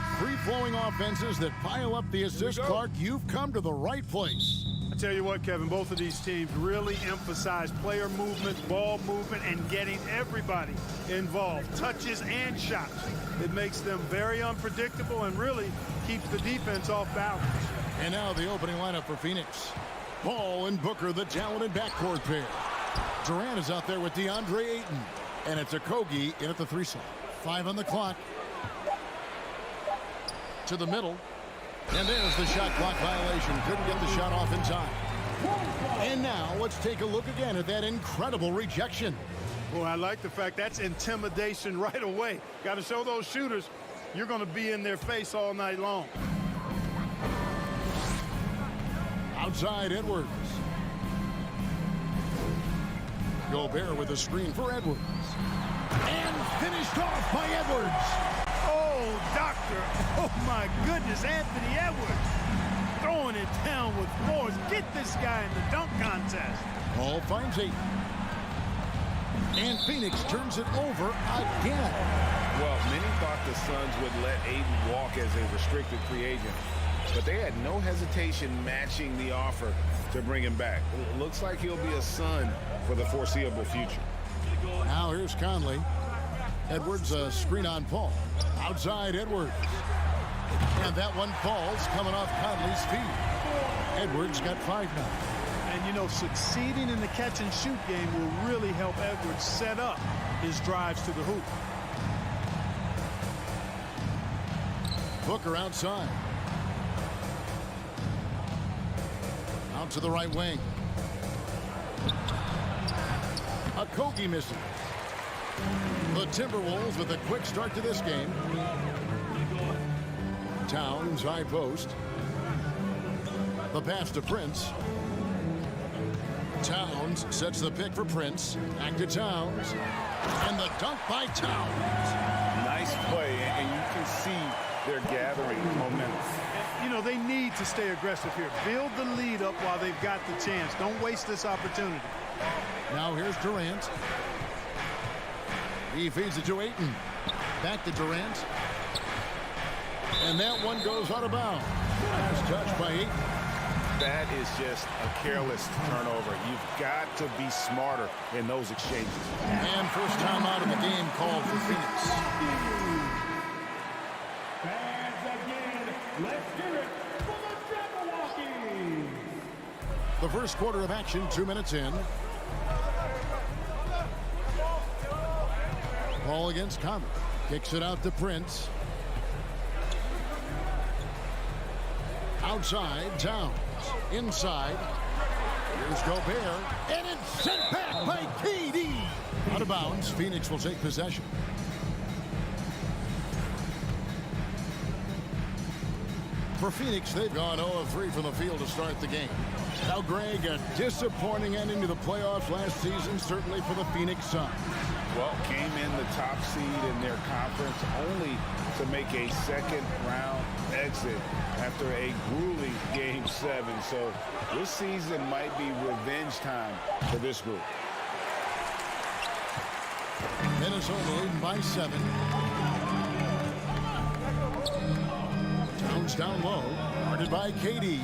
like free-flowing offenses that pile up the assist, Clark, you've come to the right place. I tell you what, Kevin, both of these teams really emphasize player movement, ball movement, and getting everybody involved, touches and shots. It makes them very unpredictable and really keeps the defense off balance. And now the opening lineup for Phoenix. Paul and Booker, the talented backcourt pair. Durant is out there with DeAndre Ayton. And it's Okogie in at the 3 slot. 5 on the clock. To the middle. And there's the shot clock violation. Couldn't get the shot off in time. And now let's take a look again at that incredible rejection. Well, I like the fact that's intimidation right away. Got to show those shooters you're going to be in their face all night long. Outside Edwards. Gobert with a screen for Edwards. And finished off by Edwards. Oh, doctor. Oh, my goodness, Anthony Edwards. Throwing it down with force. Get this guy in the dunk contest. Paul finds Ayton. And Phoenix turns it over again. Well, many thought the Suns would let Ayton walk as a restricted free agent, but they had no hesitation matching the offer to bring him back. It looks like he'll be a Sun for the foreseeable future. Now here's Conley. Edwards, a screen on Paul. Outside Edwards. And that one falls coming off Conley's feet. Edwards got 5 now. And, you know, succeeding in the catch-and-shoot game will really help Edwards set up his drives to the hoop. Booker outside. Out to the right wing. Okogie misses. The Timberwolves with a quick start to this game. Towns high post. The pass to Prince. Towns sets the pick for Prince. Back to Towns. And the dunk by Towns. Nice play, and you can see they're gathering momentum. You know, they need to stay aggressive here. Build the lead up while they've got the chance. Don't waste this opportunity. Now here's Durant. He feeds it to Ayton. Back to Durant. And that one goes out of bounds. Last touch by Ayton. That is just a careless turnover. You've got to be smarter in those exchanges. And first time out of the game called for Phoenix. Fans again, let's hear it for the Jabberwockies. The first quarter of action, 2 minutes in. Ball against Conley. Kicks it out to Prince. Outside, Towns. Inside. Here's Gobert. And it's sent back by KD. Out of bounds. Phoenix will take possession. For Phoenix, they've gone 0 of 3 from the field to start the game. Now, Greg, a disappointing ending to the playoffs last season, certainly for the Phoenix Suns. Well, came in the top seed in their conference only to make a second-round exit after a grueling Game 7. So this season might be revenge time for this group. Minnesota leading by 7. Towns down low, guarded by KD.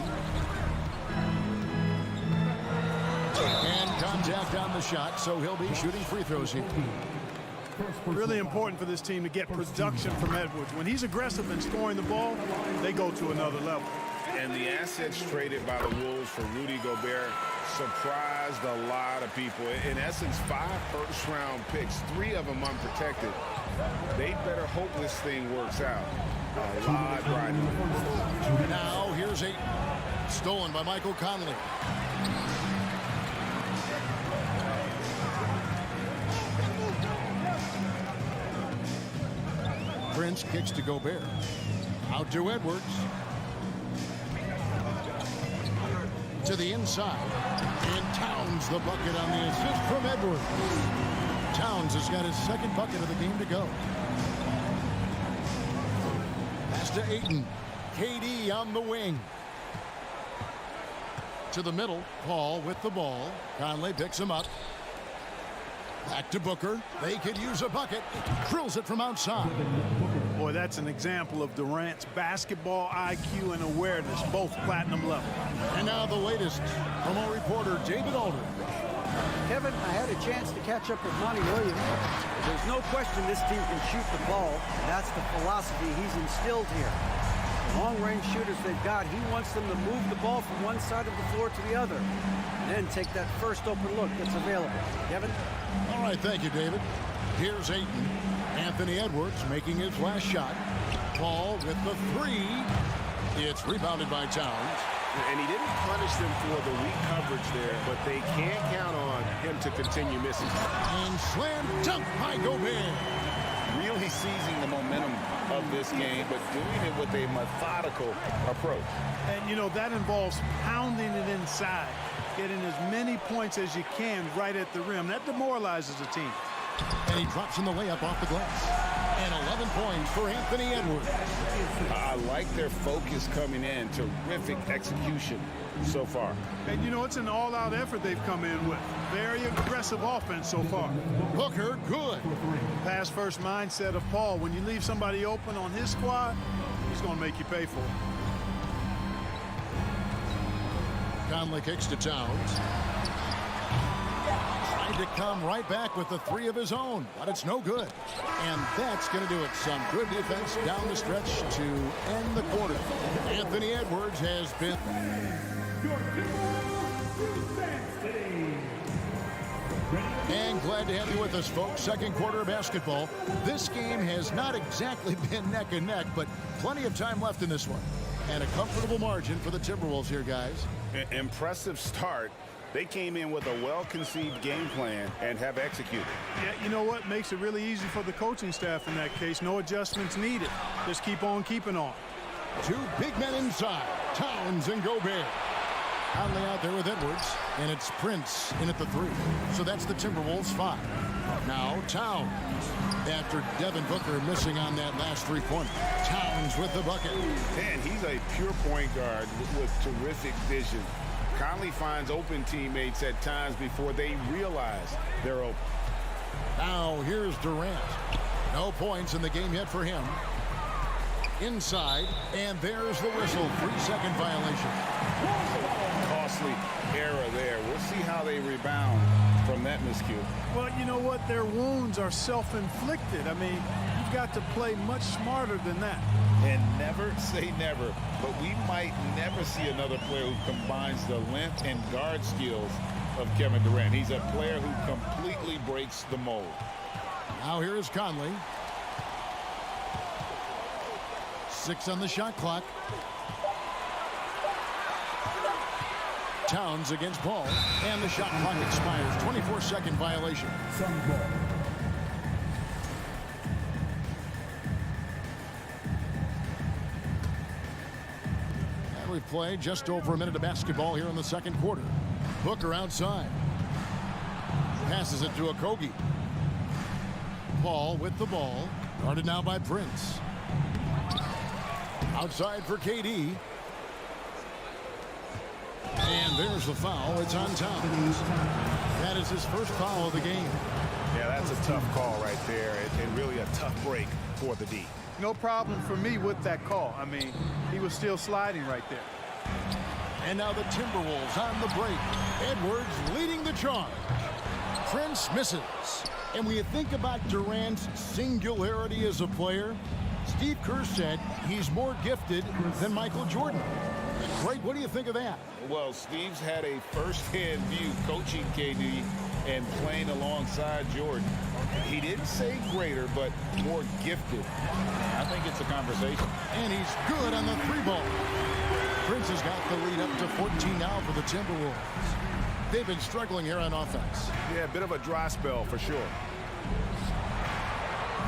And contact on the shot, so he'll be shooting free throws here. Really important for this team to get production from Edwards. When he's aggressive and scoring the ball, they go to another level. And the assets traded by the Wolves for Rudy Gobert surprised a lot of people. In essence, 5 first-round picks, 3 of them unprotected. They better hope this thing works out. A lot riding. Now, here's Ayton. Stolen by Michael Conley. Prince kicks to Gobert. Out to Edwards. To the inside. And Towns the bucket on the assist from Edwards. Towns has got his second bucket of the game to go. Pass to Ayton. KD on the wing. To the middle. Paul with the ball. Conley picks him up. Back to Booker. They could use a bucket. Drills it from outside. Boy, that's an example of Durant's basketball IQ and awareness, both platinum level. And now the latest from our reporter, David Alder. Kevin, I had a chance to catch up with Monty Williams. There's no question this team can shoot the ball. That's the philosophy he's instilled here. The long-range shooters they've got, he wants them to move the ball from one side of the floor to the other, and then take that first open look that's available. Kevin? All right, thank you, David. Here's Ayton. Anthony Edwards making his last shot. Paul with the three. It's rebounded by Towns. And he didn't punish them for the weak coverage there, but they can't count on him to continue missing. And slam dunk by Gobert. Really seizing the momentum of this game, but doing it with a methodical approach. And, you know, that involves pounding it inside, getting as many points as you can right at the rim. That demoralizes a team. And he drops in the layup off the glass. And 11 points for Anthony Edwards. I like their focus coming in. Terrific execution so far. And, you know, it's an all-out effort they've come in with. Very aggressive offense so far. Booker, good. Pass-first mindset of Paul. When you leave somebody open on his squad, he's going to make you pay for it. Conley kicks to Towns. Trying to come right back with the three of his own, but it's no good. And that's going to do it. Some good defense down the stretch to end the quarter. Anthony Edwards has been... And glad to have you with us, folks. Second quarter of basketball. This game has not exactly been neck and neck, but plenty of time left in this one. And a comfortable margin for the Timberwolves here, guys. Impressive start. They came in with a well-conceived game plan and have executed. Yeah, you know what? Makes it really easy for the coaching staff in that case. No adjustments needed. Just keep on keeping on. Two big men inside, Towns and Gobert. Conley out there with Edwards, and it's Prince in at the three. So that's the Timberwolves 5. Now Towns. After Devin Booker missing on that last three-pointer. Towns with the bucket. Man, he's a pure point guard with terrific vision. Conley finds open teammates at times before they realize they're open. Now here's Durant. No points in the game yet for him. Inside, and there's the whistle. 3-second violation. Costly error there. We'll see how they rebound from that miscue. Well, you know what? Their wounds are self-inflicted. I mean, you've got to play much smarter than that. And never say never, but we might never see another player who combines the length and guard skills of Kevin Durant. He's a player who completely breaks the mold. Now here is Conley. 6 on the shot clock. Towns against Paul, and the shot clock expires. 24-second violation. And we've played just over a minute of basketball here in the second quarter. Booker outside. Passes it to Okogie. Paul with the ball. Guarded now by Prince. Outside for KD. And there's the foul. It's on Towns. That is his first foul of the game. Yeah, that's a tough call right there, and really a tough break for the D. No problem for me with that call. I mean, he was still sliding right there. And now the Timberwolves on the break. Edwards leading the charge. Prince misses. And when you think about Durant's singularity as a player, Steve Kerr said he's more gifted than Michael Jordan. Greg, what do you think of that? Well, Steve's had a first-hand view coaching KD and playing alongside Jordan. He didn't say greater, but more gifted. I think it's a conversation. And he's good on the three ball. Prince has got the lead up to 14 now for the Timberwolves. They've been struggling here on offense. Yeah, a bit of a dry spell for sure.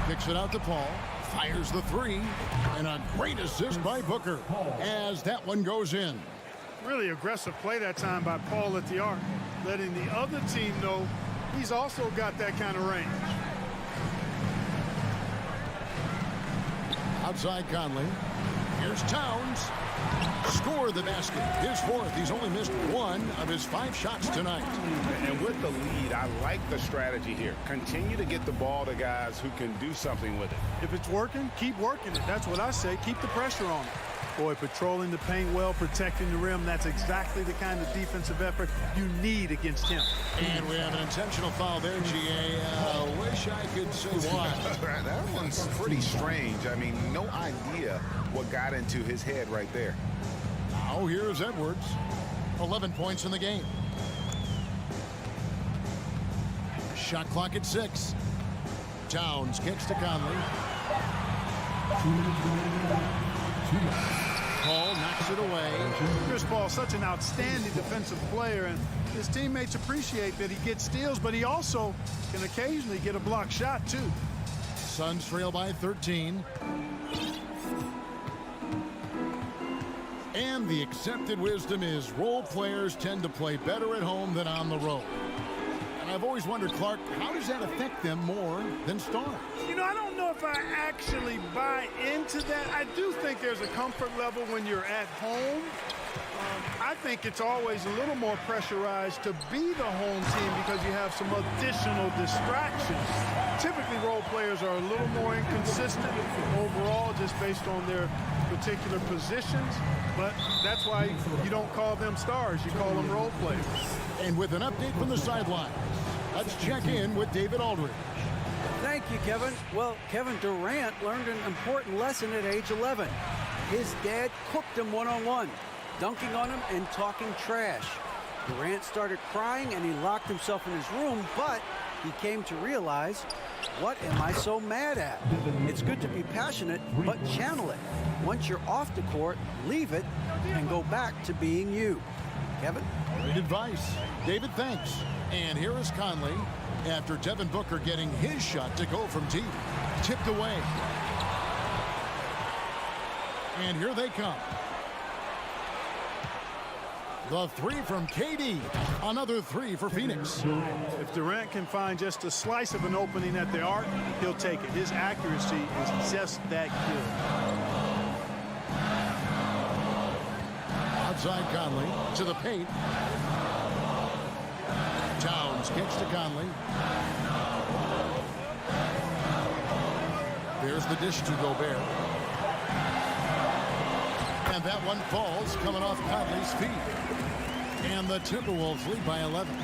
Kicks it out to Paul. Fires the three. And a great assist by Booker as that one goes in. Really aggressive play that time by Paul at the arc, letting the other team know he's also got that kind of range. Outside Conley. Here's Towns. Score the basket. His fourth. He's only missed one of his 5 shots tonight. And with the lead, I like the strategy here. Continue to get the ball to guys who can do something with it. If it's working, keep working it. That's what I say. Keep the pressure on it. Boy, patrolling the paint well, protecting the rim, that's exactly the kind of defensive effort you need against him. And we have an intentional foul there, GA. Wish I could say why. That one's pretty strange. I mean, no idea what got into his head right there. Now here's Edwards. 11 points in the game. Shot clock at 6. Towns kicks to Conley. Paul knocks it away. Chris Paul, such an outstanding defensive player, and his teammates appreciate that he gets steals, but he also can occasionally get a block shot, too. Suns trail by 13. And the accepted wisdom is role players tend to play better at home than on the road. And I've always wondered, Clark, how does that affect them more than stars? You know, I don't know if I actually buy into that. I do think there's a comfort level when you're at home. I think it's always a little more pressurized to be the home team because you have some additional distractions. Typically, role players are a little more inconsistent overall just based on their particular positions, but that's why you don't call them stars. You call them role players. And with an update from the sideline, let's check in with David Aldridge. Thank you, Kevin. Well, Kevin Durant learned an important lesson at age 11. His dad cooked him one-on-one, dunking on him and talking trash. Durant started crying and he locked himself in his room, but he came to realize, what am I so mad at? It's good to be passionate, but channel it. Once you're off the court, leave it and go back to being you. Kevin? Great advice. David, thanks. And here is Conley after Devin Booker getting his shot to go from deep. Tipped away. And here they come. The 3 from KD. Another 3 for Phoenix. If Durant can find just a slice of an opening at the arc, he'll take it. His accuracy is just that good. Outside Conley to the paint. Towns kicks to Conley. There's the dish to Gobert. And that one falls coming off Conley's feet. And the Timberwolves lead by 11.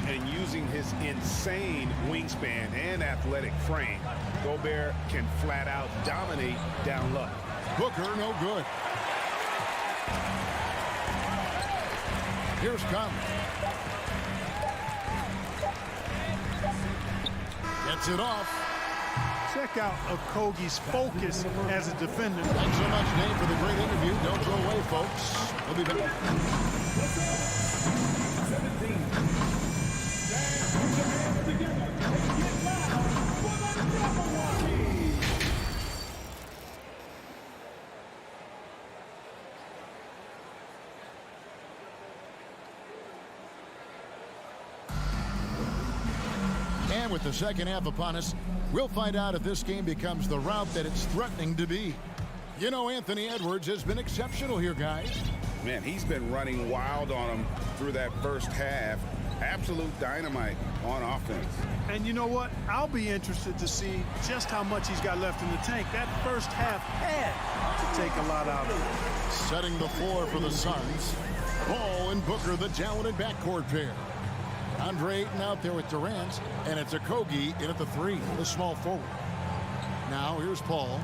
And using his insane wingspan and athletic frame, Gobert can flat out dominate down low. Booker no good. Here's Conley. Gets it off. Check out Okogie's focus as a defender. Thanks so much, Dave, for the great interview. Don't go away, folks. We'll be back. 17. Stand, put your hands together, and get loud for the Jabberwocky. And with the second half upon us, we'll find out if this game becomes the rout that it's threatening to be. You know, Anthony Edwards has been exceptional here, guys. Man, he's been running wild on him through that first half. Absolute dynamite on offense. And you know what? I'll be interested to see just how much he's got left in the tank. That first half had to take a lot out of it. Setting the floor for the Suns. Paul and Booker, the talented backcourt pair. Andre Ayton out there with Durant, and it's Okogie in at the 3, the small forward. Now here's Paul.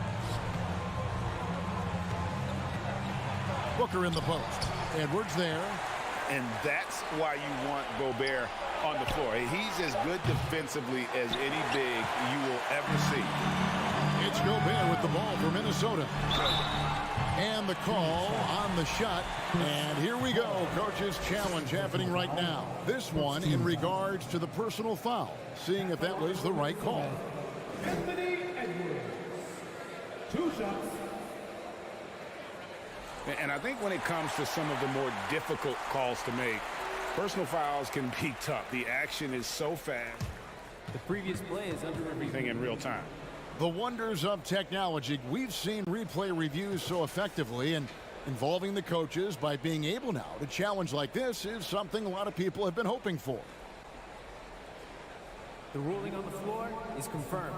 Booker in the post. Edwards there. And that's why you want Gobert on the floor. He's as good defensively as any big you will ever see. It's Gobert with the ball for Minnesota. And the call on the shot. And here we go. Coach's challenge happening right now. This one in regards to the personal foul. Seeing if that was the right call. Anthony Edwards. 2 shots. And I think when it comes to some of the more difficult calls to make, personal fouls can be tough. The action is so fast. The previous play is under Everything in real time. The wonders of technology. We've seen replay reviews so effectively, and involving the coaches by being able now to challenge like this is something a lot of people have been hoping for. The ruling on the floor is confirmed.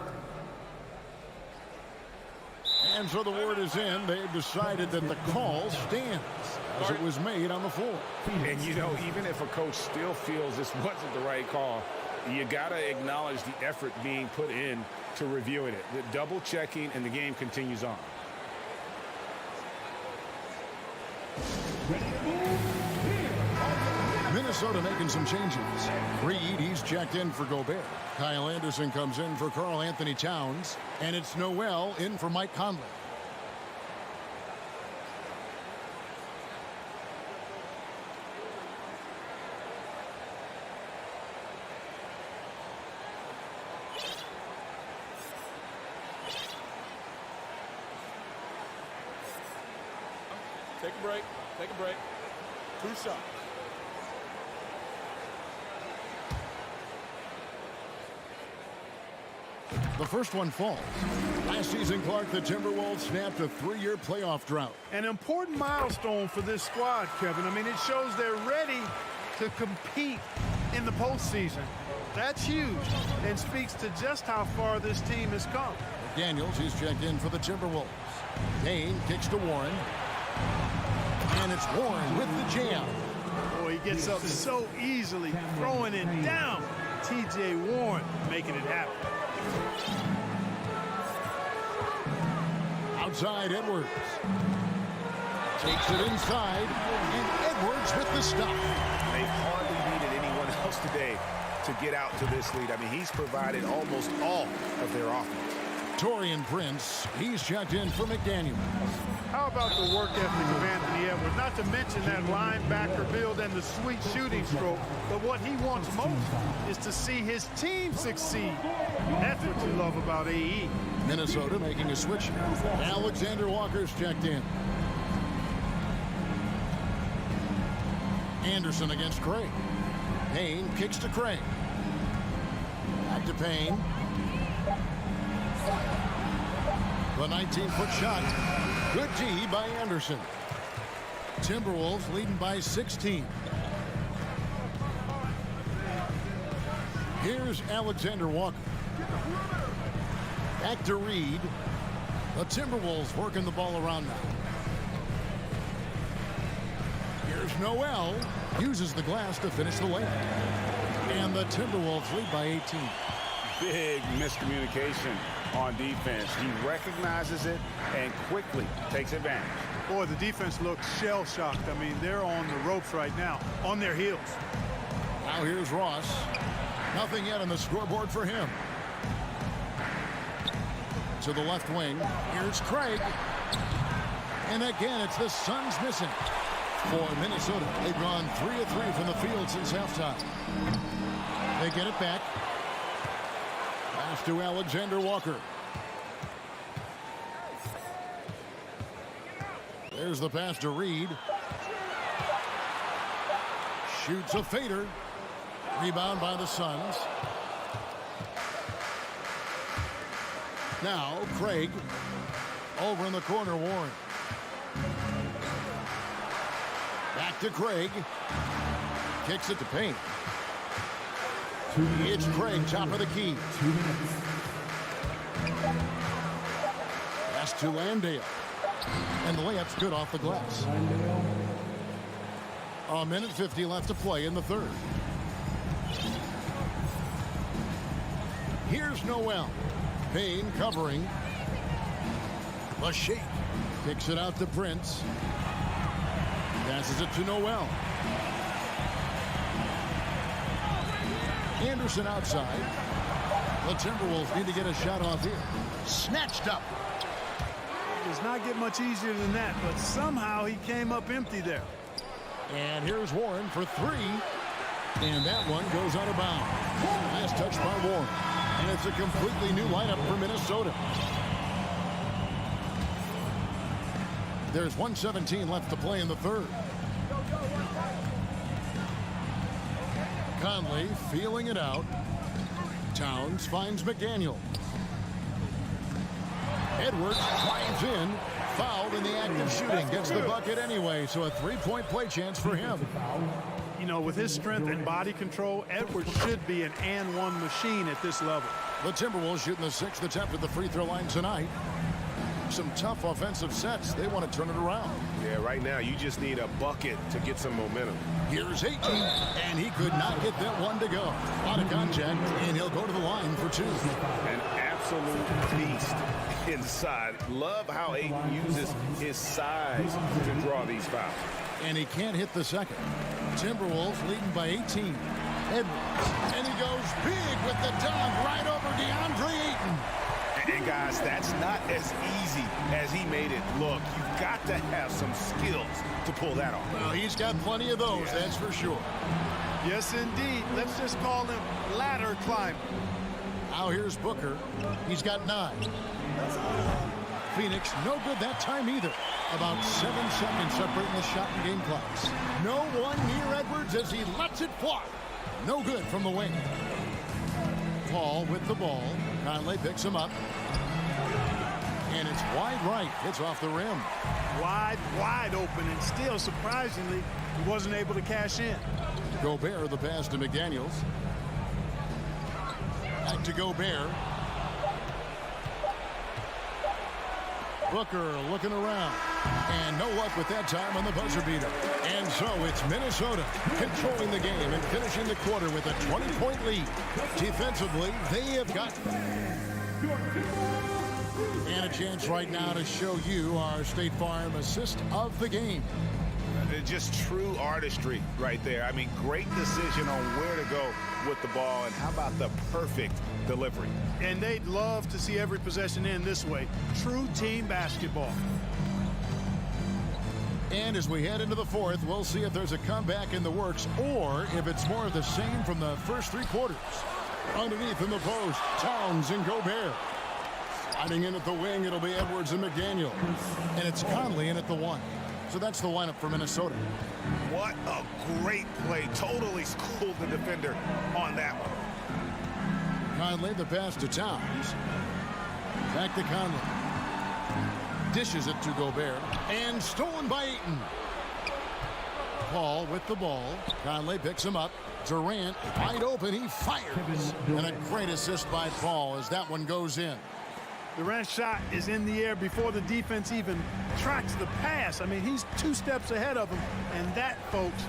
And so the word is in. They've decided that the call stands as it was made on the floor. And, you know, even if a coach still feels this wasn't the right call, you got to acknowledge the effort being put in to reviewing it. The double checking, and the game continues on. Minnesota making some changes. Reed, he's checked in for Gobert. Kyle Anderson comes in for Karl Anthony Towns. And it's Noel in for Mike Conley. Take a break. Take a break. 2 shots. The first one falls. Last season, Clark, the Timberwolves snapped a 3-year playoff drought. An important milestone for this squad, Kevin. I mean, it shows they're ready to compete in the postseason. That's huge and speaks to just how far this team has come. Daniels, he's checked in for the Timberwolves. Kane kicks to Warren. And it's Warren with the jam. Boy, he gets up so easily, throwing it down. T.J. Warren making it happen. Outside, Edwards. Takes it inside, and Edwards with the stop. They hardly needed anyone else today to get out to this lead. I mean, he's provided almost all of their offense. Taurean Prince, he's checked in for McDaniel. How about the work ethic of Anthony Edwards? Not to mention that linebacker build and the sweet shooting stroke. But what he wants most is to see his team succeed. That's what you love about AE. Minnesota making a switch. Alexander Walker's checked in. Anderson against Craig. Payne kicks to Craig. Back to Payne. The 19-foot shot. Good D by Anderson. Timberwolves leading by 16. Here's Alexander Walker. Back to Reed. The Timberwolves working the ball around now. Here's Noel. Uses the glass to finish the layup. And the Timberwolves lead by 18. Big miscommunication on defense. He recognizes it and quickly takes advantage. Boy, the defense looks shell-shocked. I mean, they're on the ropes right now, on their heels. Now here's Ross. Nothing yet on the scoreboard for him. To the left wing. Here's Craig. And again, it's the Suns missing. For Minnesota, they've gone 3 of 3 from the field since halftime. They get it back. Pass to Alexander Walker. There's the pass to Reed. Shoots a fader. Rebound by the Suns. Now Craig. Over in the corner, Warren. Back to Craig. Kicks it to Payne. It's Craig, top of the key. 2 minutes. Pass to Landale. And the layup's good off the glass. A minute 50 left to play in the third. Here's Noel. Payne covering. The shake. Kicks it out to Prince. Passes it to Noel. Anderson outside. The Timberwolves need to get a shot off here. Snatched up. Does not get much easier than that, but somehow he came up empty there. And here's Warren for 3. And that one goes out of bounds. Last touch by Warren. And it's a completely new lineup for Minnesota. There's 1:17 left to play in the third. Conley feeling it out. Towns finds McDaniel. Edwards drives in, fouled in the act of shooting, gets the bucket anyway, so a three-point play chance for him. You know, with his strength and body control, Edwards should be an and-one machine at this level. The Timberwolves shooting the 6th attempt at the free throw line tonight. Some tough offensive sets. They want to turn it around. Yeah, right now you just need a bucket to get some momentum. Here's 18, and he could not get that one to go. Out of contact, and he'll go to the line for 2. An absolute beast inside. Love how Aiden uses his size to draw these fouls. And he can't hit the second. Timberwolves leading by 18. Edwards, and he goes big with the dunk right over DeAndre Ayton. And guys, that's not as easy as he made it look. You've got to have some skills to pull that off. Well, he's got plenty of those, that's for sure. Yes, indeed. Let's just call him ladder climber. Now here's Booker. He's got 9. Phoenix, no good that time either. About 7 seconds separating the shot and game clocks. No one near Edwards as he lets it fly. No good from the wing. Paul with the ball. Conley picks him up. And it's wide right. It's off the rim. Wide open, and still, surprisingly, he wasn't able to cash in. Gobert, the pass to McDaniels. Back to Gobert. Booker looking around. And no luck with that time on the buzzer beater. And so it's Minnesota controlling the game and finishing the quarter with a 20-point lead. Defensively, they have got... And a chance right now to show you our State Farm assist of the game. Just true artistry right there. I mean, great decision on where to go with the ball, and how about the perfect delivery? And they'd love to see every possession end this way. True team basketball. And as we head into the 4th, we'll see if there's a comeback in the works or if it's more of the same from the first 3 quarters. Underneath in the post, Towns and Gobert. Sliding in at the wing, it'll be Edwards and McDaniel. And it's Conley in at the 1. So that's the lineup for Minnesota. What a great play. Totally schooled the defender on that one. Conley, the pass to Towns. Back to Conley. Dishes it to Gobert. And stolen by Ayton. Paul with the ball. Conley picks him up. Durant wide open. He fires. And a great assist by Paul as that one goes in. Durant's shot is in the air before the defense even tracks the pass. I mean, he's 2 steps ahead of him. And that, folks,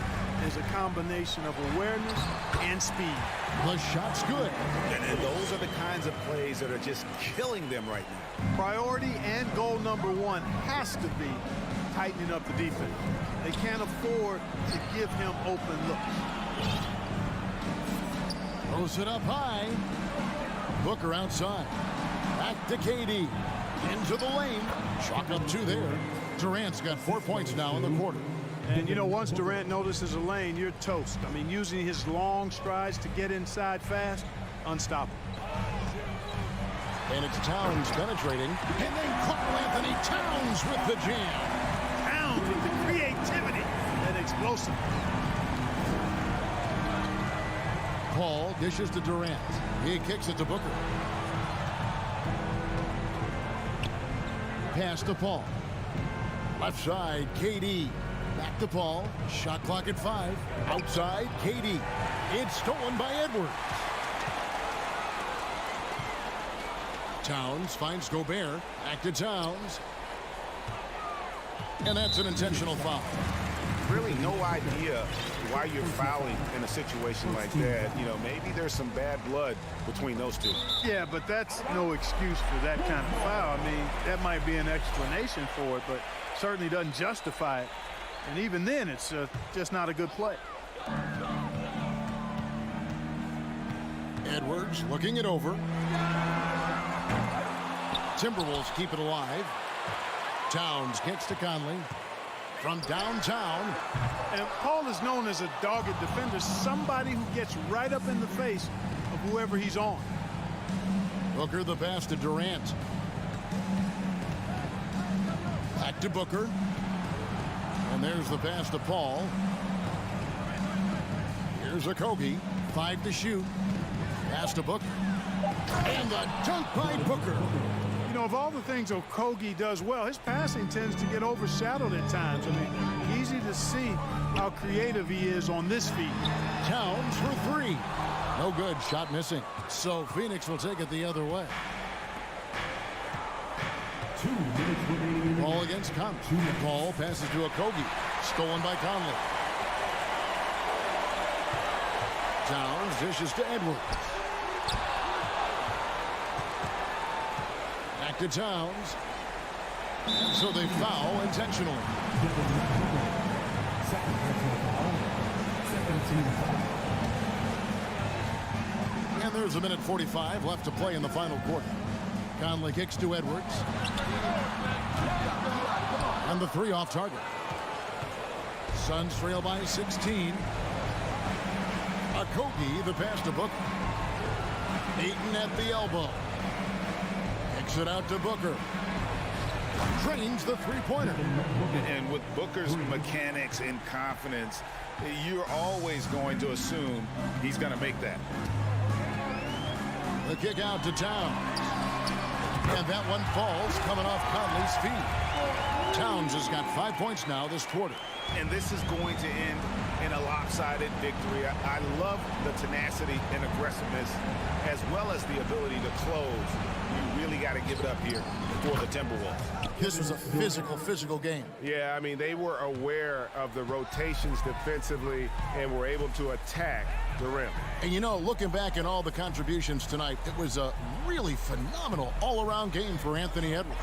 is a combination of awareness and speed. The shot's good. And those are the kinds of plays that are just killing them right now. Priority and goal number 1 has to be tightening up the defense. They can't afford to give him open looks. Throws it up high. Booker outside. Back to KD. Into the lane. Chalk up 2 there. Durant's got 4 points now in the quarter. And, you know, once Durant notices a lane, you're toast. I mean, using his long strides to get inside fast, unstoppable. And it's Towns penetrating. And then Karl-Anthony Towns with the jam. Towns with the creativity and explosive. Paul dishes to Durant. He kicks it to Booker. Pass to Paul. Left side, KD. Back to Paul. Shot clock at 5. Outside, KD. It's stolen by Edwards. Towns finds Gobert. Back to Towns. And that's an intentional foul. Really no idea why you're fouling in a situation like that. You know, maybe there's some bad blood between those 2. Yeah, but that's no excuse for that kind of foul. I mean, that might be an explanation for it, but certainly doesn't justify it. And even then, it's just not a good play. Edwards looking it over. Timberwolves keep it alive. Towns kicks to Conley. From downtown. And Paul is known as a dogged defender, somebody who gets right up in the face of whoever he's on. Booker the pass to Durant. Back to Booker. And there's the pass to Paul. Here's a Kogi. 5 to shoot. Pass to Booker. And the dunk by Booker. You know, of all the things Okogie does well, his passing tends to get overshadowed at times. I mean, easy to see how creative he is on this feed. Towns for three. No good. Shot missing. So Phoenix will take it the other way. 2 minutes remaining. Ball against Conley. Ball passes to Okogie. Stolen by Conley. Towns dishes to Edwards. Back to Towns. So they foul intentionally. Second personal foul. Second team foul. And there's a minute 45 left to play in the final quarter. Conley kicks to Edwards. And the three off target. Suns trail by 16. Okogie, the pass to Booker. Ayton at the elbow. Kicks it out to Booker. Drains the three-pointer. And with Booker's mechanics and confidence, you're always going to assume he's going to make that. The kick out to Towns. And that one falls coming off Conley's feet. Towns has got 5 points now this quarter. And this is going to end in a lopsided victory. I love the tenacity and aggressiveness as well as the ability to close. You really got to give it up here for the Timberwolves. This was a physical game. Yeah, I mean, they were aware of the rotations defensively and were able to attack the rim. And you know, looking back at all the contributions tonight, it was a really phenomenal all-around game for Anthony Edwards.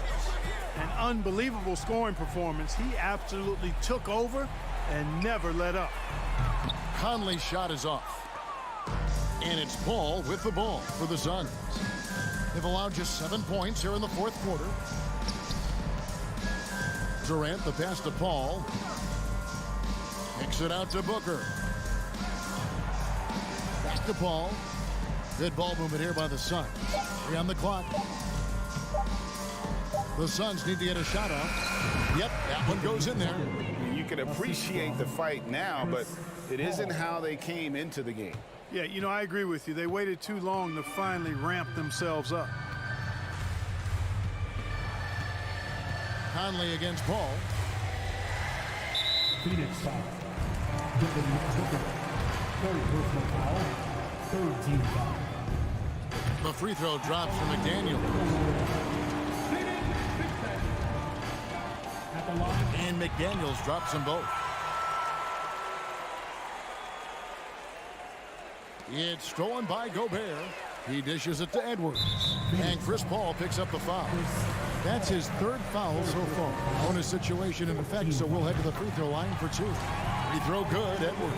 An unbelievable scoring performance. He absolutely took over and never let up. Conley's shot is off. And it's Paul with the ball for the Suns. They've allowed just 7 points here in the fourth quarter. Durant, the pass to Paul. Kicks it out to Booker. Back to Paul. Good ball movement here by the Suns. 3 on the clock. The Suns need to get a shot off. Yep, that one goes in there. You can appreciate the fight now, but it isn't how they came into the game. Yeah, you know, I agree with you. They waited too long to finally ramp themselves up. Conley against Paul. Phoenix foul. Booker. Third personal foul. Third team foul. The free throw drops from McDaniel. And McDaniels drops them both. It's stolen by Gobert. He dishes it to Edwards. And Chris Paul picks up the foul. That's his third foul so far. Bonus situation in effect, so we'll head to the free throw line for 2. Free throw good, Edwards.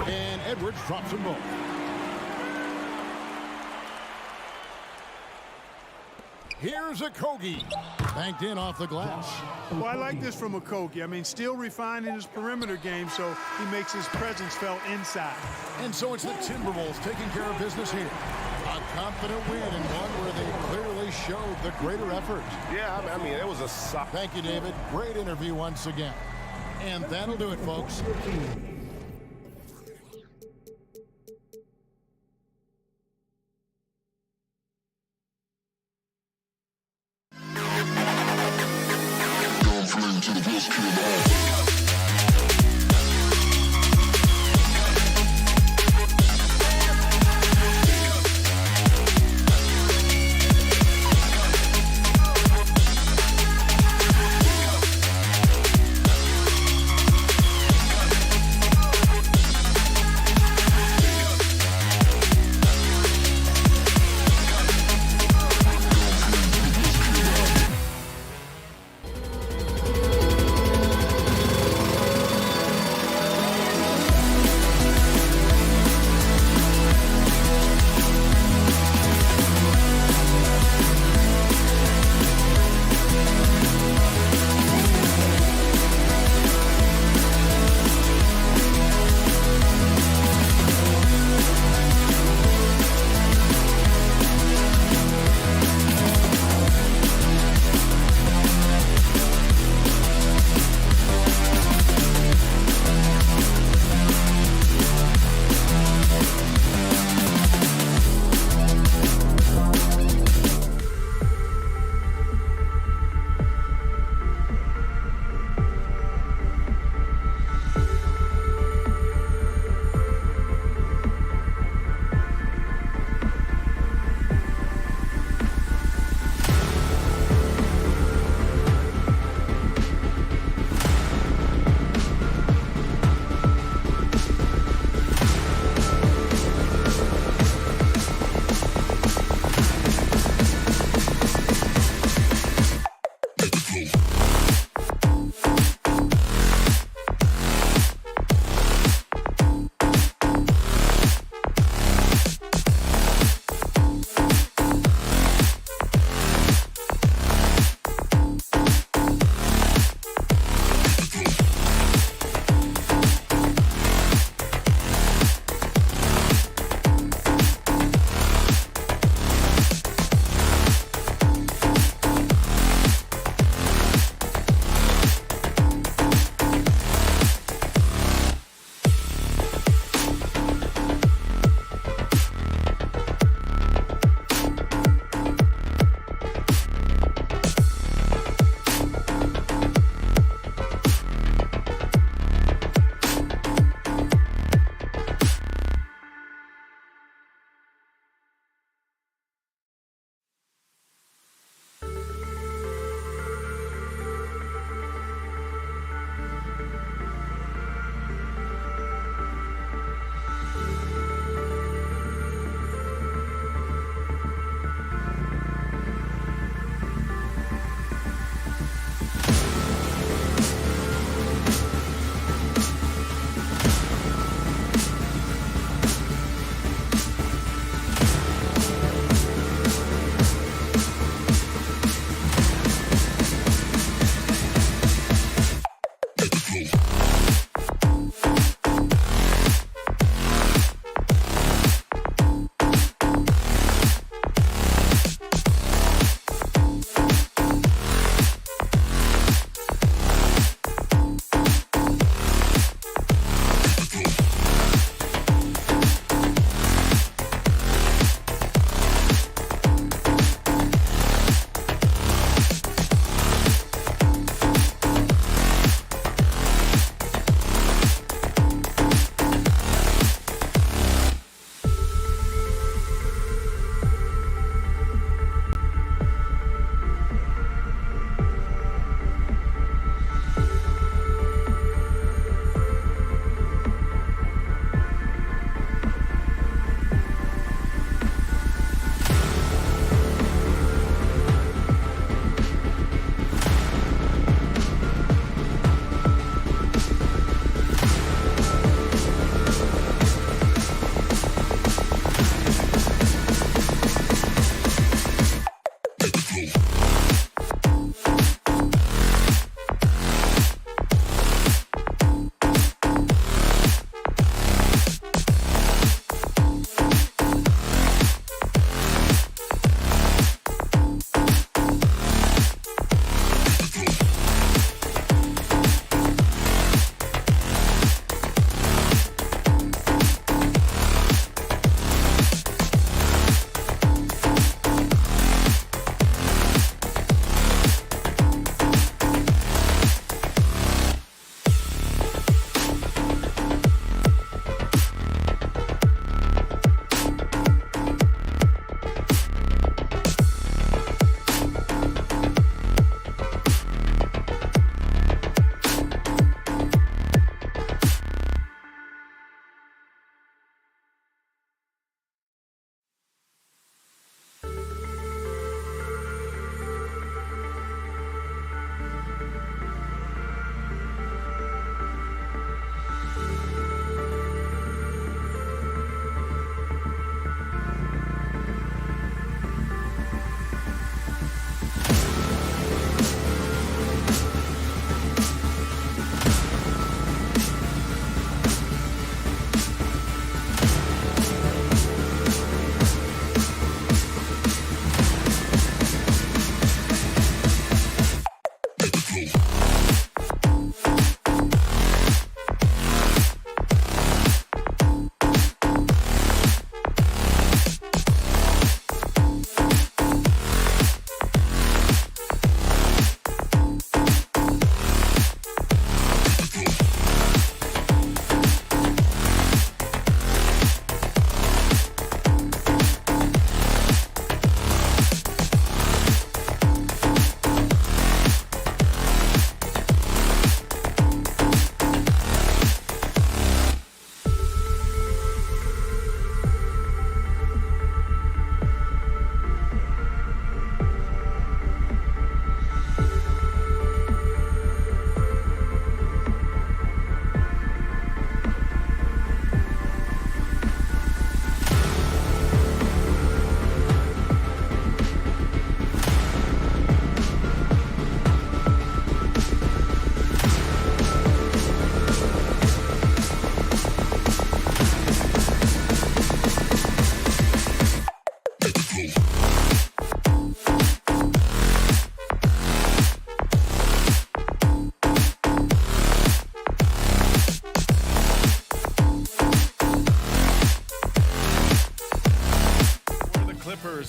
And Edwards drops them both. Here's Okogie. Banked in off the glass. Well, I like this from Okogie. I mean, still refining his perimeter game, so he makes his presence felt inside. And so it's the Timberwolves taking care of business here. A confident win and one where they clearly showed the greater effort. Yeah, I mean, it was a soft. Thank you, David. Great interview once again. And that'll do it, folks. To the best kid.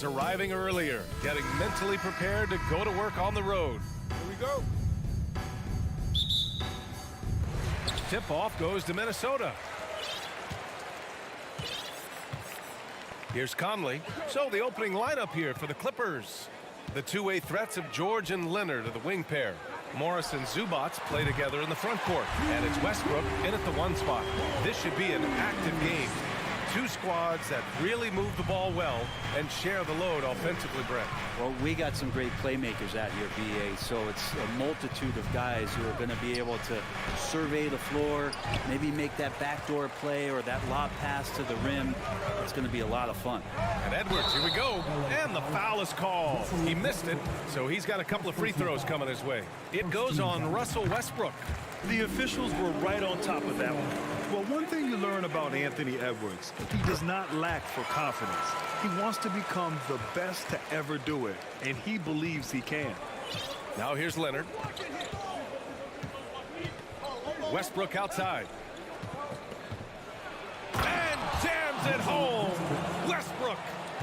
players arriving earlier, getting mentally prepared to go to work on the road. Here we go. Tip-off goes to Minnesota. Here's Conley. So the opening lineup here for the Clippers. The two-way threats of George and Leonard are the wing pair. Morris and Zubats play together in the front court. And it's Westbrook in at the one spot. This should be an active game. Two squads that really move the ball well and share the load offensively, Brett. Well, we got some great playmakers out here, BA, so it's a multitude of guys who are going to be able to survey the floor, maybe make that backdoor play or that lob pass to the rim. It's going to be a lot of fun. And Edwards, here we go. And the foul is called. He missed it, so he's got a couple of free throws coming his way. It goes on Russell Westbrook. The officials were right on top of that one. Well, one thing you learn about Anthony Edwards, he does not lack for confidence. He wants to become the best to ever do it, and he believes he can. Now here's Leonard. Westbrook outside. And jams it home. Westbrook.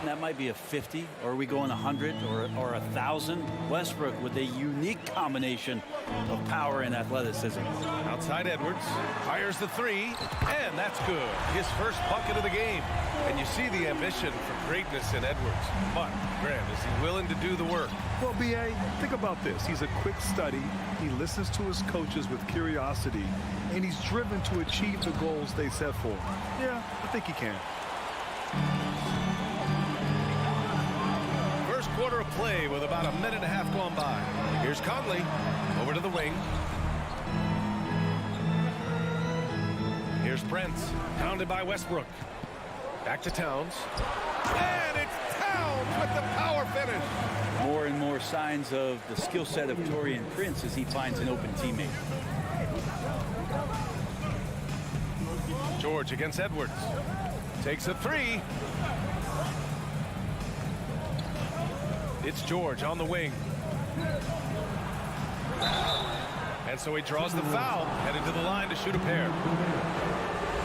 That might be a 50, or are we going 100 or 1,000? Westbrook with a unique combination of power and athleticism. Outside Edwards, fires the three, and that's good. His first bucket of the game. And you see the ambition for greatness in Edwards. But, Grant, is he willing to do the work? Well, B.A., think about this. He's a quick study. He listens to his coaches with curiosity, and he's driven to achieve the goals they set for him. Yeah, I think he can. First quarter of play with about a minute and a half gone by. Here's Conley over to the wing. Here's Prince, pounded by Westbrook. Back to Towns. And it's Towns with the power finish. More and more signs of the skill set of Taurean Prince as he finds an open teammate. George against Edwards. Takes a three. It's George on the wing. And so he draws the foul, headed to the line to shoot a pair.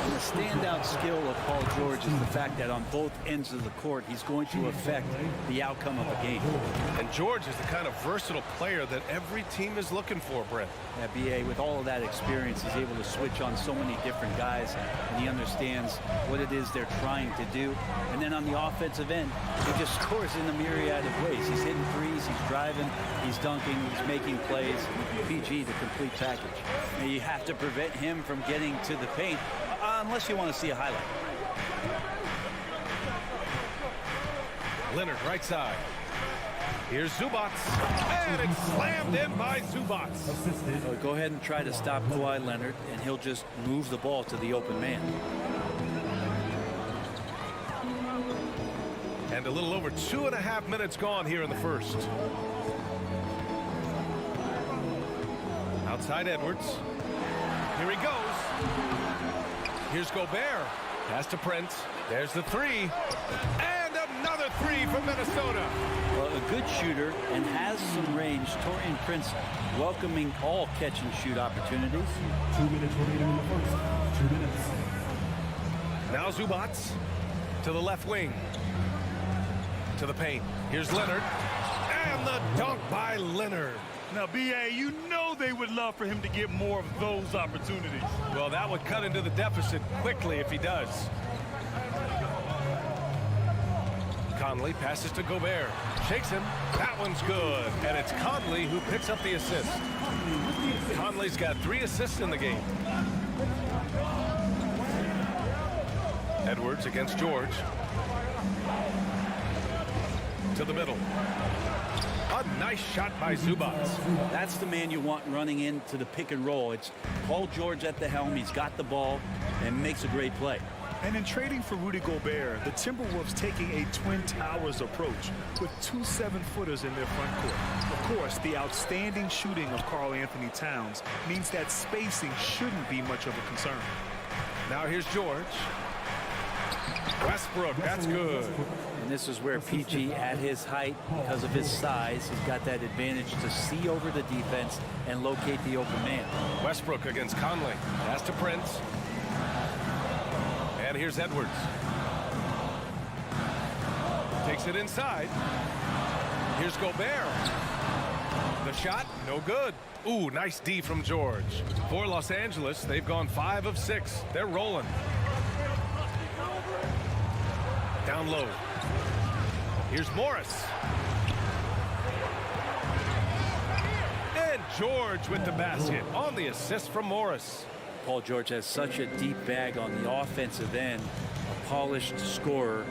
And the standout skill of Paul George is the fact that on both ends of the court, he's going to affect the outcome of a game. And George is the kind of versatile player that every team is looking for, Brent. Yeah, B.A., with all of that experience, he's able to switch on so many different guys, and he understands what it is they're trying to do. And then on the offensive end, he just scores in a myriad of ways. He's hitting threes, he's driving, he's dunking, he's making plays. PG, the complete package. And you have to prevent him from getting to the paint, unless you want to see a highlight. Leonard right side. Here's Zubats, and it's slammed in by Zubats. So go ahead and try to stop Kawhi Leonard, and he'll just move the ball to the open man. And a little over 2.5 minutes gone here in the first. Outside Edwards. Here he goes. Here's Gobert. Pass to Prince. There's the three. And another three from Minnesota. Well, a good shooter and has some range. Taurean Prince welcoming all catch-and-shoot opportunities. 2 minutes remaining in the first. 2 minutes. Now Zubats to the left wing. To the paint. Here's Leonard. And the dunk by Leonard. Now, B.A., you know they would love for him to get more of those opportunities. Well, that would cut into the deficit quickly if he does. Conley passes to Gobert. Shakes him. That one's good. And it's Conley who picks up the assist. Conley's got 3 assists in the game. Edwards against George. To the middle. A nice shot by Zubats. That's the man you want running into the pick and roll. It's Paul George at the helm. He's got the ball and makes a great play. And in trading for Rudy Gobert, the Timberwolves taking a Twin Towers approach with 2 7-footers in their front court. Of course, the outstanding shooting of Karl Anthony Towns means that spacing shouldn't be much of a concern. Now here's George. Westbrook, that's good. And this is where PG, at his height, because of his size, has got that advantage to see over the defense and locate the open man. Westbrook against Conley. Pass to Prince. And here's Edwards. Takes it inside. Here's Gobert. The shot, no good. Ooh, nice D from George. For Los Angeles, they've gone 5 of 6. They're rolling. Down low. Here's Morris. And George with the basket on the assist from Morris. Paul George has such a deep bag on the offensive end, a polished scorer,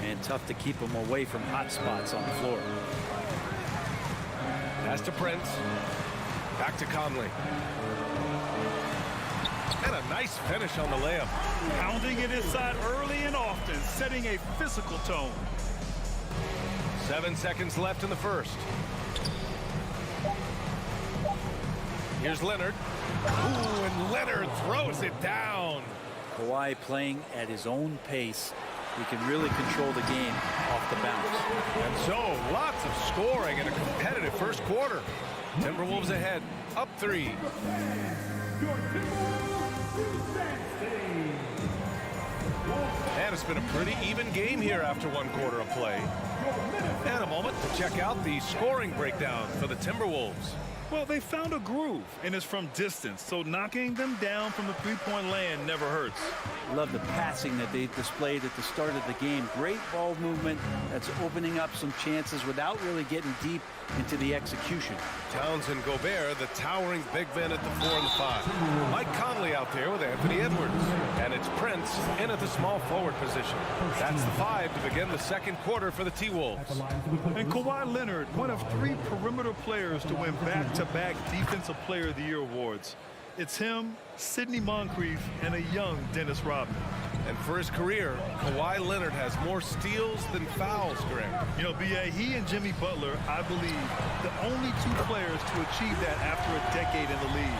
and tough to keep him away from hot spots on the floor. Pass to Prince. Back to Conley. And a nice finish on the layup. Pounding it inside early and often, setting a physical tone. 7 seconds left in the first. Here's Leonard. Ooh, and Leonard throws it down. Kawhi playing at his own pace. He can really control the game off the bounce. And so, lots of scoring in a competitive first quarter. Timberwolves ahead, up 3. And it's been a pretty even game here after 1 quarter of play. And a moment to check out the scoring breakdown for the Timberwolves. Well, they found a groove, and it's from distance, so knocking them down from the three-point land never hurts. Love the passing that they displayed at the start of the game. Great ball movement that's opening up some chances without really getting deep into the execution. Towns and Gobert, the towering big men at the 4 and the 5. Mike Conley out there with Anthony Edwards. And it's Prince in at the small forward position. That's the 5 to begin the second quarter for the T-Wolves. And Kawhi Leonard, one of 3 perimeter players to win back-to-back Defensive Player of the Year awards. It's him, Sidney Moncrief, and a young Dennis Rodman. And for his career, Kawhi Leonard has more steals than fouls, Greg. You know, B.A., he and Jimmy Butler, I believe, the only 2 players to achieve that after a decade in the league.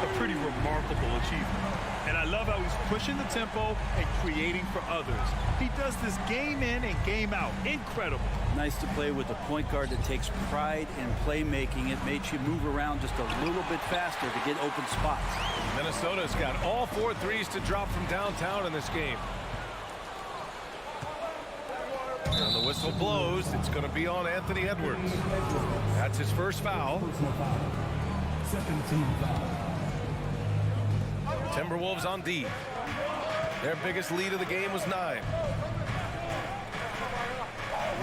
A pretty remarkable achievement. And I love how he's pushing the tempo and creating for others. He does this game in and game out. Incredible. Nice to play with a point guard that takes pride in playmaking. It makes you move around just a little bit faster to get open spots. Minnesota's got all 4 threes to drop from downtown in this game. And the whistle blows. It's going to be on Anthony Edwards. That's his first foul. Second team foul. Timberwolves on D. Their biggest lead of the game was 9.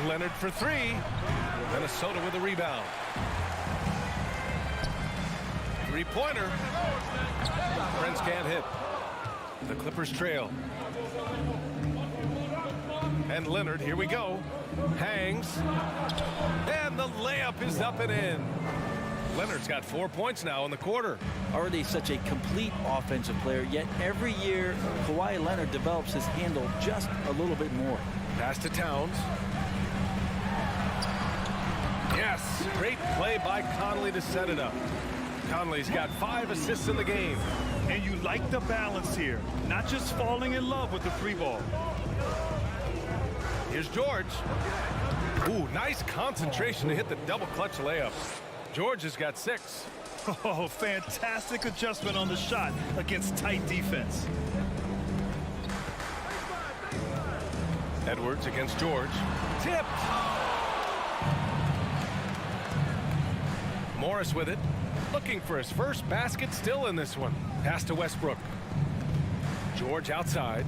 Leonard for 3. Minnesota with a rebound. 3-pointer. Prince can't hit. The Clippers trail. And Leonard, here we go. Hangs. And the layup is up and in. Leonard's got 4 points now in the quarter. Already such a complete offensive player, yet every year Kawhi Leonard develops his handle just a little bit more. Pass to Towns. Yes, great play by Conley to set it up. Conley's got 5 assists in the game. And you like the balance here, not just falling in love with the 3 ball. Here's George. Ooh, nice concentration to hit the double clutch layup. George has got 6. Oh, fantastic adjustment on the shot against tight defense. Edwards against George. Tipped. Morris with it. Looking for his first basket still in this one. Pass to Westbrook. George outside.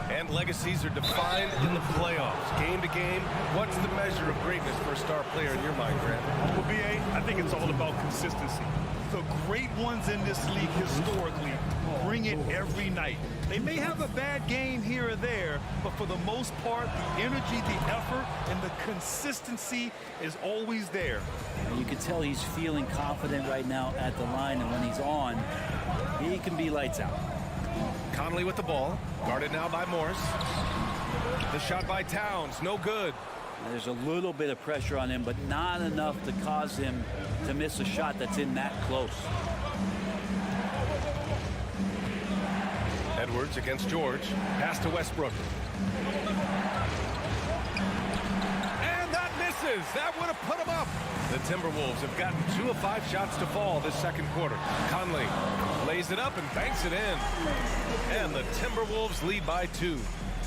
And legacies are defined in the playoffs. Game to game, what's the measure of greatness for a star player in your mind, Grant? Well, B.A., I think it's all about consistency. The great ones in this league historically bring it every night. They may have a bad game here or there, but for the most part, the energy, the effort, and the consistency is always there. And you can tell he's feeling confident right now at the line, and when he's on, he can be lights out. Conley with the ball, guarded now by Morris. The shot by Towns, no good. There's a little bit of pressure on him, but not enough to cause him to miss a shot that's in that close. Edwards against George. Pass to Westbrook. And that misses. That would have put him up. The Timberwolves have gotten 2 of 5 shots to fall this second quarter. Conley lays it up and banks it in. And the Timberwolves lead by 2.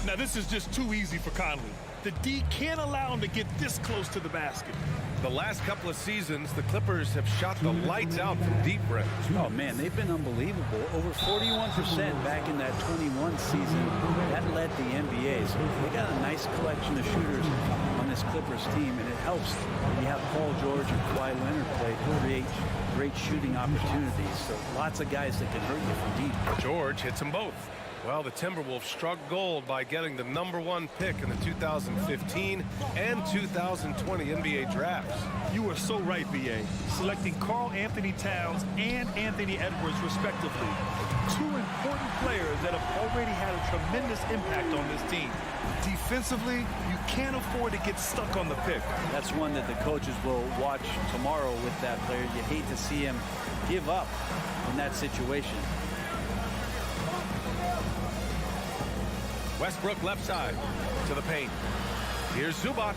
Now, this is just too easy for Conley. The D can't allow him to get this close to the basket. The last couple of seasons, the Clippers have shot the lights out from deep range. Oh, man, they've been unbelievable. Over 41% back in that 21 season. That led the NBA. So they got a nice collection of shooters on this Clippers team, and it helps when you have Paul George and Kawhi Leonard play to create great shooting opportunities. So lots of guys that can hurt you from deep. George hits them both. Well, the Timberwolves struck gold by getting the #1 pick in the 2015 and 2020 NBA drafts. You are so right, B.A. Selecting Karl Anthony Towns and Anthony Edwards, respectively. Two important players that have already had a tremendous impact on this team. Defensively, you can't afford to get stuck on the pick. That's one that the coaches will watch tomorrow with that player. You hate to see him give up in that situation. Westbrook left side to the paint. Here's Zubac.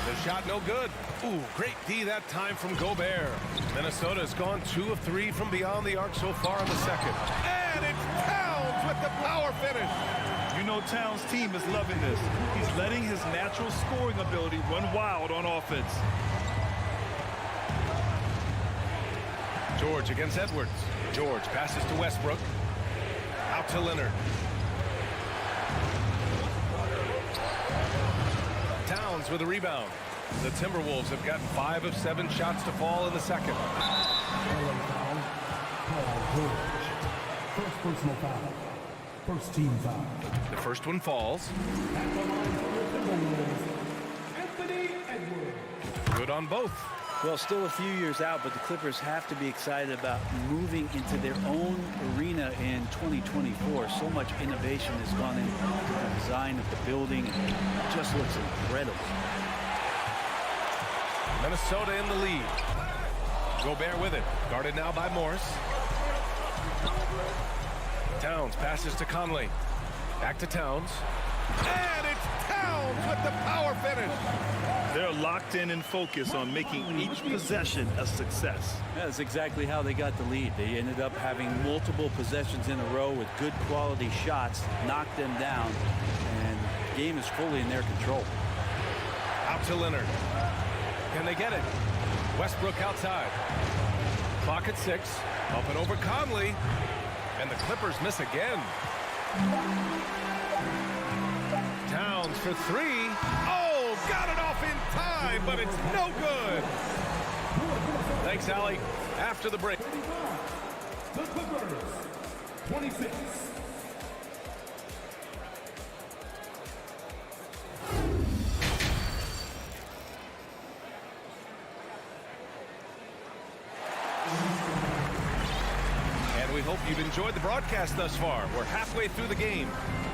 The shot no good. Ooh, great D that time from Gobert. Minnesota has gone 2 of 3 from beyond the arc so far in the second. And it's Towns with the power finish. You know Towns' team is loving this. He's letting his natural scoring ability run wild on offense. George against Edwards. George passes to Westbrook. Out to Leonard. Towns with a rebound. The Timberwolves have gotten 5 of 7 shots to fall in the second. First personal foul. First team foul. The first one falls. Anthony Edwards. Good on both. Well, still a few years out, but the Clippers have to be excited about moving into their own arena in 2024. So much innovation has gone into the design of the building. It just looks incredible. Minnesota in the lead. Gobert with it. Guarded now by Morris. Towns passes to Conley. Back to Towns. And it's Towns with the power finish. They're locked in and focused on making each possession a success. That's exactly how they got the lead. They ended up having multiple possessions in a row with good quality shots, knocked them down, and the game is fully in their control. Out to Leonard. Can they get it? Westbrook outside. Clock at 6. Up and over Conley. And the Clippers miss again. Towns for 3. Oh, got it off in time, but it's no good. Thanks, Allie. After the break. The Clippers, 26. And we hope you've enjoyed the broadcast thus far. We're halfway through the game.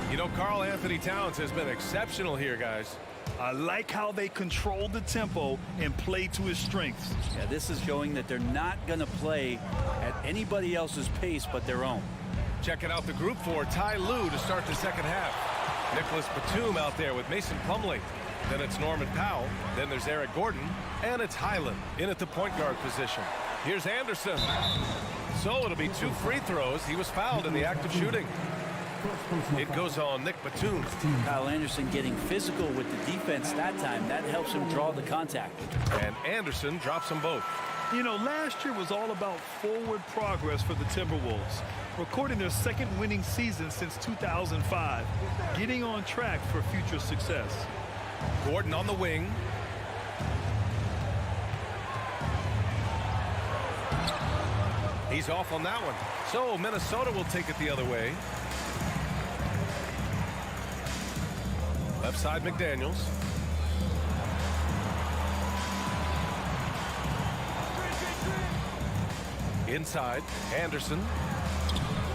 You know, Karl Anthony Towns has been exceptional here, guys. I like how they control the tempo and play to his strengths. Yeah, this is showing that they're not going to play at anybody else's pace but their own. Checking out the group for Ty Lue to start the second half. Nicholas Batum out there with Mason Plumlee. Then it's Norman Powell. Then there's Eric Gordon. And it's Highland in at the point guard position. Here's Anderson. So it'll be 2 free throws. He was fouled in the act of shooting. It goes on Nick Batum. Kyle Anderson getting physical with the defense that time. That helps him draw the contact. And Anderson drops them both. You know, last year was all about forward progress for the Timberwolves, recording their second winning season since 2005, getting on track for future success. Gordon on the wing. He's off on that one. So Minnesota will take it the other way. Left side McDaniels. Inside, Anderson.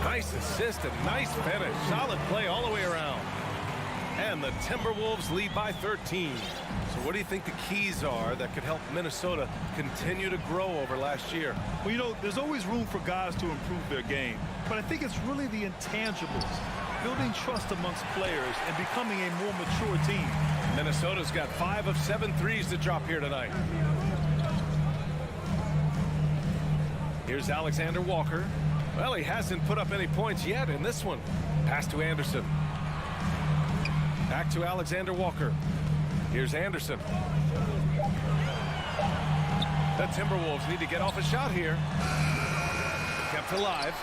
Nice assist and nice finish. Solid play all the way around. And the Timberwolves lead by 13. So what do you think the keys are that could help Minnesota continue to grow over last year? Well, you know, there's always room for guys to improve their game. But I think it's really the intangibles. Building trust amongst players and becoming a more mature team. Minnesota's got 5 of 7 threes to drop here tonight. Here's Alexander Walker. Well, he hasn't put up any points yet in this one. Pass to Anderson. Back to Alexander Walker. Here's Anderson. The Timberwolves need to get off a shot here. Kept alive.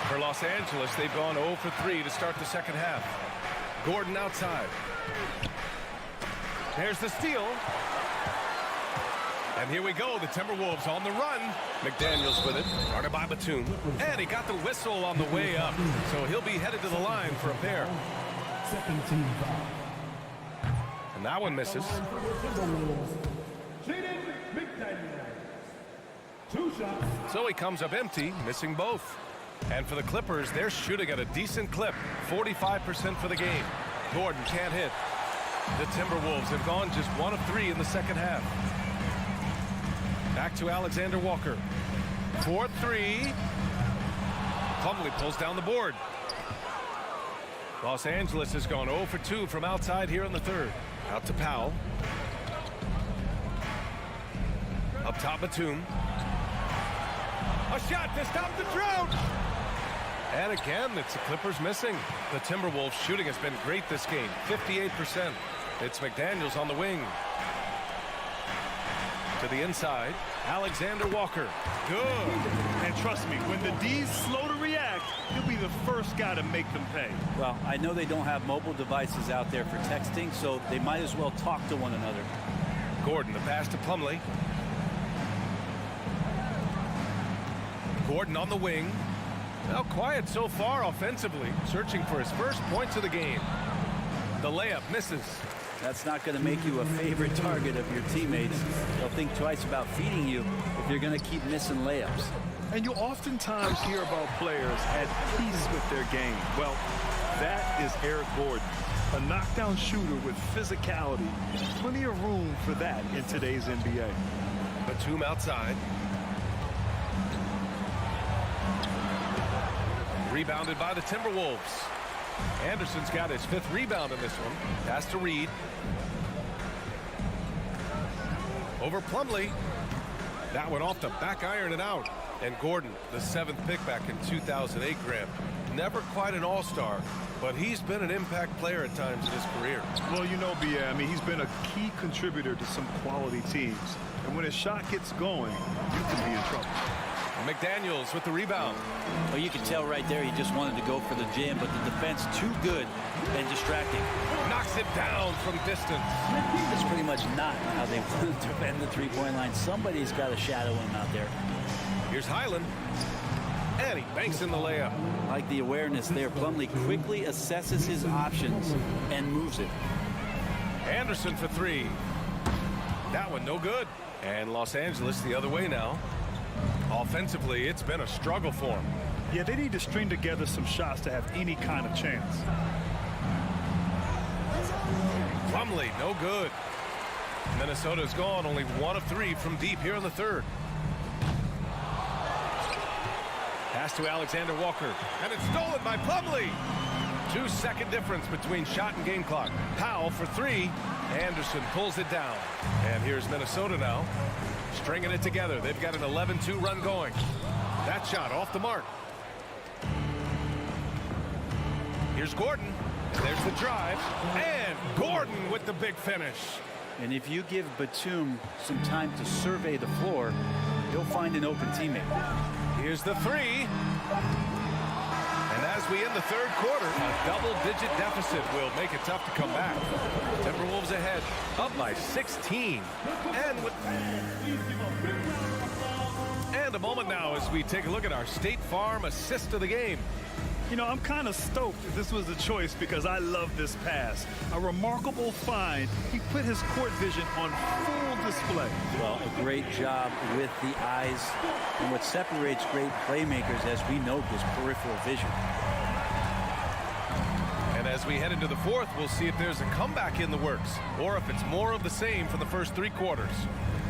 For Los Angeles, they've gone 0 for 3 to start the second half. Gordon outside. There's the steal. And here we go, the Timberwolves on the run. McDaniels with it, guarded by Batum. And he got the whistle on the way up, so he'll be headed to the line for a pair. Second team foul. And that one misses. Two shots. So he comes up empty, missing both. And for the Clippers, they're shooting at a decent clip, 45% for the game. Gordon can't hit. The Timberwolves have gone just 1 of 3 in the second half. Back to Alexander Walker. 4-3. Plumlee pulls down the board. Los Angeles has gone 0 for 2 from outside here in the third. Out to Powell. Up top, Batum. A shot to stop the drought. And again, it's the Clippers missing. The Timberwolves shooting has been great this game, 58%. It's McDaniels on the wing. To the inside, Alexander Walker. Good. And trust me, when the D's slow to react, he'll be the first guy to make them pay. Well, I know they don't have mobile devices out there for texting, so they might as well talk to one another. Gordon, the pass to Plumlee. Gordon on the wing. Now quiet so far offensively, searching for his first points of the game. The layup misses. That's not going to make you a favorite target of your teammates. They'll think twice about feeding you if you're going to keep missing layups. And you oftentimes hear about players at peace with their game. Well, that is Eric Gordon, a knockdown shooter with physicality. Plenty of room for that in today's NBA. Batum outside. Rebounded by the Timberwolves. Anderson's got his 5th rebound in this one. Pass to Reed. Over Plumlee. That one off the back iron and out. And Gordon, the 7th pick back in 2008, Graham. Never quite an all-star, but he's been an impact player at times in his career. Well, you know, B.A., I mean, he's been a key contributor to some quality teams. And when his shot gets going, you can be in trouble. McDaniels with the rebound. Well, you can tell right there he just wanted to go for the jam, but the defense too good and distracting. Knocks it down from distance. That's pretty much not how they want to defend the three-point line. Somebody's got to shadow him out there. Here's Highland. And he banks in the layup. I like the awareness there. Plumlee quickly assesses his options and moves it. Anderson for 3. That one no good. And Los Angeles the other way now. Offensively, it's been a struggle for them. Yeah, they need to string together some shots to have any kind of chance. Plumlee, no good. Minnesota's gone only 1 of 3 from deep here in the third. Pass to Alexander Walker. And it's stolen by Plumlee. 2-second difference between shot and game clock. Powell for 3. Anderson pulls it down. And here's Minnesota now. Stringing it together. They've got an 11-2 run going. That shot off the mark. Here's Gordon. There's the drive. And Gordon with the big finish. And if you give Batum some time to survey the floor, he'll find an open teammate. Here's the 3. And as we end the third quarter, a double-digit deficit will make it tough to come back. Timberwolves ahead, up by 16. And a moment now as we take a look at our State Farm assist of the game. You know, I'm kind of stoked that this was a choice because I love this pass. A remarkable find. He put his court vision on full display. Well, a great job with the eyes. And what separates great playmakers, as we know, is peripheral vision. And as we head into the fourth, we'll see if there's a comeback in the works or if it's more of the same for the first 3 quarters.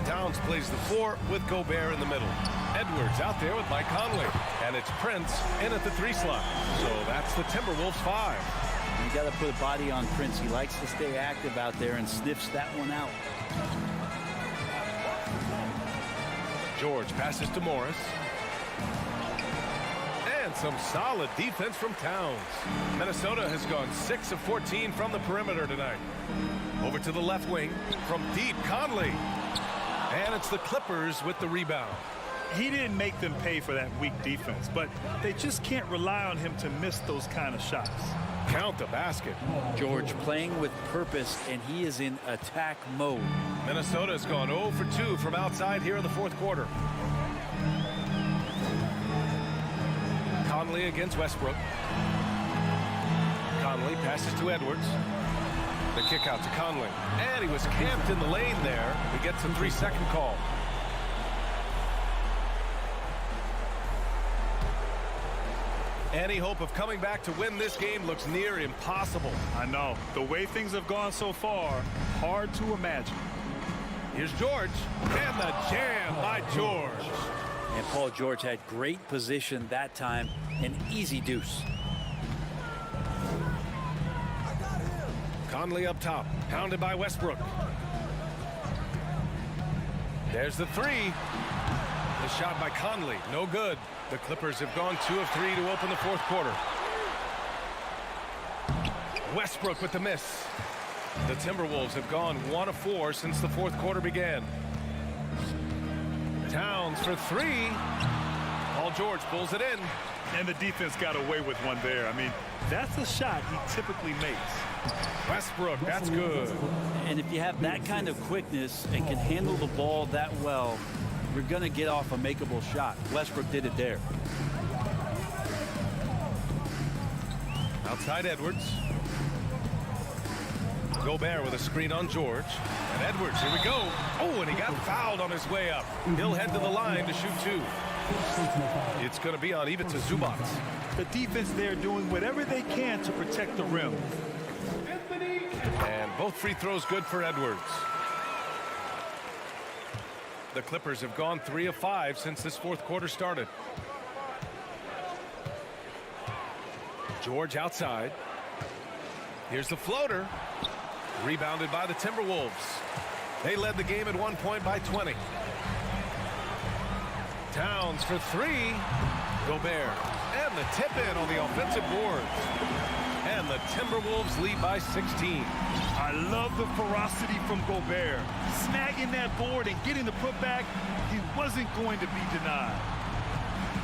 Towns plays the 4 with Gobert in the middle. Edwards out there with Mike Conley. And it's Prince in at the 3 slot. So that's the Timberwolves 5. You got to put a body on Prince. He likes to stay active out there and sniffs that one out. George passes to Morris. And And some solid defense from Towns. Minnesota has gone 6 of 14 from the perimeter tonight. Over to the left wing from deep, Conley. And it's the Clippers with the rebound. He didn't make them pay for that weak defense, but they just can't rely on him to miss those kind of shots. Count the basket. George playing with purpose, and he is in attack mode. Minnesota's gone 0 for 2 from outside here in the fourth quarter. Conley against Westbrook. Conley passes to Edwards. The kick out to Conley. And he was camped in the lane there. He gets a 3-second call. Any hope of coming back to win this game looks near impossible. I know. The way things have gone so far, hard to imagine. Here's George. And the jam by George. And Paul George had great position that time. An easy deuce. Conley up top. Pounded by Westbrook. There's the three. The shot by Conley. No good. The Clippers have gone 2 of 3 to open the fourth quarter. Westbrook with the miss. The Timberwolves have gone 1 of 4 since the fourth quarter began. Towns for 3. Paul George pulls it in. And the defense got away with one there. I mean, that's a shot he typically makes. Westbrook, that's good. And if you have that kind of quickness and can handle the ball that well, you're going to get off a makeable shot. Westbrook did it there. Outside Edwards. Gobert with a screen on George. And Edwards, here we go. Oh, and he got fouled on his way up. He'll head to the line to shoot 2. It's going to be on Ivica Zubac. The defense there doing whatever they can to protect the rim. And both free throws good for Edwards. The Clippers have gone 3 of 5 since this fourth quarter started. George outside. Here's the floater. Rebounded by the Timberwolves. They led the game at one point by 20. Towns for 3. Gobert. And the tip in on the offensive boards. And the Timberwolves lead by 16. I love the ferocity from Gobert. Snagging that board and getting the putback, he wasn't going to be denied.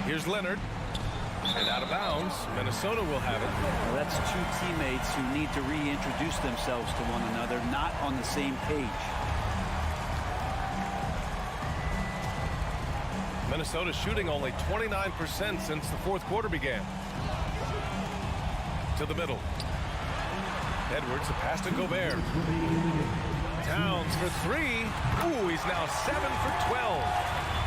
Here's Leonard. And out of bounds, Minnesota will have it. Well, that's 2 teammates who need to reintroduce themselves to one another, not on the same page. Minnesota shooting only 29% since the fourth quarter began. To the middle. Edwards, a pass to Gobert. Towns for 3. Ooh, he's now 7 for 12.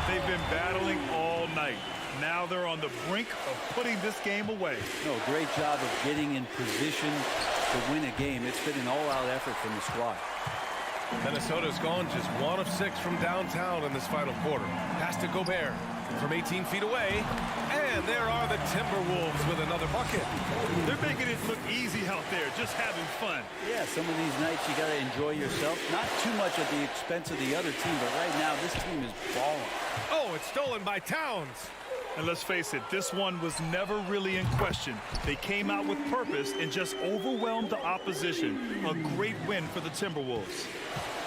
They've been battling all night. Now they're on the brink of putting this game away. No, great job of getting in position to win a game. It's been an all-out effort from the squad. Minnesota's gone just 1 of 6 from downtown in this final quarter. Pass to Gobert from 18 feet away. And there are the Timberwolves with another bucket. They're making it look easy out there, just having fun. Yeah, some of these nights you got to enjoy yourself. Not too much at the expense of the other team, but right now this team is balling. Oh, it's stolen by Towns. And let's face it, this one was never really in question. They came out with purpose and just overwhelmed the opposition. A great win for the Timberwolves.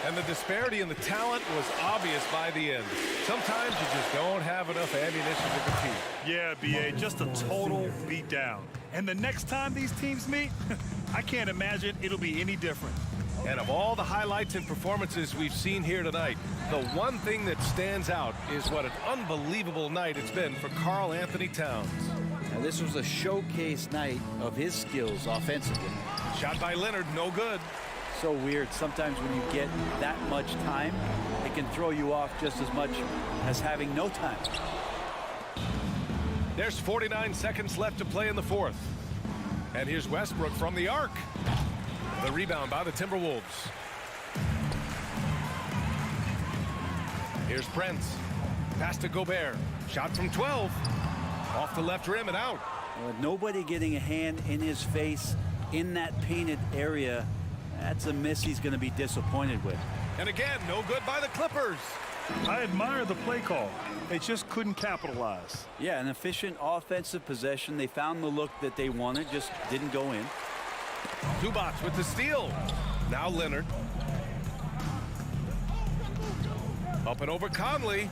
And the disparity in the talent was obvious by the end. Sometimes you just don't have enough ammunition to compete. Yeah, B.A., just a total beatdown. And the next time these teams meet, I can't imagine it'll be any different. And of all the highlights and performances we've seen here tonight, the one thing that stands out is what an unbelievable night it's been for Karl Anthony Towns. Now, this was a showcase night of his skills offensively. Shot by Leonard, no good. So weird. Sometimes when you get that much time, it can throw you off just as much as having no time. There's 49 seconds left to play in the fourth. And here's Westbrook from the arc. The rebound by the Timberwolves. Here's Prince. Pass to Gobert. Shot from 12. Off the left rim and out. Well, nobody getting a hand in his face in that painted area. That's a miss he's going to be disappointed with. And again, no good by the Clippers. I admire the play call. They just couldn't capitalize. Yeah, an efficient offensive possession. They found the look that they wanted, just didn't go in. Zubac with the steal. Now Leonard. Up and over Conley.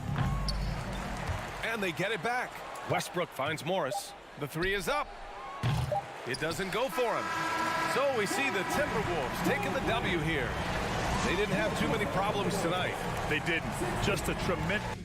And they get it back. Westbrook finds Morris. The three is up. It doesn't go for him. So we see the Timberwolves taking the W here. They didn't have too many problems tonight. They didn't. Just a tremendous...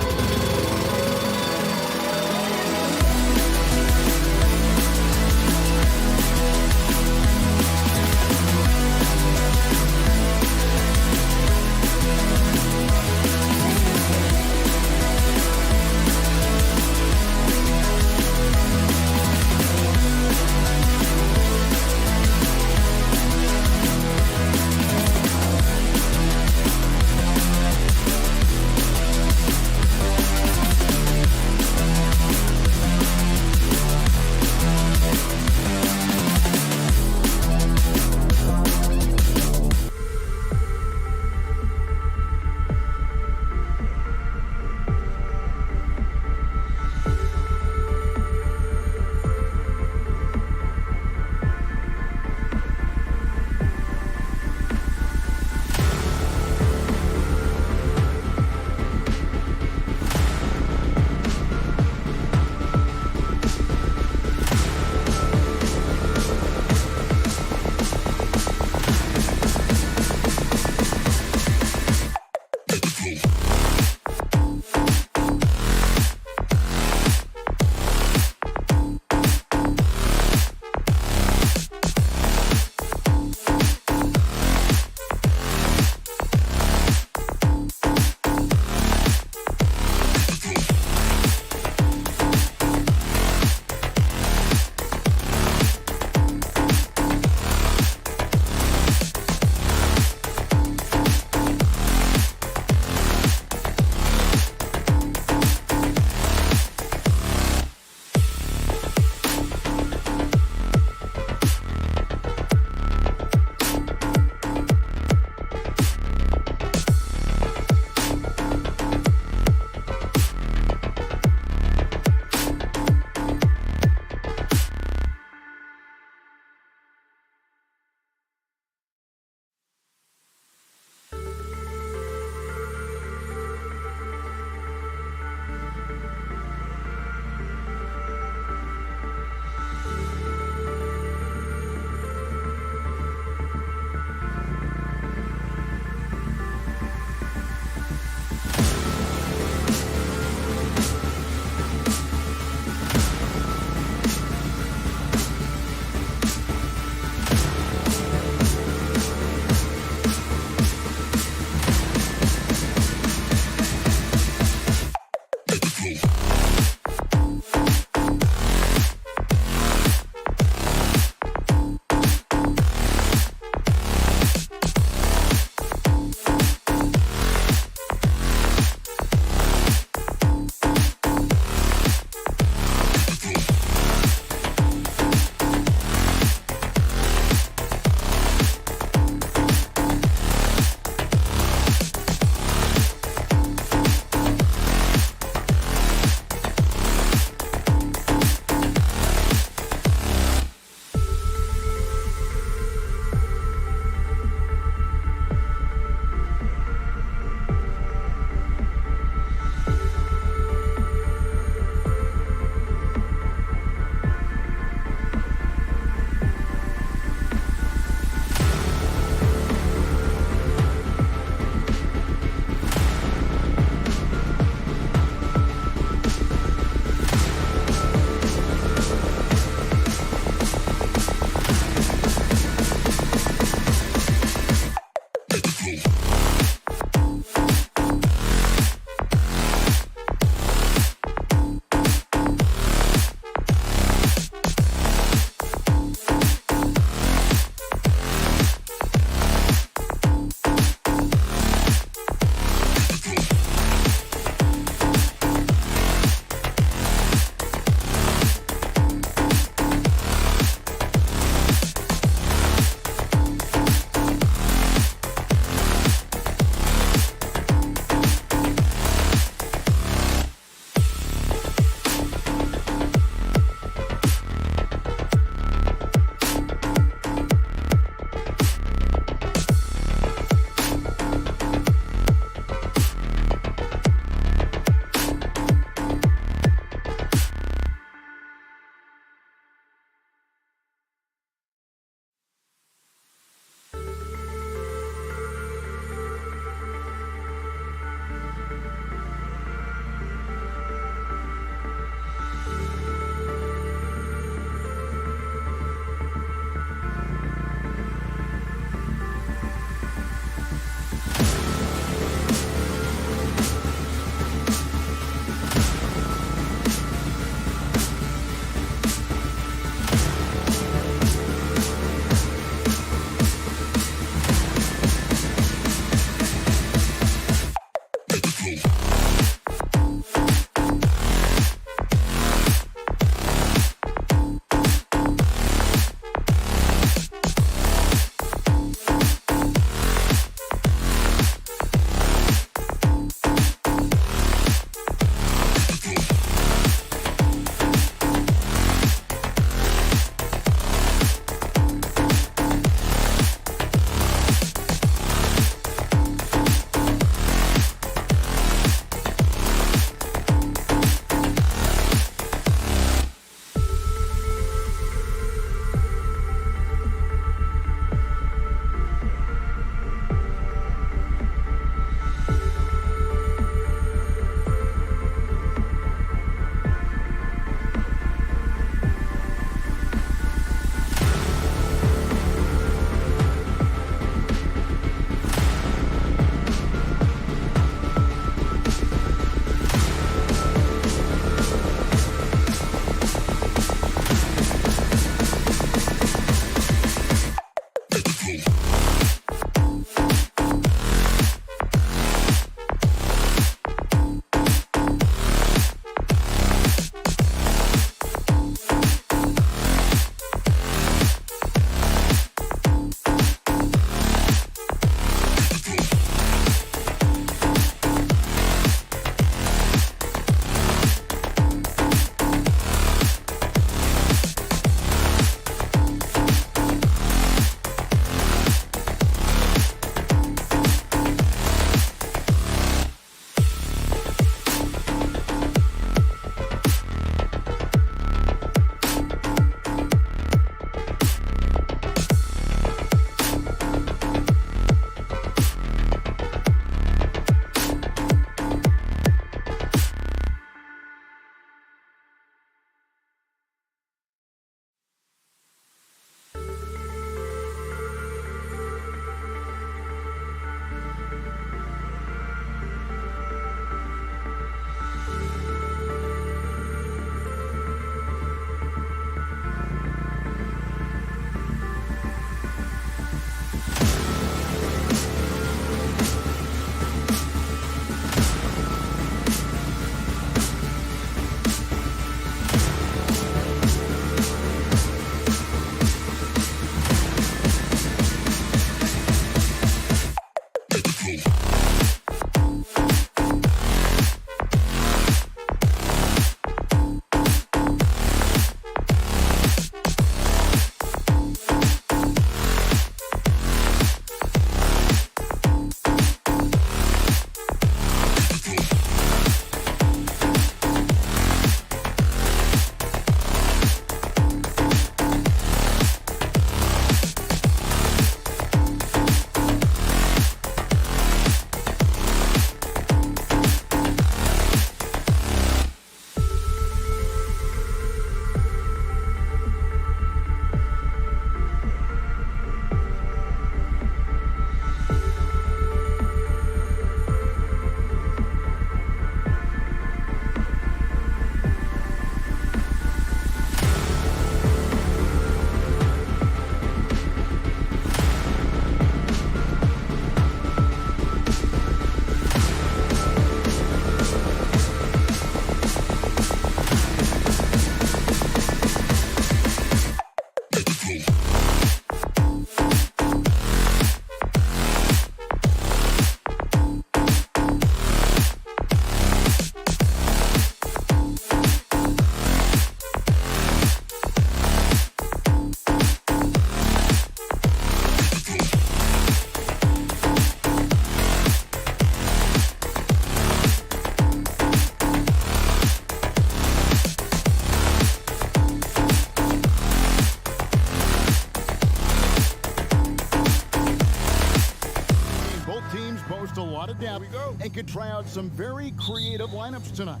and could try out some very creative lineups tonight.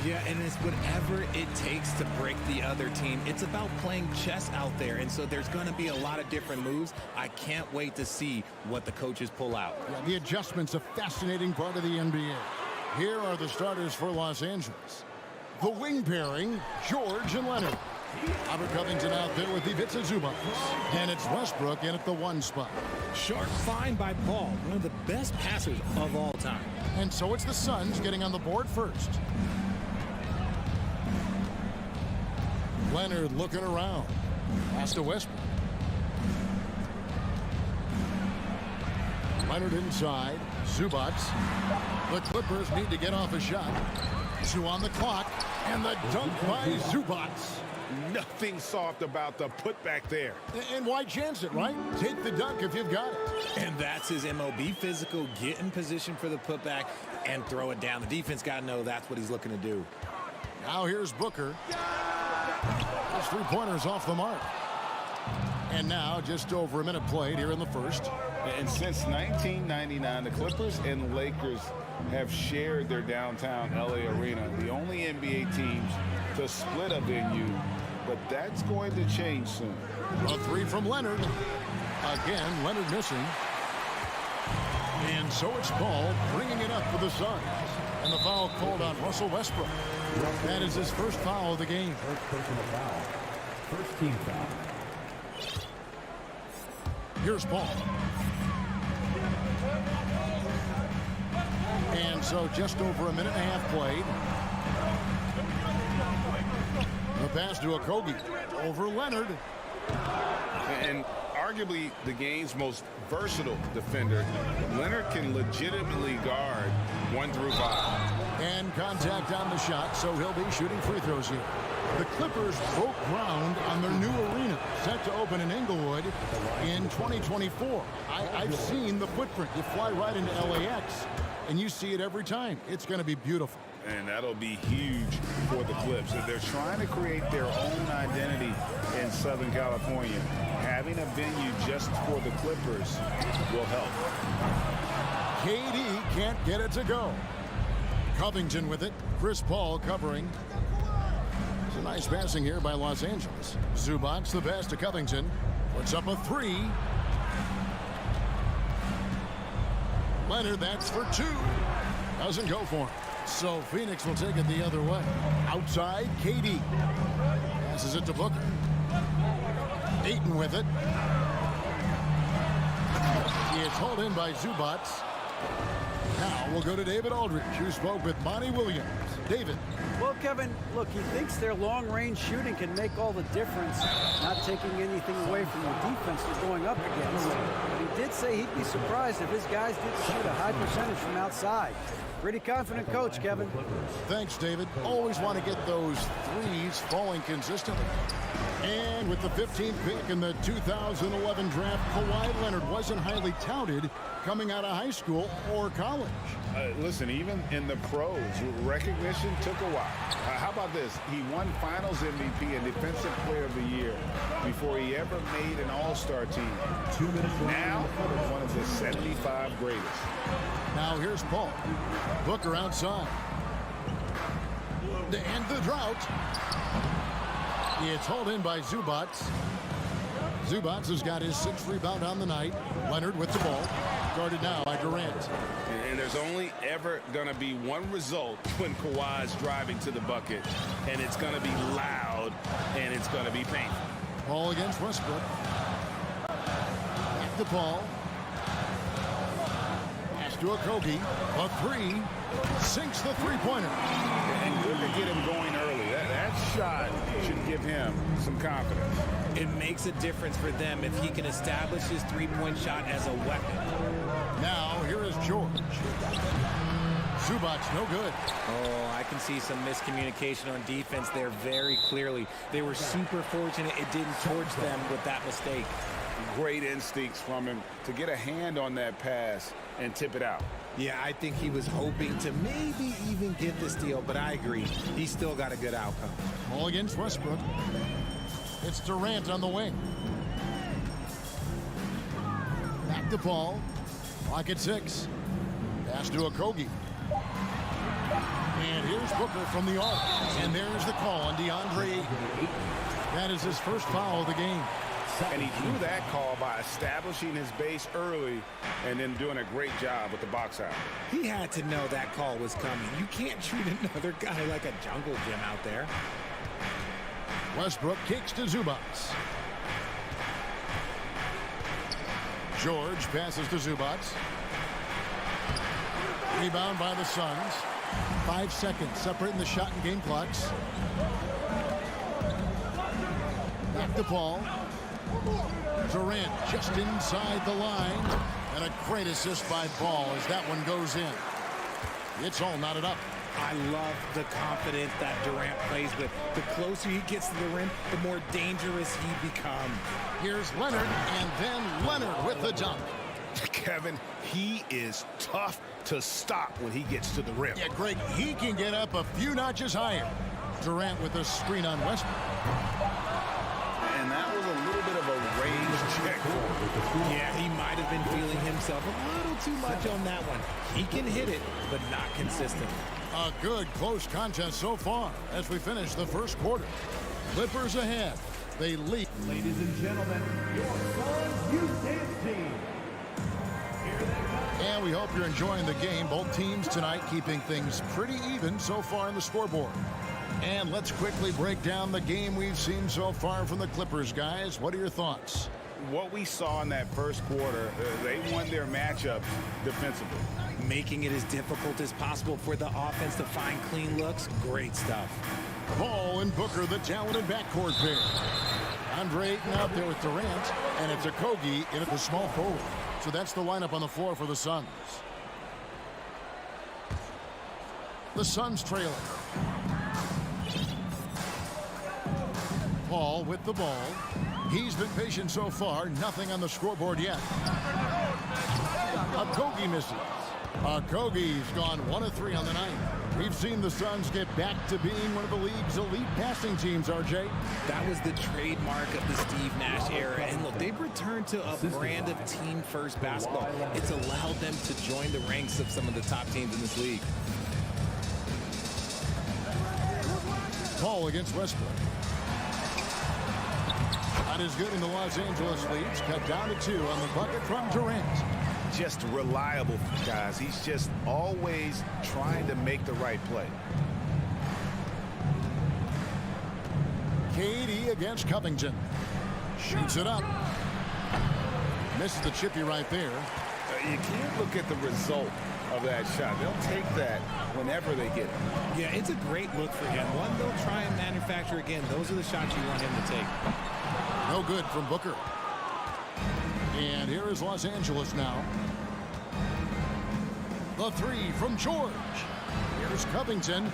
Yeah, and it's whatever it takes to break the other team. It's about playing chess out there, and so there's going to be a lot of different moves. I can't wait to see what the coaches pull out. Yeah, the adjustment's a fascinating part of the NBA. Here are the starters for Los Angeles. The wing pairing, George and Leonard. Robert Covington out there with Ivica Zubac. And it's Westbrook in at the 1 spot. Sharp find by Paul, one of the best passers of all time. And so it's the Suns getting on the board first. Leonard looking around. Pass to Westbrook. Leonard inside. Zubac. The Clippers need to get off a shot. 2 on the clock. And the dunk by Zubac. Nothing soft about the putback there. And why chance it, right? Take the dunk if you've got it. And that's his MO. Be physical, get in position for the putback, and throw it down. The defense got to know that's what he's looking to do. Now here's Booker. His 3-pointers off the mark. And now just over a minute played here in the first. And since 1999, the Clippers and Lakers have shared their downtown LA arena. The only NBA teams to split a venue, but that's going to change soon. A 3 from Leonard. Again, Leonard missing. And so it's Paul bringing it up for the Suns. And the foul called on Russell Westbrook. That is his first foul of the game. First personal foul. First team foul. Here's Paul. And so just over a minute and a half played. The pass to Okogie over Leonard. And arguably the game's most versatile defender, Leonard can legitimately guard 1 through 5. And contact on the shot, so he'll be shooting free throws here. The Clippers broke ground on their new arena, set to open in Inglewood in 2024. I've seen the footprint. You fly right into LAX, and you see it every time. It's going to be beautiful. And that'll be huge for the Clips. They're trying to create their own identity in Southern California. Having a venue just for the Clippers will help. KD can't get it to go. Covington with it. Chris Paul covering. It's a nice passing here by Los Angeles. Zubac the pass to Covington. Puts up a 3. Leonard, that's for 2. Doesn't go for him. So Phoenix will take it the other way. Outside, KD. Passes it to Booker. Ayton with it. He is hauled in by Zubac. Now we'll go to David Aldridge, who spoke with Monty Williams. David. Well, Kevin, look, he thinks their long-range shooting can make all the difference, not taking anything away from the defense they're going up against. But he did say he'd be surprised if his guys didn't shoot a high percentage from outside. Pretty confident coach, Kevin. Thanks, David. Always want to get those threes falling consistently. And with the 15th pick in the 2011 draft, Kawhi Leonard wasn't highly touted coming out of high school or college. Listen, even in the pros, recognition took a while. How about this? He won Finals MVP and Defensive Player of the Year before he ever made an All-Star team. 2 minutes. Now, one of the 75 greatest. Now here's Paul. Booker outside. To end the drought. It's hauled in by Zubac. Zubac has got his 6th rebound on the night. Leonard with the ball. Guarded now by Durant. And there's only ever going to be one result when Kawhi's driving to the bucket. And it's going to be loud, and it's going to be painful. Paul against Westbrook. Back to Paul. Pass to Okogie. A 3. Sinks the 3-pointer. And good to get him going early. That shot should give him some confidence. It makes a difference for them if he can establish his 3-point shot as a weapon. Now, here is George. Zubac, no good. Oh, I can see some miscommunication on defense there very clearly. They were super fortunate it didn't torch them with that mistake. Great instincts from him to get a hand on that pass and tip it out. Yeah, I think he was hoping to maybe even get the steal, but I agree. He still got a good outcome. All against Westbrook. It's Durant on the wing. Back to Paul. Clock at 6. Pass to Okogie. And here's Booker from the arc. And there's the call on DeAndre Ayton. That is his first foul of the game. And he drew that call by establishing his base early and then doing a great job with the box out. He had to know that call was coming. You can't treat another guy like a jungle gym out there. Westbrook kicks to Zubac. George passes to Zubac. Rebound by the Suns. 5 seconds separating the shot and game clocks. Back to Paul. Durant just inside the line. And a great assist by Paul as that one goes in. It's all knotted up. I love the confidence that Durant plays with. The closer he gets to the rim, the more dangerous he becomes. Here's Leonard, and then Leonard with the dunk. Kevin, he is tough to stop when he gets to the rim. Yeah, Greg, he can get up a few notches higher. Durant with a screen on Westbrook. And that was a little bit of a range check. Yeah, he might have been feeling himself a little too much on that one. He can hit it, but not consistent. A good close contest so far as we finish the first quarter. Clippers ahead. They lead. Ladies and gentlemen, your Suns Youth Dance Team. And we hope you're enjoying the game. Both teams tonight keeping things pretty even so far on the scoreboard. And let's quickly break down the game we've seen so far from the Clippers, guys. What are your thoughts? What we saw in that first quarter, they won their matchup defensively. Making it as difficult as possible for the offense to find clean looks. Great stuff. Paul and Booker, the talented backcourt pair. Andre Ayton out there with Durant, and it's a Kogi in at the small forward. So that's the lineup on the floor for the Suns. The Suns trailing. Paul with the ball. He's been patient so far. Nothing on the scoreboard yet. Kogi misses. Kogi's gone 1 of 3 on the night. We've seen the Suns get back to being one of the league's elite passing teams, RJ. That was the trademark of the Steve Nash era. And look, they've returned to a brand of team-first basketball. It's allowed them to join the ranks of some of the top teams in this league. Paul against Westbrook. Not as good in the Los Angeles leads. Cut down to 2 on the bucket from Durant. Just reliable, guys. He's just always trying to make the right play. KD against Covington. Shoots it up. Misses the chippy right there. You can't look at the result of that shot. They'll take that whenever they get it. Yeah, it's a great look for him. One they'll try and manufacture again. Those are the shots you want him to take. No good from Booker. And here is Los Angeles now. The 3 from George. Here's Covington.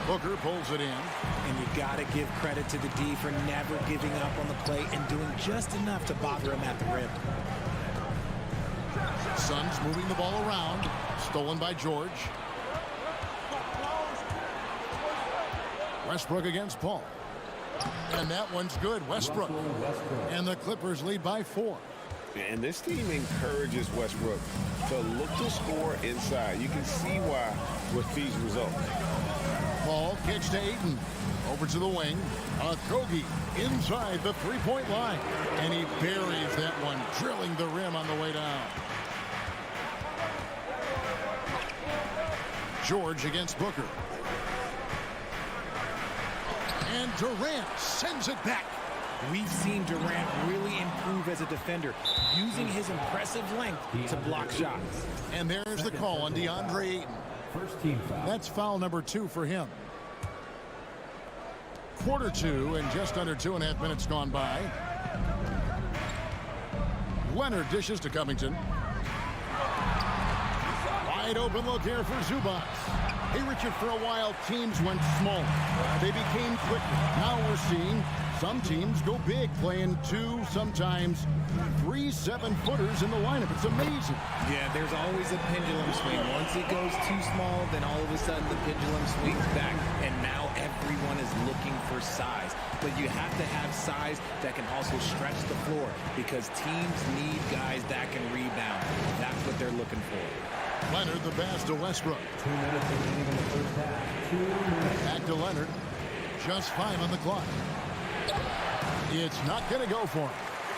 Booker pulls it in. And you got to give credit to the D for never giving up on the play and doing just enough to bother him at the rim. Suns moving the ball around. Stolen by George. Westbrook against Paul. And that one's good. Westbrook. And the Clippers lead by 4. And this team encourages Westbrook to look to score inside. You can see why with these results. Paul kicks to Ayton. Over to the wing. Kogi inside the three-point line. And he buries that one, drilling the rim on the way down. George against Booker. And Durant sends it back. We've seen Durant really improve as a defender, using his impressive length to block shots. And there's the call on DeAndre Ayton. First team foul. That's foul number 2 for him. Quarter 2 and just under 2.5 minutes gone by. Leonard dishes to Covington. Wide open look here for Zubac. Hey, Richard, for a while, teams went small. They became quicker. Now we're seeing some teams go big, playing 2, sometimes 3 7-footers in the lineup. It's amazing. Yeah, there's always a pendulum swing. Once it goes too small, then all of a sudden the pendulum swings back, and now everyone is looking for size. But you have to have size that can also stretch the floor, because teams need guys that can rebound. That's what they're looking for. Leonard, the pass to Westbrook. 2 minutes remaining in the first half. 2 minutes. Back to Leonard. Just 5 on the clock. It's not going to go for him.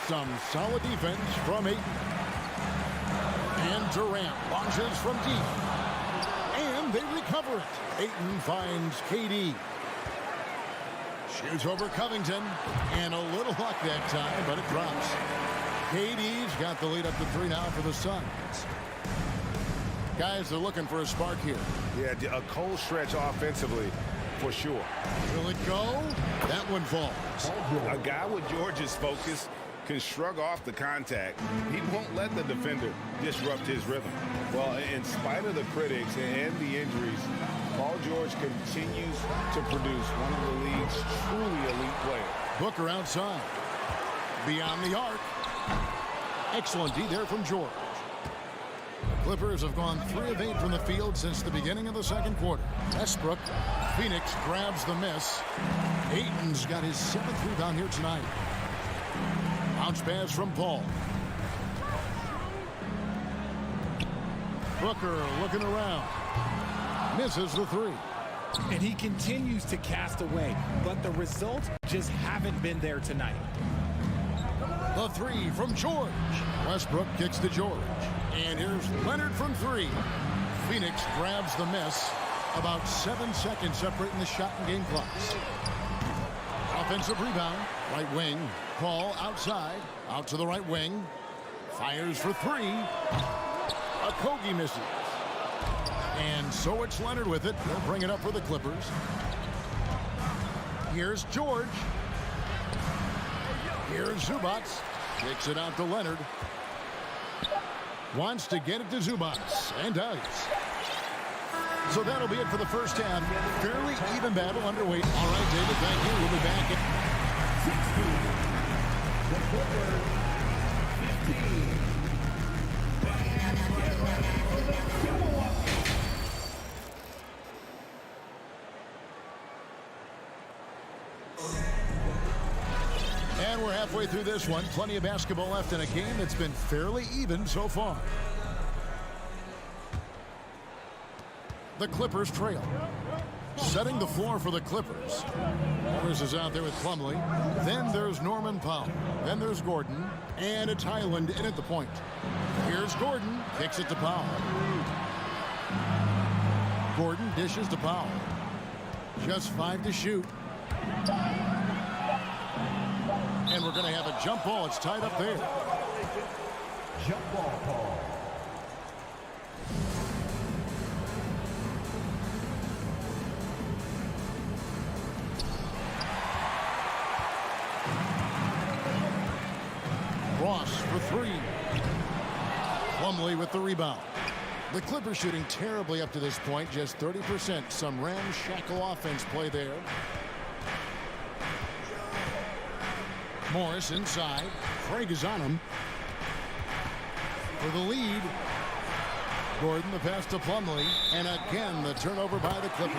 Some solid defense from Ayton. And Durant launches from deep. And they recover it. Ayton finds KD. Shoots over Covington. And a little luck that time, but it drops. KD's got the lead up to 3 now for the Suns. Guys are looking for a spark here. Yeah, a cold stretch offensively, for sure. Will it go? That one falls. A guy with George's focus can shrug off the contact. He won't let the defender disrupt his rhythm. Well, in spite of the critics and the injuries, Paul George continues to produce one of the league's truly elite players. Booker outside. Beyond the arc. Excellent D there from George. The Clippers have gone 3 of 8 from the field since the beginning of the second quarter. Westbrook. Phoenix grabs the miss. Ayton's got his 7th rebound here tonight. Bounce pass from Paul. Booker looking around. Misses the 3. And he continues to cast away, but the results just haven't been there tonight. The 3 from George. Westbrook kicks to George. And here's Leonard from 3. Phoenix grabs the miss. About 7 seconds separating the shot and game clocks. Offensive rebound. Right wing. Paul outside. Out to the right wing. Fires for 3. Okogie misses. And so it's Leonard with it. He'll bring it up for the Clippers. Here's George. Here's Zubac. Kicks it out to Leonard. Wants to get it to Zubac. And does. So that'll be it for the first half. Fairly even battle underway. All right, David, thank you. We'll be back in 15. And we're halfway through this one. Plenty of basketball left in a game that's been fairly even so far. The Clippers trail. Setting the floor for the Clippers. Morris is out there with Plumlee. Then there's Norman Powell. Then there's Gordon. And it's Highland in at the point. Here's Gordon. Kicks it to Powell. Gordon dishes to Powell. Just 5 to shoot. And we're going to have a jump ball. It's tied up there. Jump ball call. Ross for 3. Plumlee with the rebound. The Clippers shooting terribly up to this point. Just 30%. Some ramshackle offense play there. Morris inside. Craig is on him. For the lead. Gordon the pass to Plumlee. And again the turnover by the Clippers.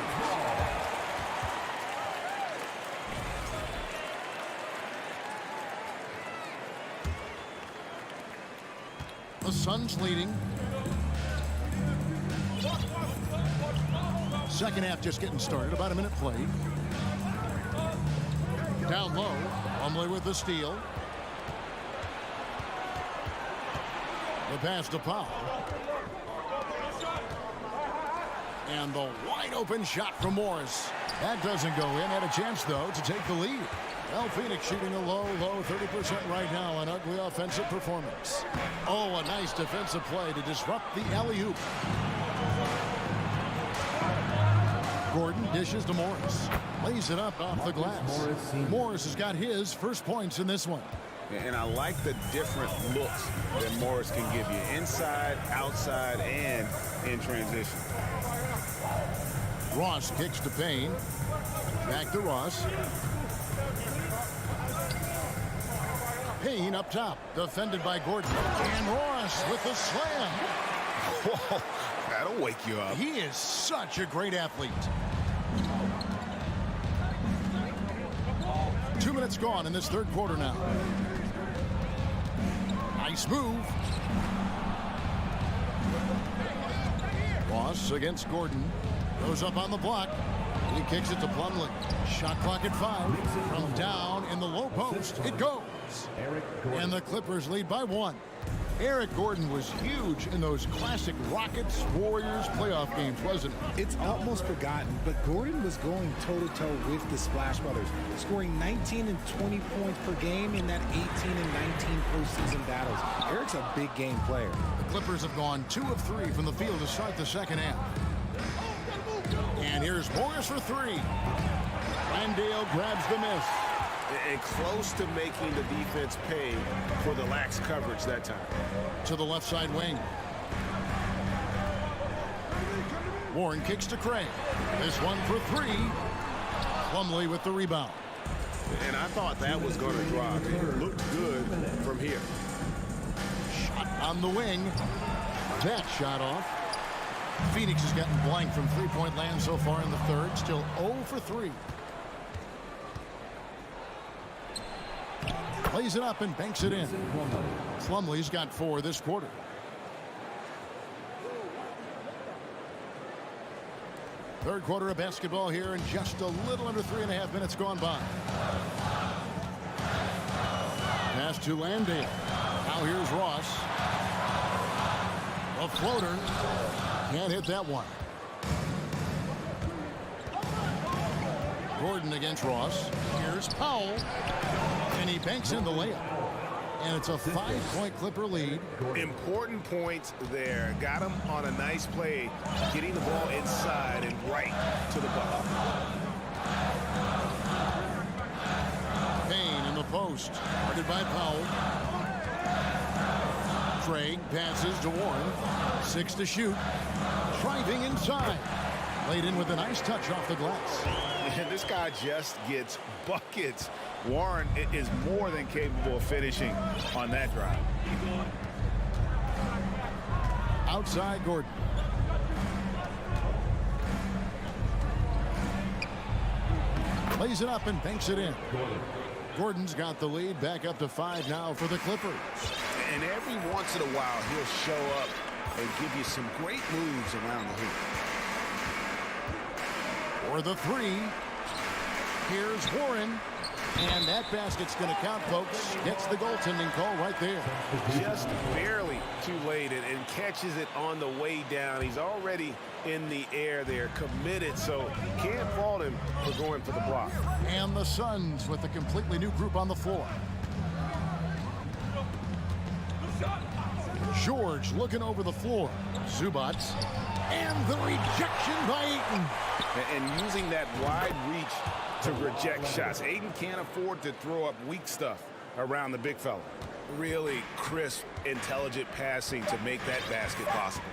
The Suns leading. Second half just getting started. About a minute played. Down low. Plumlee with the steal. The pass to Powell. And the wide open shot from Morris. That doesn't go in. Had a chance, though, to take the lead. Well, Phoenix shooting a low 30% right now. An ugly offensive performance. Oh, a nice defensive play to disrupt the alley-oop. Gordon dishes to Morris. Lays it up off the glass. Morris has got his first points in this one. And I like the different looks that Morris can give you. Inside, outside, and in transition. Ross kicks to Payne. Back to Ross. Payne up top. Defended by Gordon. And Ross with the slam. Whoa, that'll wake you up. He is such a great athlete. 2 minutes gone in this third quarter now. Nice move. Ross against Gordon. Goes up on the block. He kicks it to Plumlee. Shot clock at 5. From down in the low post. It goes. And the Clippers lead by 1. Eric Gordon was huge in those classic Rockets-Warriors playoff games, wasn't it? It's almost forgotten, but Gordon was going toe-to-toe with the Splash Brothers, scoring 19 and 20 points per game in that 18 and 19 postseason battles. Eric's a big game player. The Clippers have gone 2 of 3 from the field to start the second half. And here's Morris for 3. Landale grabs the miss. And close to making the defense pay for the lax coverage that time. To the left side wing. Warren kicks to Craig. This one for 3. Plumlee with the rebound. And I thought that was going to drop. It looked good from here. Shot on the wing. That shot off. Phoenix has gotten blank from three-point land so far in the third. Still 0 for 3. Plays it up and banks it in. Plumlee's got 4 this quarter. Third quarter of basketball here, and just a little under 3.5 minutes gone by. Pass to Landale. Now here's Ross. A floater. Can't hit that one. Gordon against Ross. Here's Powell. And he banks in the layup. And it's a 5-point Clipper lead. Important points there. Got him on a nice play, getting the ball inside and right to the bucket. Payne in the post. Guarded by Powell. Craig passes to Warren. 6 to shoot. Driving inside. Laid in with a nice touch off the glass. And this guy just gets buckets. Warren is more than capable of finishing on that drive. Outside Gordon. Plays it up and banks it in. Gordon's got the lead, back up to 5 now for the Clippers. And every once in a while, he'll show up and give you some great moves around the hoop. For the 3, here's Warren. And that basket's going to count, folks. Gets the goaltending call right there. Just barely too late and catches it on the way down. He's already in the air there, committed, so can't fault him for going for the block. And the Suns with a completely new group on the floor. George looking over the floor. Zubac. And the rejection by Ayton. And using that wide reach to reject shots. Ayton can't afford to throw up weak stuff around the big fella. Really crisp, intelligent passing to make that basket possible.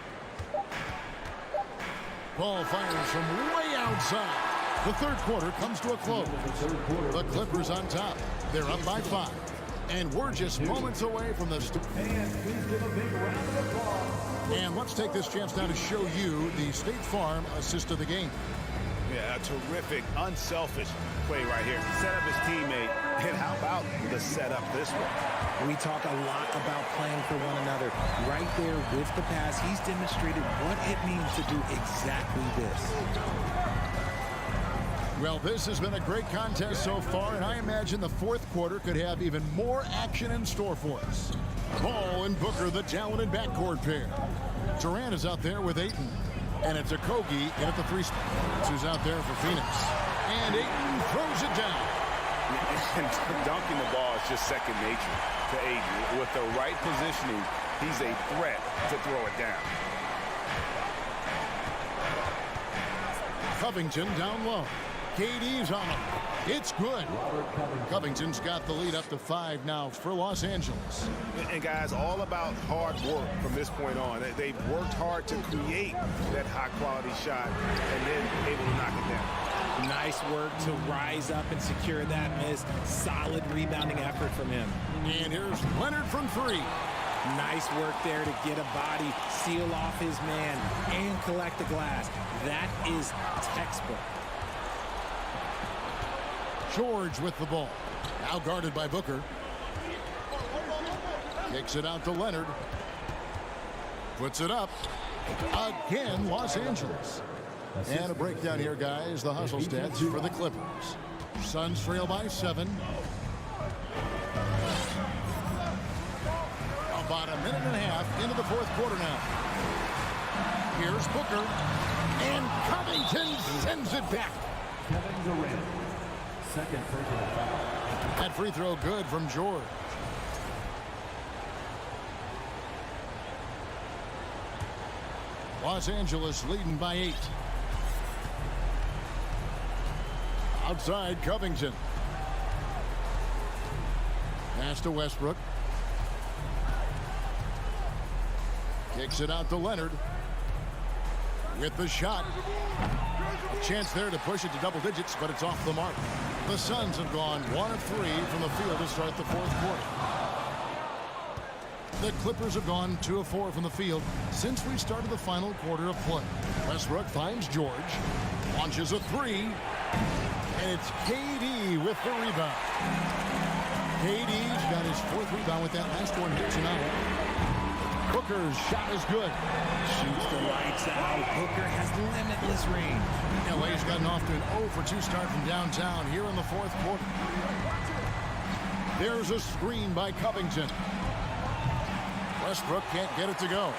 Ball fires from way outside. The third quarter comes to a close. The Clippers on top. They're up by 5. And we're just moments away from the And let's take this chance now to show you the State Farm assist of the game. Yeah, a terrific, unselfish play right here. Set up his teammate, and how about the setup this way? We talk a lot about playing for one another. Right there with the pass, he's demonstrated what it means to do exactly this. Well, this has been a great contest so far, and I imagine the fourth quarter could have even more action in store for us. Ball and Booker, the talented backcourt pair. Durant is out there with Ayton. And it's a Kogi in at the 3 spot. Who's out there for Phoenix. And Ayton throws it down. And dunking the ball is just second nature to Ayton. With the right positioning, he's a threat to throw it down. Covington down low. KD's on him. It's good. Covington's got the lead up to 5 now for Los Angeles. And guys, all about hard work from this point on. They've worked hard to create that high-quality shot and then able to knock it down. Nice work to rise up and secure that miss. Solid rebounding effort from him. And here's Leonard from 3. Nice work there to get a body, seal off his man, and collect the glass. That is textbook. George with the ball. Now guarded by Booker. Kicks it out to Leonard. Puts it up. Again, Los Angeles. And a breakdown here, guys. The hustle stats for the Clippers. Suns trail by 7. A About a minute and a half into the fourth quarter now. Here's Booker. And Covington sends it back. Kevin Durant. Second free throw foul. That free throw good from George. Los Angeles leading by 8. Outside Covington. Pass to Westbrook. Kicks it out to Leonard. With the shot. A chance there to push it to double digits, but it's off the mark. The Suns have gone 1 of 3 from the field to start the fourth quarter. The Clippers have gone 2 of 4 from the field since we started the final quarter of play. Westbrook finds George. Launches a 3. And it's KD with the rebound. KD's got his 4th rebound with that last one here tonight. Booker's shot is good. Shoots the lights out. Booker has limitless range. LA's gotten off to an 0 for 2 start from downtown here in the fourth quarter. There's a screen by Covington. Westbrook can't get it to go.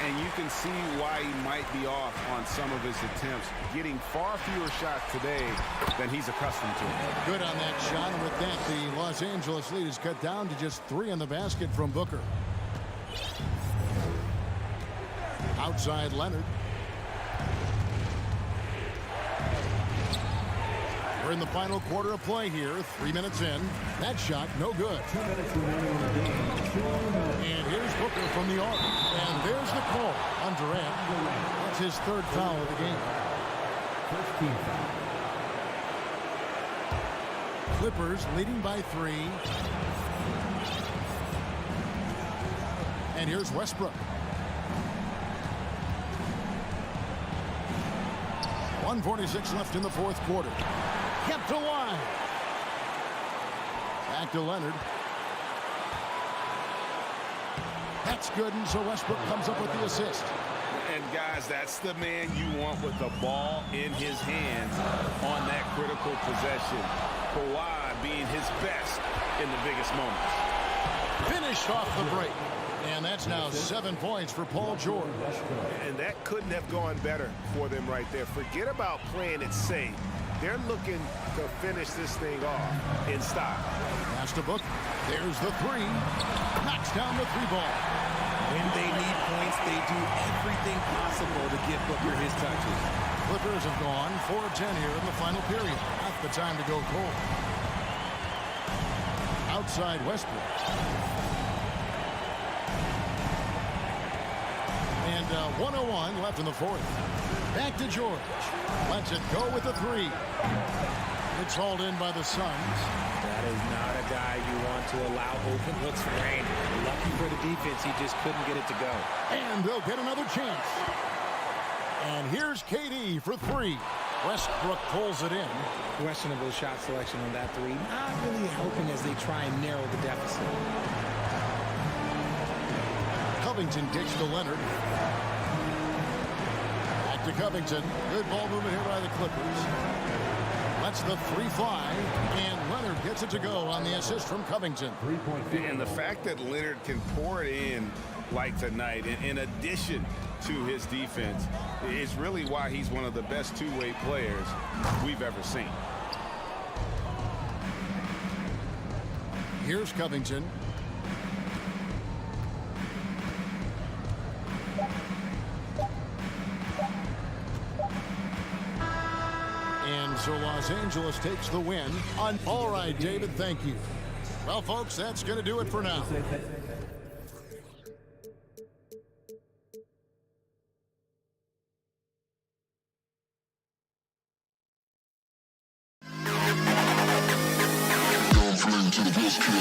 And you can see why he might be off on some of his attempts, getting far fewer shots today than he's accustomed to. Good on that shot, and with that, the Los Angeles lead is cut down to just 3 in the basket from Booker. Outside Leonard. We're in the final quarter of play here. 3 minutes in. That shot, no good. 2 minutes remaining in the game. And here's Booker from the arc. And there's the call on Durant. That's his 3rd foul of the game. First team foul. Clippers leading by 3. And here's Westbrook. 1:46 left in the fourth quarter. Kept alive. Back to Leonard. That's good, and so Westbrook comes up with the assist. And guys, that's the man you want with the ball in his hands on that critical possession. Kawhi being his best in the biggest moments. Finished off the break. And that's now 7 points for Paul George. And that couldn't have gone better for them right there. Forget about playing it safe. They're looking to finish this thing off in style. Pass to Book. There's the 3. Knocks down the 3 ball. When they need points, they do everything possible to get Booker his touches. Clippers have gone 4 of 10 here in the final period. Not the time to go cold. Outside Westbrook. And 1:01 left in the fourth. Back to George. Lets it go with the 3. It's hauled in by the Suns. That is not a guy you want to allow open looks for rain. Lucky for the defense, he just couldn't get it to go. And they'll get another chance. And here's KD for 3. Westbrook pulls it in. Questionable shot selection on that 3. Not really helping as they try and narrow the deficit. Covington kicks to Leonard. Back to Covington. Good ball movement here by the Clippers. Lets the 3 fly, and Leonard gets it to go on the assist from Covington. 3-point. And the fact that Leonard can pour it in like tonight, in addition to his defense, is really why he's one of the best two-way players we've ever seen. Here's Covington. And so Los Angeles takes the win. All right, David, thank you. Well, folks, that's going to do it for now. To the best to the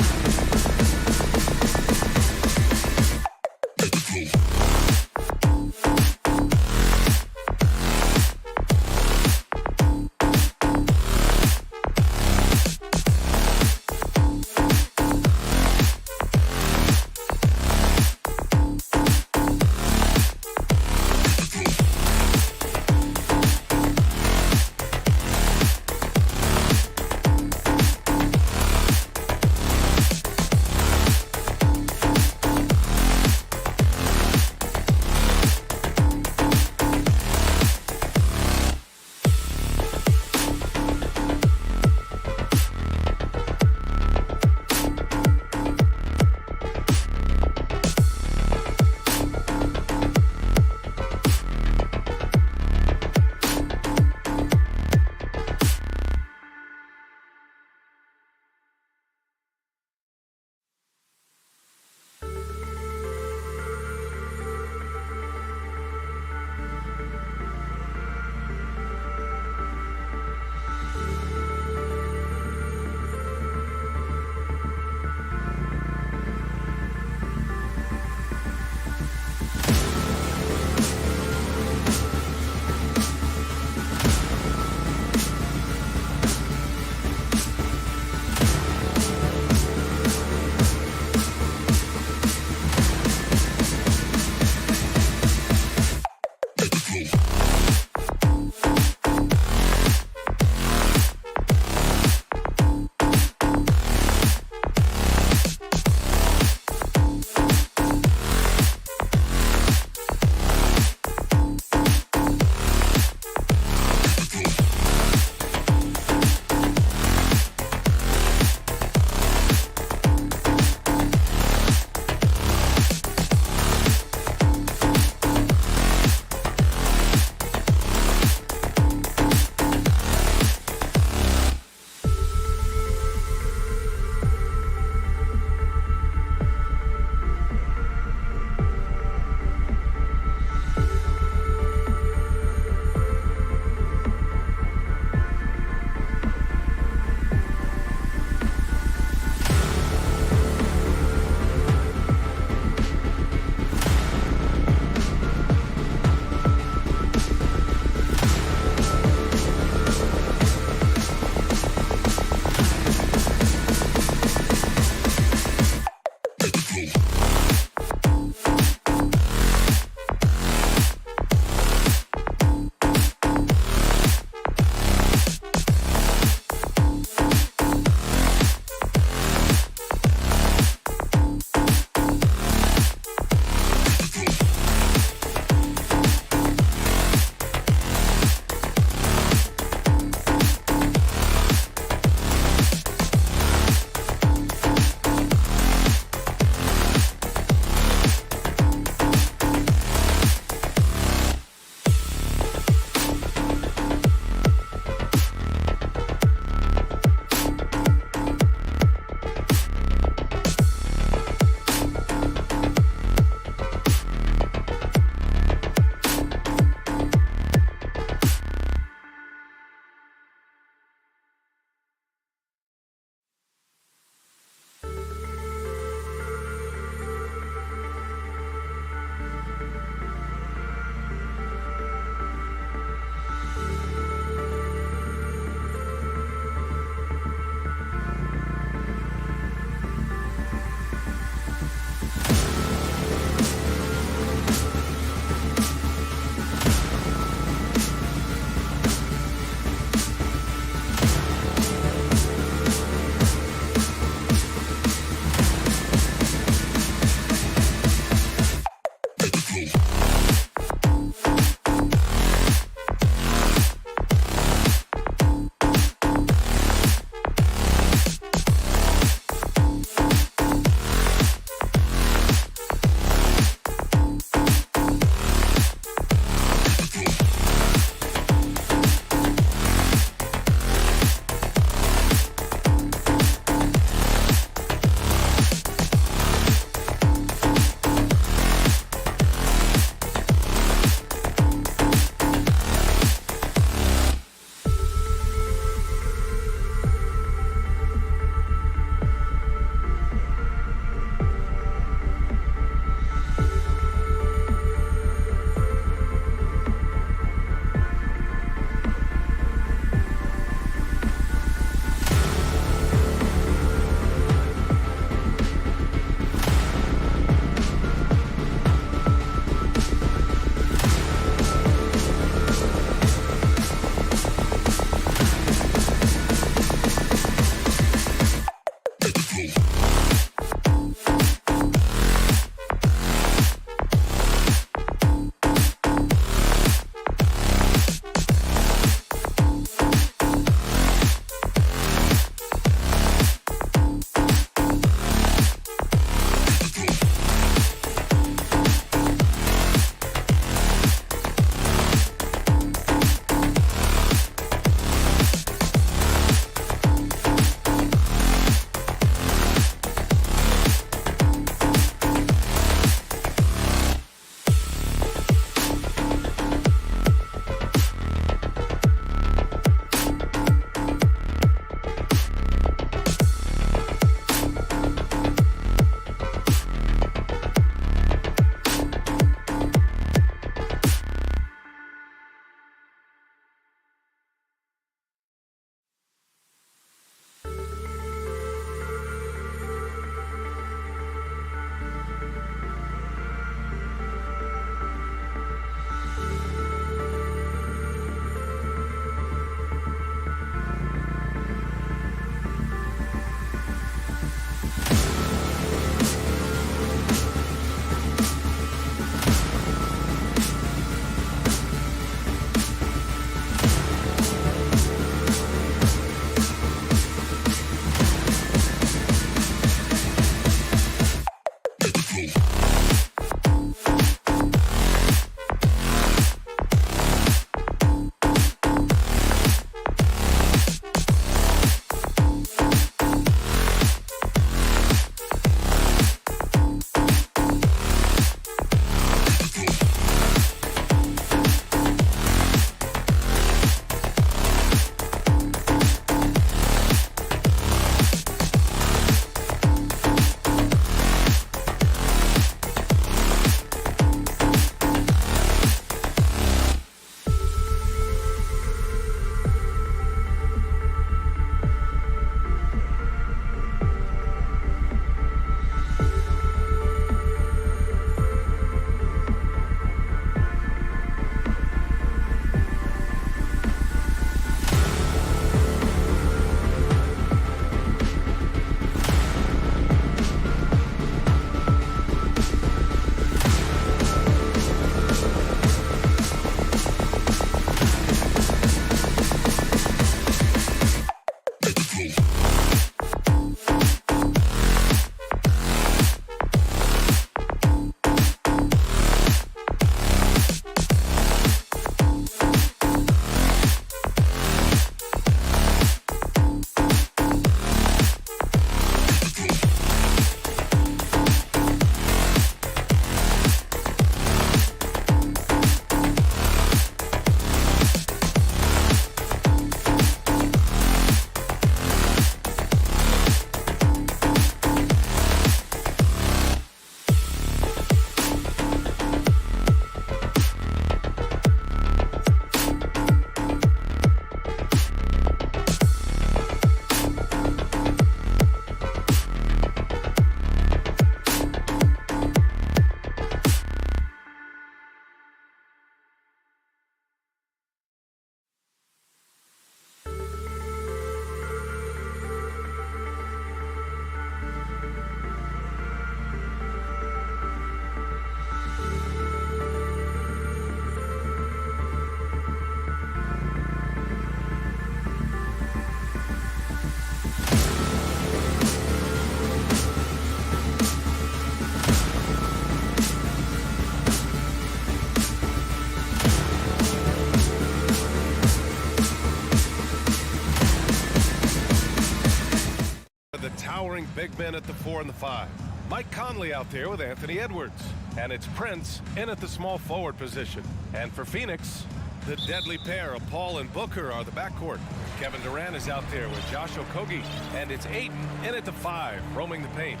big men at the 4 and the 5. Mike Conley out there with Anthony Edwards. And it's Prince in at the small forward position. And for Phoenix, the deadly pair of Paul and Booker are the backcourt. Kevin Durant is out there with Josh Okogie. And it's Ayton in at the 5, roaming the paint.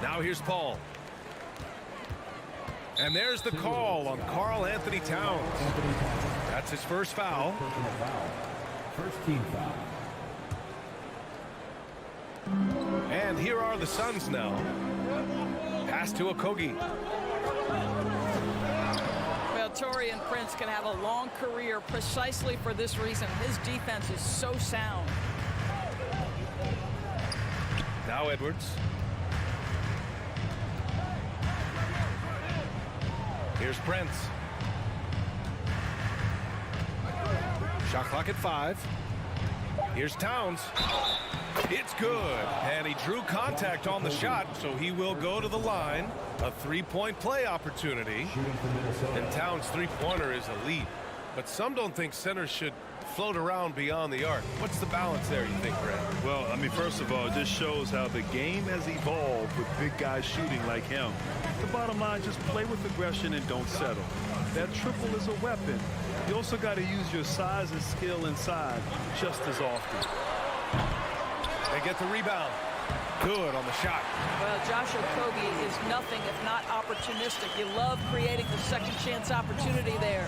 Now here's Paul. And there's the call on Karl Anthony Towns. That's his first foul. First team foul. And here are the Suns now. Pass to Okogie. Well, Taurean Prince can have a long career precisely for this reason. His defense is so sound. Now Edwards. Here's Prince. Shot clock at 5. Here's Towns. It's good. And he drew contact on the shot, so he will go to the line. A three-point play opportunity. And Towns' three-pointer is elite. But some don't think centers should float around beyond the arc. What's the balance there, you think, Brad? Well, I mean, first of all, this shows how the game has evolved with big guys shooting like him. The bottom line, just play with aggression and don't settle. That triple is a weapon. You also got to use your size and skill inside just as often. They get the rebound. Good on the shot. Well, Josh Okogie is nothing if not opportunistic. You love creating the second chance opportunity there.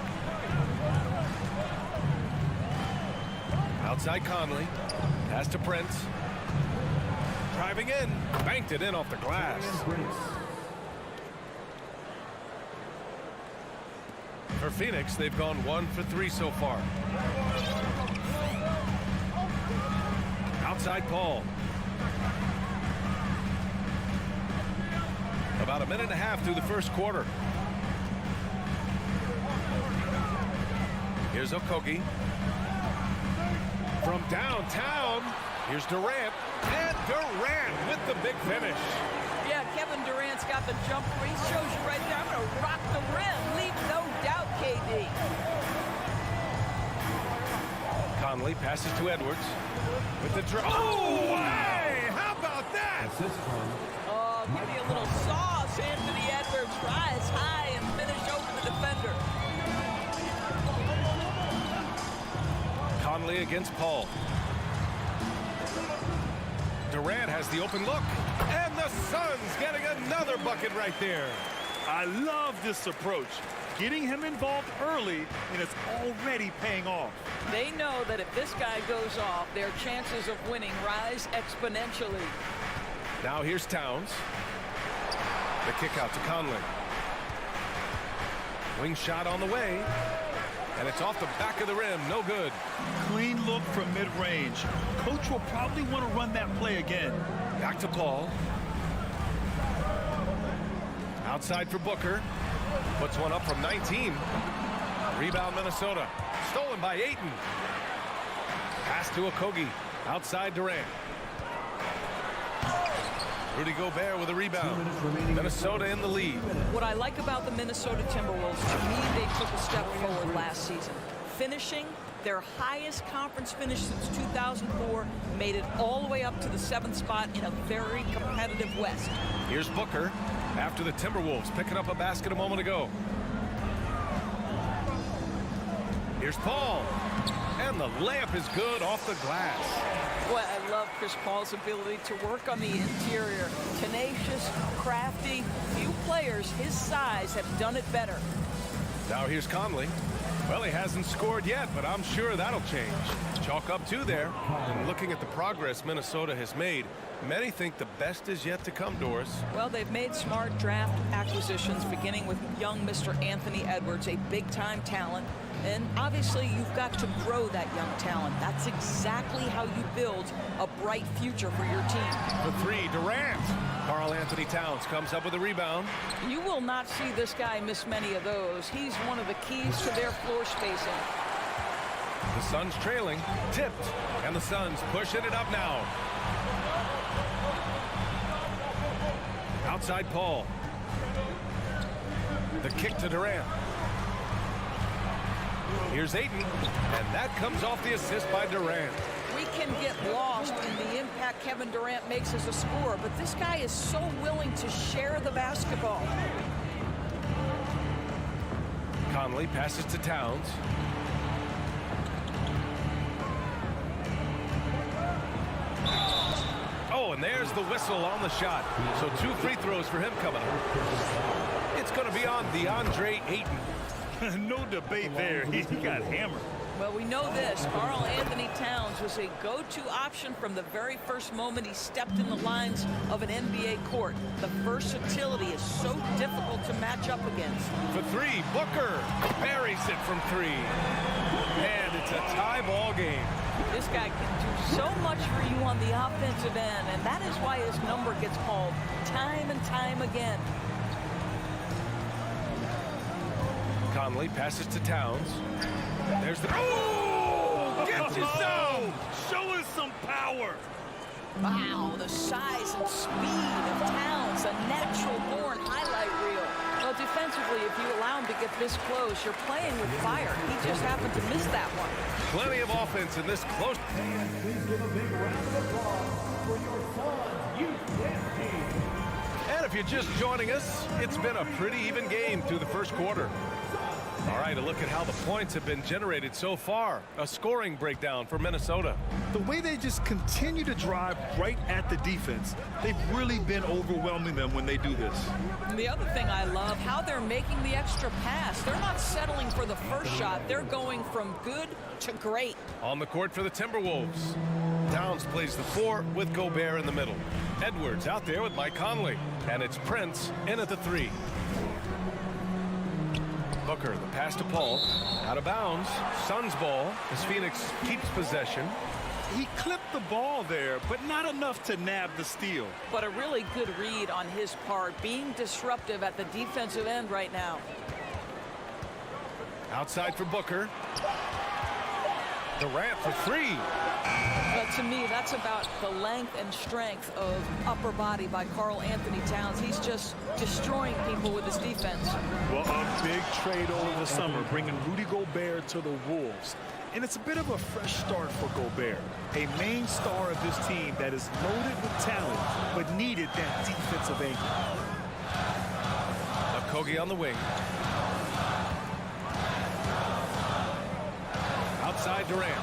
Outside Conley. Pass to Prince. Driving in. Banked it in off the glass. For Phoenix, they've gone 1 for 3 so far. Outside Paul. About a minute and a half through the first quarter. Here's Okogie. From downtown, here's Durant. And Durant with the big finish. Yeah, Kevin Durant's got the jump three. Shows you right there. I'm going to rock the rim. Leave no doubt, KD. Conley passes to Edwards. With the draw. Oh, hey! How about that? Oh, give me a little sauce. Anthony Edwards rise high and finish over the defender. Conley against Paul. Durant has the open look. And the Suns getting another bucket right there. I love this approach. Getting him involved early, and it's already paying off. They know that if this guy goes off, their chances of winning rise exponentially. Now here's Towns. The kick out to Conley. Wing shot on the way. And it's off the back of the rim. No good. Clean look from mid-range. Coach will probably want to run that play again. Back to Paul. Outside for Booker. Puts one up from 19. Rebound Minnesota. Stolen by Ayton. Pass to Okogie. Outside Durant. Rudy Gobert with a rebound. Minnesota in the lead. What I like about the Minnesota Timberwolves, to me, they took a step forward last season. Finishing their highest conference finish since 2004, made it all the way up to the 7th spot in a very competitive West. Here's Booker after the Timberwolves picking up a basket a moment ago. Here's Paul. And the layup is good off the glass. Boy, I love Chris Paul's ability to work on the interior. Tenacious, crafty. Few players his size have done it better. Now here's Conley. Well, he hasn't scored yet, but I'm sure that'll change. Chalk up 2 there. And looking at the progress Minnesota has made, many think the best is yet to come, Doris. Well, they've made smart draft acquisitions, beginning with young Mr. Anthony Edwards, a big-time talent. And obviously, you've got to grow that young talent. That's exactly how you build a bright future for your team. For 3, Durant. Karl Anthony Towns comes up with a rebound. You will not see this guy miss many of those. He's one of the keys to their floor spacing. The Suns trailing, tipped, and the Suns pushing it up now. Outside Paul. The kick to Durant. Here's Ayton, and that comes off the assist by Durant. We can get lost in the impact Kevin Durant makes as a scorer, but this guy is so willing to share the basketball. Conley passes to Towns. Oh, and there's the whistle on the shot. So 2 free throws for him coming up. It's going to be on DeAndre Ayton. No debate there. He got hammered. Well, we know this. Karl Anthony Towns was a go-to option from the very first moment he stepped in the lines of an NBA court. The versatility is so difficult to match up against. For 3, Booker buries it from 3. And it's a tie ball game. This guy can do so much for you on the offensive end, and that is why his number gets called time and time again. Conley passes to Towns. There's the... Oh! Get you some! Show us some power! Wow, the size and speed of Towns, a natural-born highlight reel. Well, defensively, if you allow him to get this close, you're playing with fire. He just happened to miss that one. Plenty of offense in this close. Please give a big round of applause for your Suns Youth Dance Team. And if you're just joining us, it's been a pretty even game through the first quarter. All right, a look at how the points have been generated so far. A scoring breakdown for Minnesota. The way they just continue to drive right at the defense, they've really been overwhelming them when they do this. And the other thing I love, how they're making the extra pass. They're not settling for the first shot. They're going from good to great. On the court for the Timberwolves. Towns plays the 4 with Gobert in the middle. Edwards out there with Mike Conley. And it's Prince in at the 3. Booker, the pass to Paul, out of bounds. Suns ball as Phoenix keeps possession. He clipped the ball there, but not enough to nab the steal. But a really good read on his part, being disruptive at the defensive end right now. Outside for Booker. Durant for 3. But to me, that's about the length and strength of upper body by Karl Anthony Towns. He's just destroying people with his defense. Well, a big trade over the summer, bringing Rudy Gobert to the Wolves. And it's a bit of a fresh start for Gobert, a main star of this team that is loaded with talent, but needed that defensive anchor. Okogie on the wing. Outside Durant.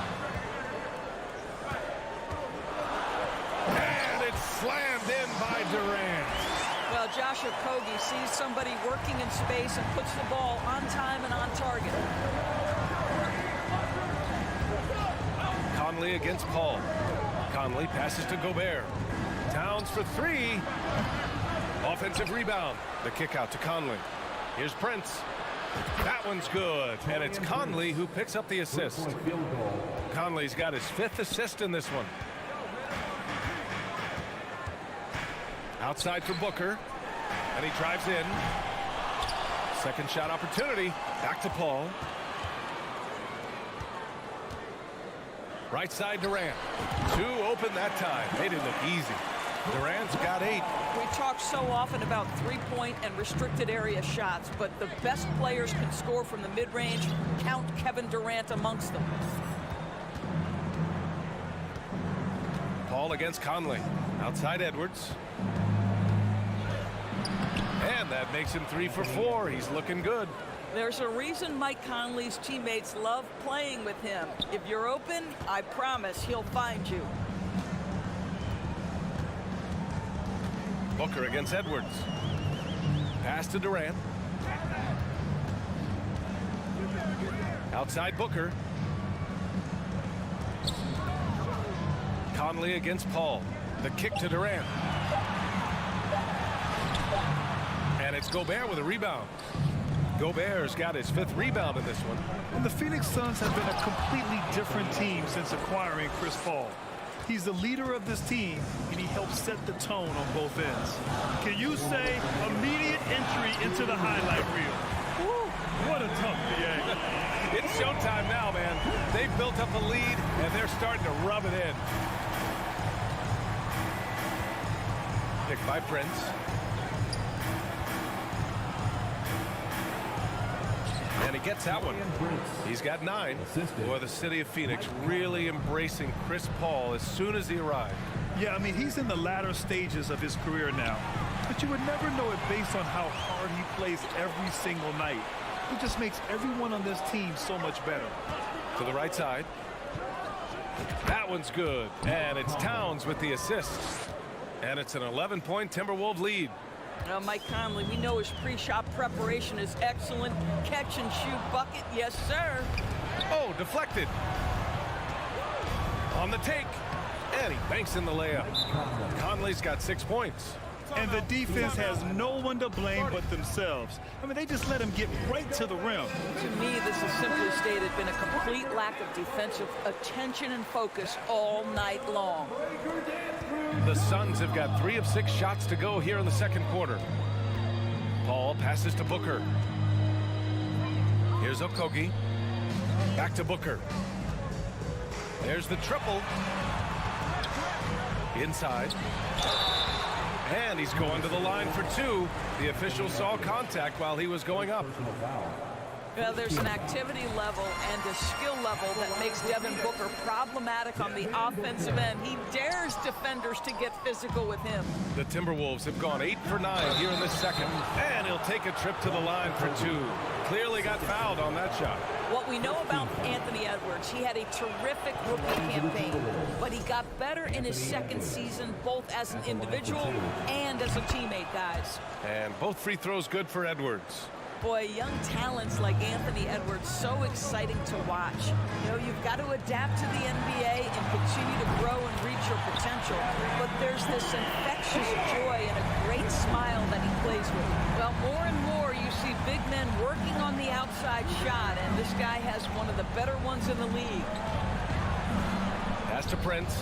And it's slammed in by Durant. Well, Josh Okogie sees somebody working in space and puts the ball on time and on target. Conley against Paul. Conley passes to Gobert. Towns for 3. Offensive rebound. The kick out to Conley. Here's Prince. That one's good. And it's Conley who picks up the assist. Conley's got his 5th assist in this one. Outside for Booker. And he drives in. Second shot opportunity. Back to Paul. Right side Durant. 2 open that time. They didn't look easy. Durant's got 8. We talk so often about three-point and restricted area shots, but the best players can score from the mid-range. Count Kevin Durant amongst them. Paul against Conley. Outside Edwards. And that makes him 3 for 4. He's looking good. There's a reason Mike Conley's teammates love playing with him. If you're open, I promise he'll find you. Booker against Edwards. Pass to Durant. Outside Booker. Conley against Paul. The kick to Durant. And it's Gobert with a rebound. Gobert's got his 5th rebound in this one. And the Phoenix Suns have been a completely different team since acquiring Chris Paul. He's the leader of this team, and he helps set the tone on both ends. Can you say immediate entry into the highlight reel? Woo, what a tough DA. It's showtime now, man. They've built up a lead, and they're starting to rub it in. Picked by Prince. And And he gets that one. He's got 9. Boy, the city of Phoenix really embracing Chris Paul as soon as he arrived. Yeah, I mean, he's in the latter stages of his career now. But you would never know it based on how hard he plays every single night. He just makes everyone on this team so much better. To the right side. That one's good. And it's Towns with the assist. And it's an 11-point Timberwolves lead. Now, Mike Conley, we know his pre-shot preparation is excellent. Catch and shoot bucket, yes, sir. Oh, deflected. On the take. And he banks in the layup. Conley's got 6 points. And the defense has no one to blame but themselves. I mean, they just let him get right to the rim. To me, this has simply stated been a complete lack of defensive attention and focus all night long. The Suns have got 3 of 6 shots to go here in the second quarter. Paul passes to Booker. Here's Okogie. Back to Booker. There's the triple. Inside. And he's going to the line for 2. The official saw contact while he was going up. Yeah, there's an activity level and a skill level that makes Devin Booker problematic on the offensive end. He dares defenders to get physical with him. The Timberwolves have gone 8 for 9 here in this second. And he'll take a trip to the line for 2. Clearly got fouled on that shot. What we know about Anthony Edwards, he had a terrific rookie campaign, but he got better in his second season, both as an individual and as a teammate, guys. And both free throws good for Edwards. Boy, young talents like Anthony Edwards, so exciting to watch. You know, you've got to adapt to the NBA and continue to grow and reach your potential. But there's this infectious joy and a great smile that he plays with. Well, more and more you see big men working on the outside shot, and this guy has one of the better ones in the league. Pass to Prince.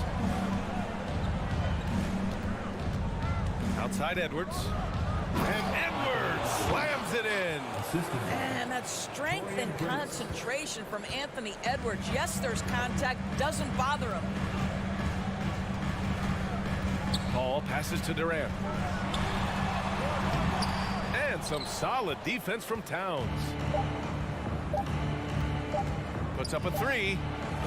Outside Edwards. And Edwards slams it in. And that strength and concentration from Anthony Edwards. Yes, there's contact. Doesn't bother him. Paul passes to Durant. And some solid defense from Towns. Puts up a 3.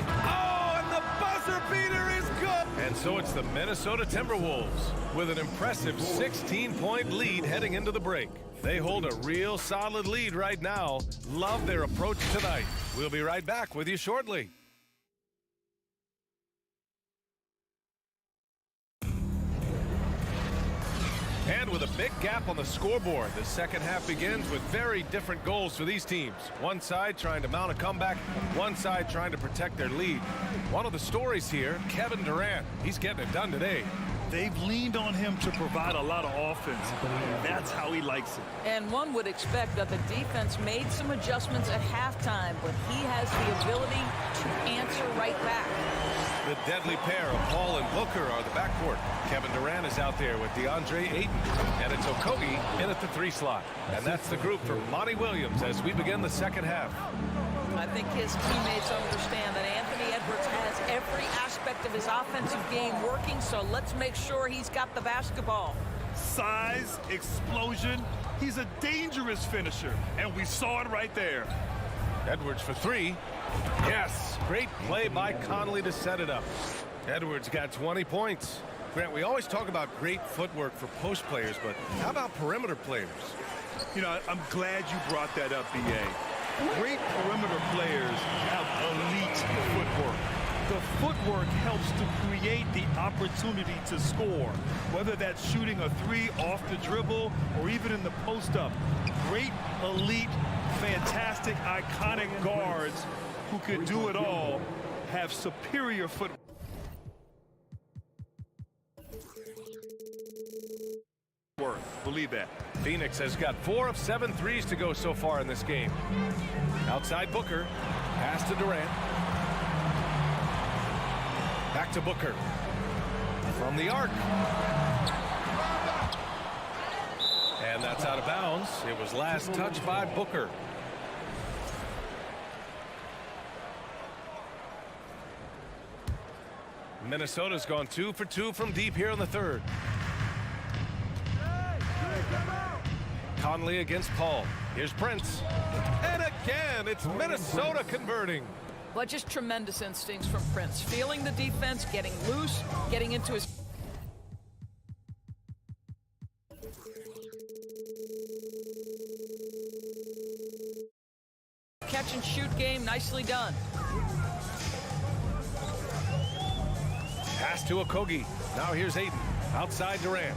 Oh, and the buzzer beater is good. And so it's the Minnesota Timberwolves with an impressive 16-point lead heading into the break. They hold a real solid lead right now. Love their approach tonight. We'll be right back with you shortly. And with a big gap on the scoreboard, the second half begins with very different goals for these teams. One side trying to mount a comeback, one side trying to protect their lead. One of the stories here, Kevin Durant. He's getting it done today. They've leaned on him to provide a lot of offense. That's how he likes it. And one would expect that the defense made some adjustments at halftime, but he has the ability to answer right back. The deadly pair of Paul and Booker are the backcourt. Kevin Durant is out there with DeAndre Ayton. And it's Okogie in at the 3 slot. And that's the group for Monty Williams as we begin the second half. I think his teammates understand that Anthony Edwards has every aspect of his offensive game working, so let's make sure he's got the basketball. Size, explosion. He's a dangerous finisher, and we saw it right there. Edwards for 3. Yes, great play by Conley to set it up. Edwards got 20 points. Grant, we always talk about great footwork for post players, but how about perimeter players? You know, I'm glad you brought that up, B.A. Great perimeter players have elite footwork. The footwork helps to create the opportunity to score, whether that's shooting a 3 off the dribble or even in the post-up. Great, elite, fantastic, iconic guards who can do it all have superior footwork. Believe that. Phoenix has got 4 of 7 threes to go so far in this game. Outside Booker. Pass to Durant. Back to Booker. From the arc. And that's out of bounds. It was last touched by Booker. Minnesota's gone 2 for 2 from deep here in the third. Conley against Paul. Here's Prince. And again, it's Minnesota converting. But just tremendous instincts from Prince. Feeling the defense, getting loose, getting into his... catch and shoot game, nicely done. Pass to Okogie. Now here's Ayton. Outside Durant.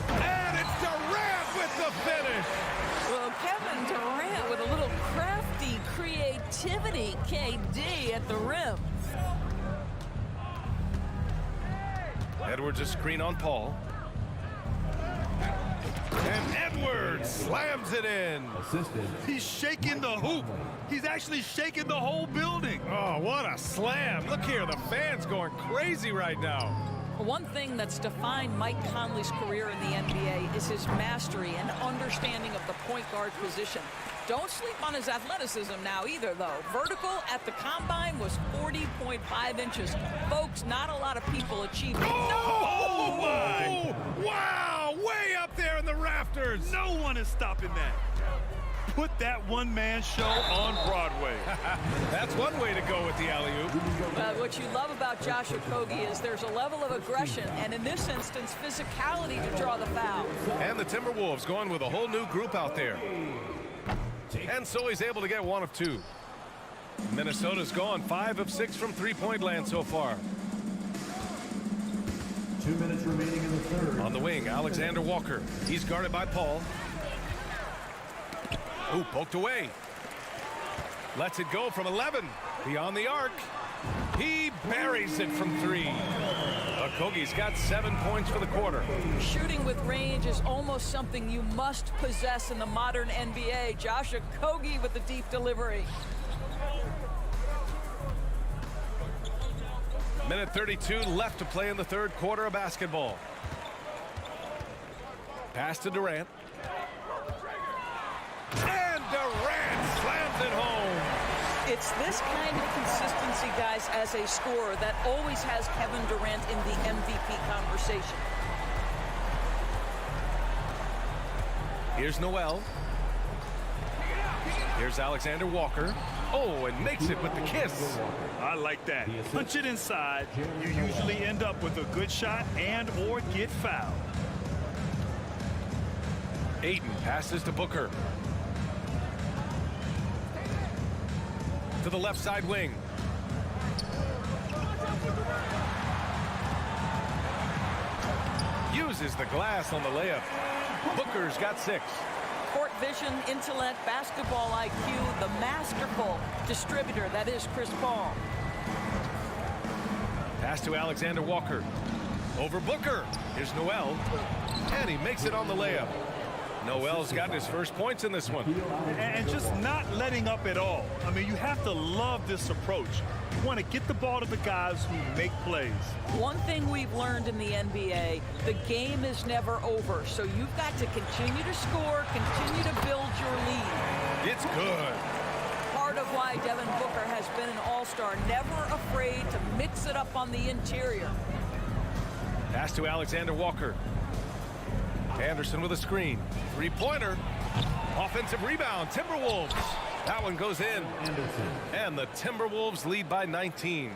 And it's Durant with the finish. Well, Kevin Durant with a little crafty creativity, KD at the rim. Edwards a screen on Paul. And Edwards slams it in. He's shaking the hoop. He's actually shaking the whole building. Oh, what a slam. Look here, the fans going crazy right now. One thing that's defined Mike Conley's career in the NBA is his mastery and understanding of the point guard position. Don't sleep on his athleticism now either, though. Vertical at the combine was 40.5 inches. Folks, not a lot of people achieve it. Oh, my! Wow! Way up there in the rafters. No one is stopping that. Put that one-man show on Broadway. That's one way to go with the alley-oop. What you love about Josh Okogie is there's a level of aggression, and in this instance, physicality to draw the foul. And the Timberwolves going with a whole new group out there. And so he's able to get 1 of 2. Minnesota's gone 5 of 6 from three-point land so far. 2 minutes remaining in the third. On the wing, Alexander Walker. He's guarded by Paul. Ooh, poked away. Lets it go from 11. Beyond the arc. He buries it from 3. Okogie's got 7 points for the quarter. Shooting with range is almost something you must possess in the modern NBA. Josh Okogie with the deep delivery. Minute 32 left to play in the third quarter of basketball. Pass to Durant. And Durant slams it home. It's this kind of consistency, guys, as a scorer that always has Kevin Durant in the MVP conversation. Here's Noel. Here's Alexander Walker. Oh, and makes it with the kiss. I like that. Punch it inside. You usually end up with a good shot and or get fouled. Ayton passes to Booker. To the left side wing. Uses the glass on the layup. Booker's got 6. Court vision, intellect, basketball IQ, the masterful distributor that is Chris Paul. Pass to Alexander Walker. Over Booker. Here's Noel. And he makes it on the layup. Noel's got his first points in this one. And just not letting up at all. I mean, you have to love this approach. You want to get the ball to the guys who make plays. One thing we've learned in the NBA, the game is never over. So you've got to continue to score, continue to build your lead. It's good. Part of why Devin Booker has been an all-star, never afraid to mix it up on the interior. Pass to Alexander Walker. Anderson with a screen. Three-pointer. Offensive rebound. Timberwolves. That one goes in. And the Timberwolves lead by 19.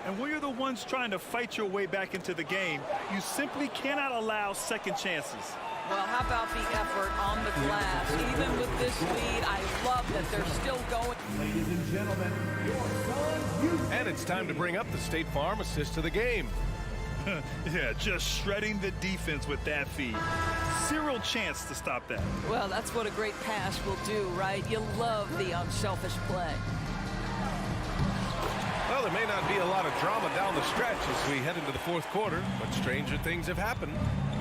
And when you're the ones trying to fight your way back into the game, you simply cannot allow second chances. Well, how about the effort on the glass? Even with this lead, I love that they're still going. Ladies and gentlemen, your Suns youth. And it's time to bring up the State Farm assist to the game. Yeah, just shredding the defense with that feed. Zero chance to stop that. Well, that's what a great pass will do, right? You love the unselfish play. Well, there may not be a lot of drama down the stretch as we head into the fourth quarter, but stranger things have happened.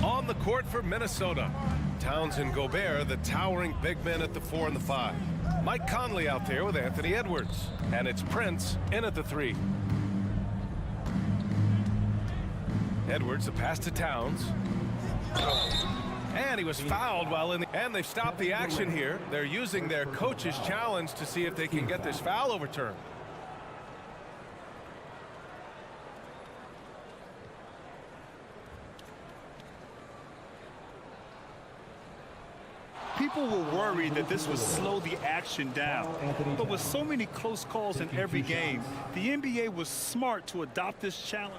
On the court for Minnesota, Towns and Gobert, the towering big men at the 4 and the 5. Mike Conley out there with Anthony Edwards. And it's Prince in at the 3. Edwards, a pass to Towns. And he was fouled while in the... And they've stopped the action here. They're using their coach's challenge to see if they can get this foul overturned. People were worried that this would slow the action down. But with so many close calls in every game, the NBA was smart to adopt this challenge.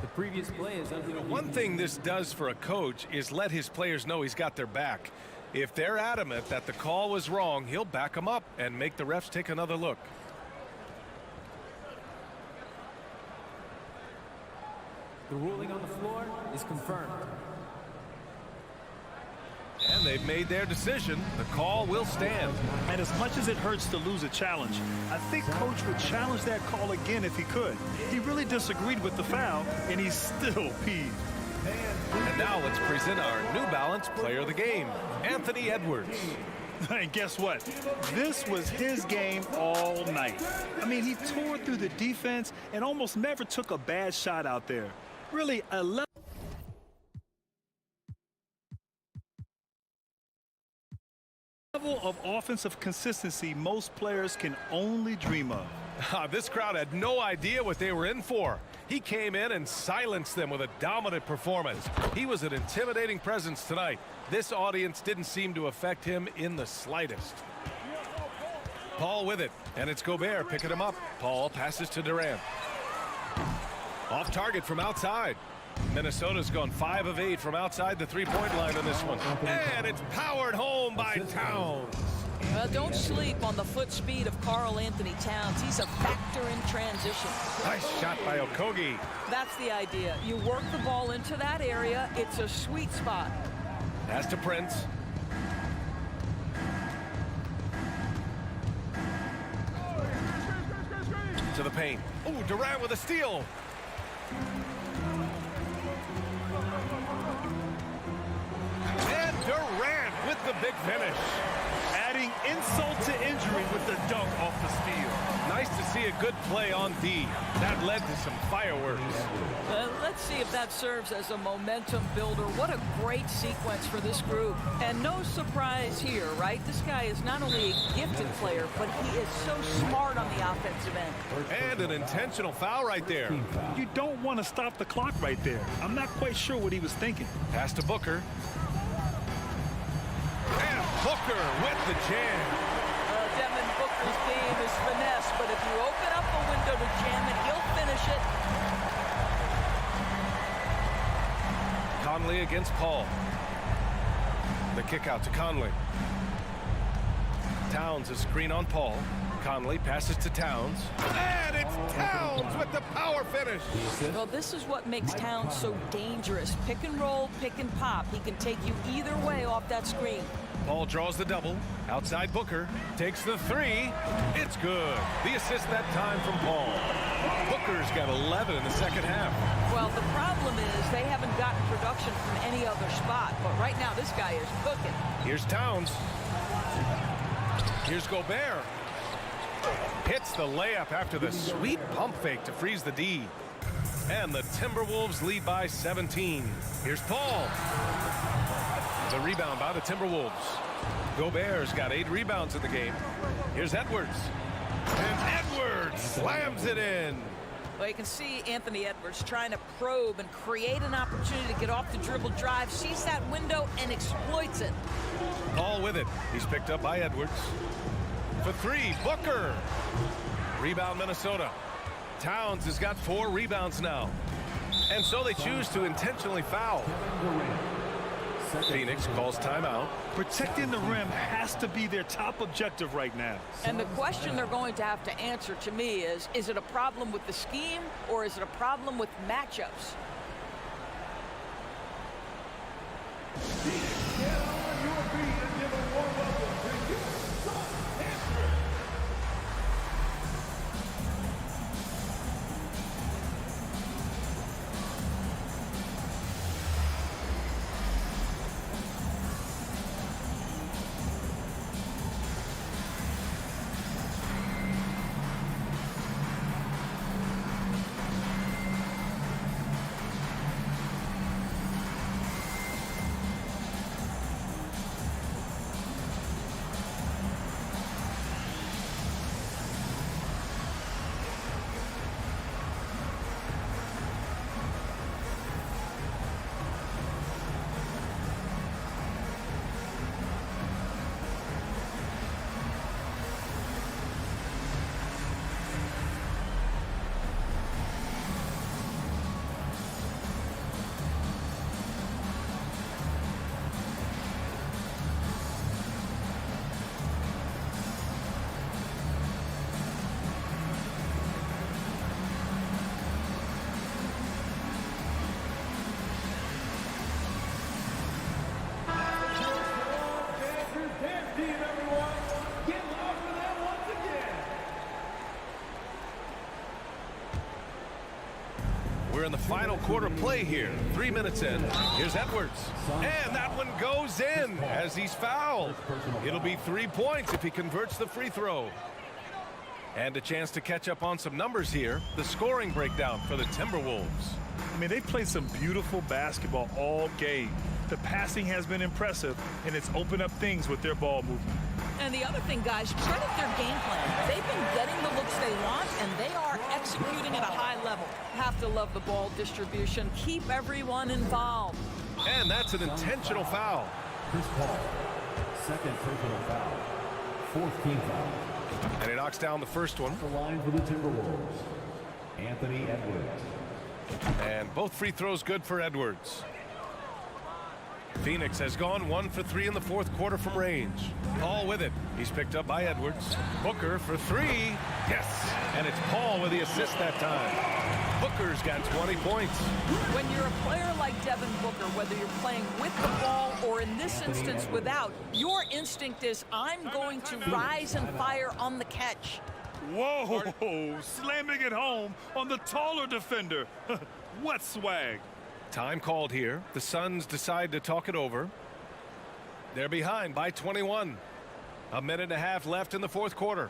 The previous play is under. One thing this does for a coach is let his players know he's got their back. If they're adamant that the call was wrong, he'll back them up and make the refs take another look. The ruling on the floor is confirmed. And they've made their decision. The call will stand. And as much as it hurts to lose a challenge, I think Coach would challenge that call again if he could. He really disagreed with the foul, and he's still peeved. And now let's present our New Balance player of the game, Anthony Edwards. And guess what? This was his game all night. I mean, he tore through the defense and almost never took a bad shot out there. Really, a level of offensive consistency most players can only dream of. This crowd had no idea what they were in for. He came in and silenced them with a dominant performance. He was an intimidating presence tonight. This audience didn't seem to affect him in the slightest. Paul with it, and it's Gobert picking him up. Paul passes to Durant. Off target from outside. Minnesota's gone 5 of 8 from outside the three-point line on this one. And it's powered home by Towns. Well, don't sleep on the foot speed of Karl Anthony Towns. He's a factor in transition. Nice shot by Okogie. That's the idea. You work the ball into that area. It's a sweet spot. Pass to Prince. To the paint. Oh, Durant with a steal. And Durant with the big finish. Adding insult to injury with the dunk off the steal. Nice to see a good play on D. That led to some fireworks. Let's see if that serves as a momentum builder. What a great sequence for this group. And no surprise here, right? This guy is not only a gifted player, but he is so smart on the offensive end. And an intentional foul right there. You don't want to stop the clock right there. I'm not quite sure what he was thinking. Pass to Booker. And Booker with the jam. Devin Booker's game is finesse, but if you open up a window to jam it, he'll finish it. Conley against Paul. The kick out to Conley. Towns a screen on Paul. Conley passes to Towns. And it's Towns with the power finish. Well, this is what makes Towns so dangerous. Pick and roll, pick and pop. He can take you either way off that screen. Paul draws the double. Outside Booker. Takes the three. It's good. The assist that time from Paul. Booker's got 11 in the second half. Well, the problem is they haven't gotten production from any other spot. But right now, this guy is cooking. Here's Towns. Here's Gobert. Hits the layup after the sweet pump fake to freeze the D. And the Timberwolves lead by 17. Here's Paul. The rebound by the Timberwolves. Gobert's got 8 rebounds in the game. Here's Edwards. And Edwards slams it in. Well, you can see Anthony Edwards trying to probe and create an opportunity to get off the dribble drive, sees that window and exploits it. Paul with it. He's picked up by Edwards. For 3, Booker. Rebound Minnesota. Towns has got 4 rebounds now. And so they choose to intentionally foul. Phoenix calls timeout. Protecting the rim has to be their top objective right now. And the question they're going to have to answer to me is it a problem with the scheme or is it a problem with matchups? Get on your feet and give a warm welcome to your son, Andrew. We're in the final quarter play here. 3 minutes in. Here's Edwards. And that one goes in as he's fouled. It'll be 3 points if he converts the free throw. And a chance to catch up on some numbers here. The scoring breakdown for the Timberwolves. I mean, they've played some beautiful basketball all game. The passing has been impressive, and it's opened up things with their ball movement. And the other thing, guys, credit their game plan. They've been getting the looks they want, and they are executing at a high level. Have to love the ball distribution. Keep everyone involved. And that's an intentional foul. Chris Paul, second personal foul. Fourth team foul. And he knocks down the first one. The line for the Timberwolves, Anthony Edwards. And both free throws good for Edwards. Phoenix has gone 1 for 3 in the fourth quarter from range. Paul with it. He's picked up by Edwards. Booker for 3. Yes. And it's Paul with the assist that time. Booker's got 20 points. When you're a player like Devin Booker, whether you're playing with the ball or in this instance without, your instinct is, I'm going to rise and fire on the catch. Whoa, slamming it home on the taller defender. What swag. Time called here. The Suns decide to talk it over. They're behind by 21. A minute and a half left in the fourth quarter.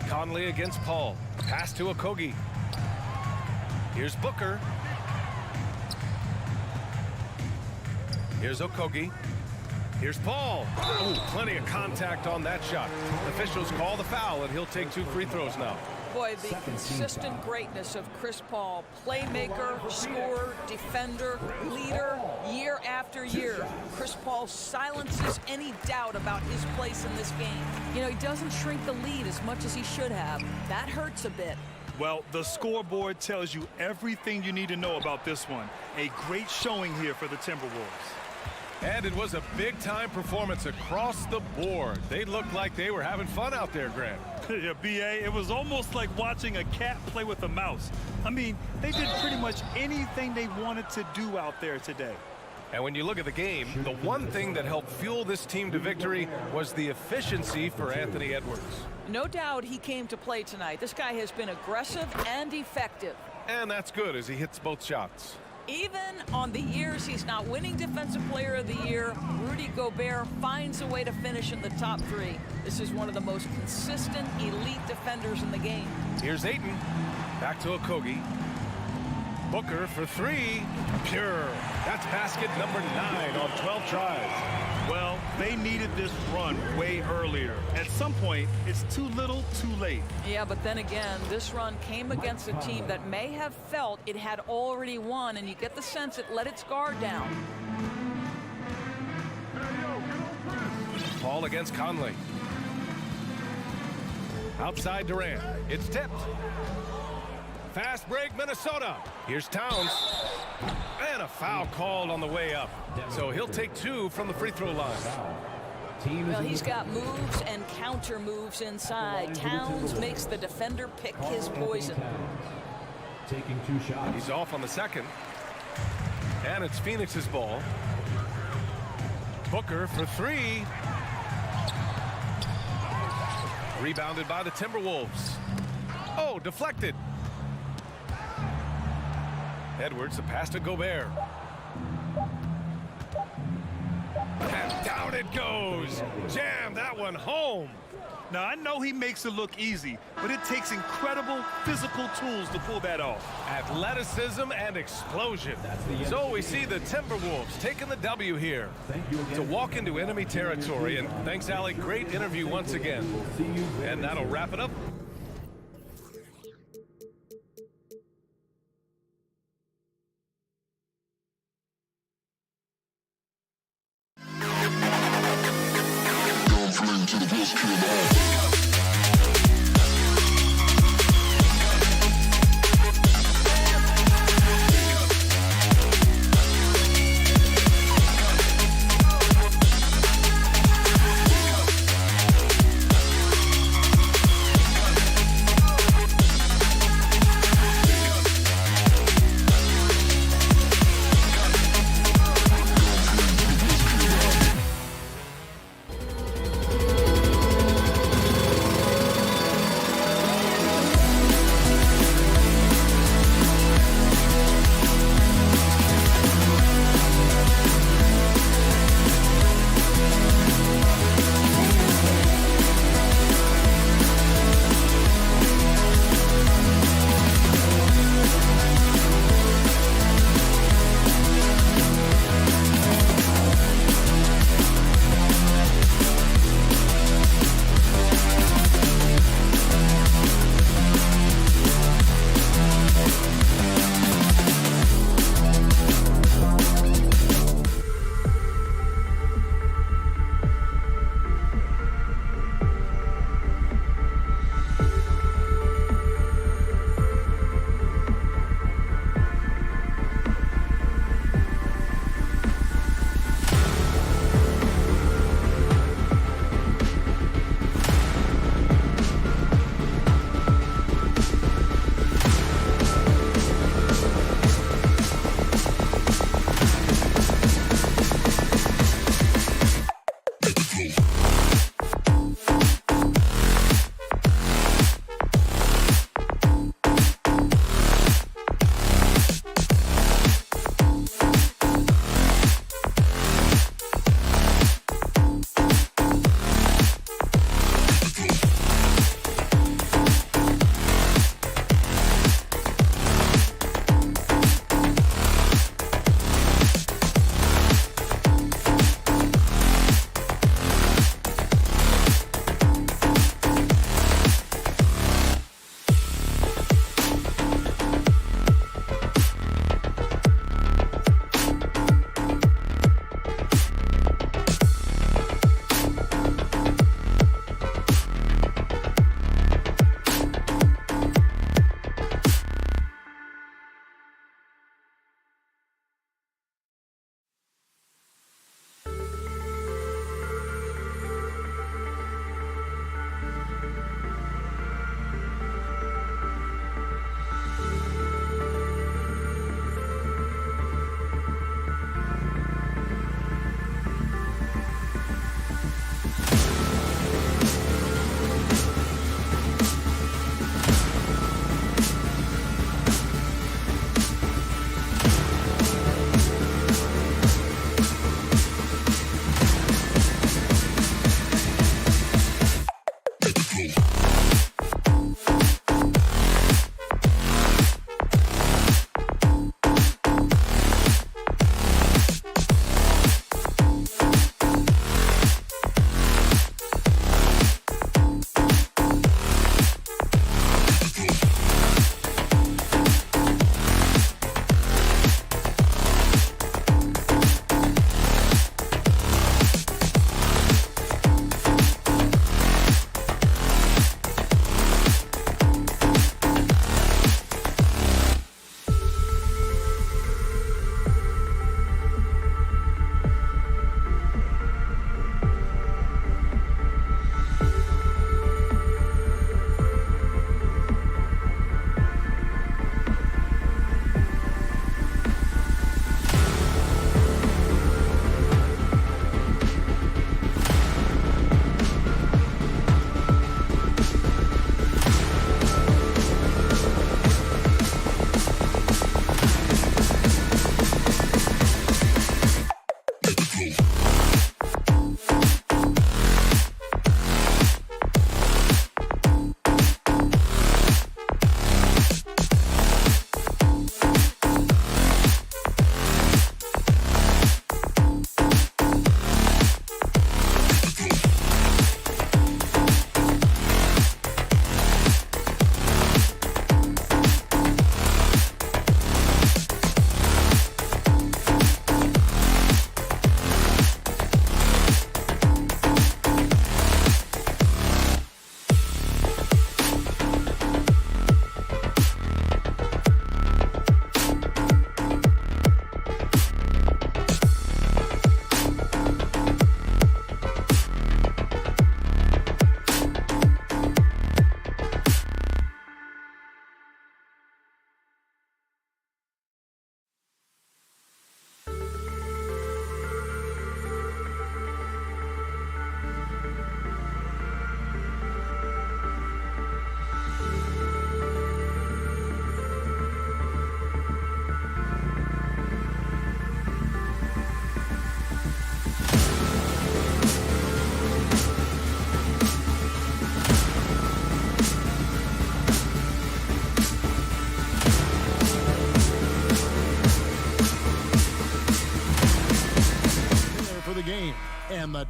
Conley against Paul. Pass to Okogie. Here's Booker. Here's Okogie. Here's Paul. Ooh, plenty of contact on that shot. Officials call the foul, and he'll take 2 free throws now. Boy, the consistent greatness of Chris Paul, playmaker, scorer, defender, leader, year after year. Chris Paul silences any doubt about his place in this game. You know, he doesn't shrink the lead as much as he should have. That hurts a bit. Well, the scoreboard tells you everything you need to know about this one. A great showing here for the Timberwolves. And it was a big-time performance across the board. They looked like they were having fun out there, Grant. Yeah, B.A., it was almost like watching a cat play with a mouse. I mean, they did pretty much anything they wanted to do out there today. And when you look at the game, the one thing that helped fuel this team to victory was the efficiency for Anthony Edwards. No doubt he came to play tonight. This guy has been aggressive and effective. And that's good as he hits both shots. Even on the years he's not winning Defensive Player of the Year, Rudy Gobert finds a way to finish in the top 3. This is one of the most consistent, elite defenders in the game. Here's Ayton. Back to Okogie. Booker for 3. Pure. That's basket number 9 on 12 tries. Well, they needed this run way earlier. At some point, it's too little, too late. Yeah, but then again, this run came against a team that may have felt it had already won, and you get the sense it let its guard down. Paul against Conley. Outside Durant. It's tipped. Fast break, Minnesota. Here's Towns. And a foul called on the way up. So he'll take 2 from the free throw line. Well, he's got moves and counter moves inside. Towns makes the defender pick his poison. Taking 2 shots. He's off on the second. And it's Phoenix's ball. Booker for 3. Rebounded by the Timberwolves. Oh, deflected. Edwards, the pass to Gobert. And down it goes. Jam that one home. Now, I know he makes it look easy, but it takes incredible physical tools to pull that off. Athleticism and explosion. So we see the Timberwolves taking the W here to walk into enemy territory. And thanks, Allie. Great interview once again. And that'll wrap it up. To the best kid in the hall.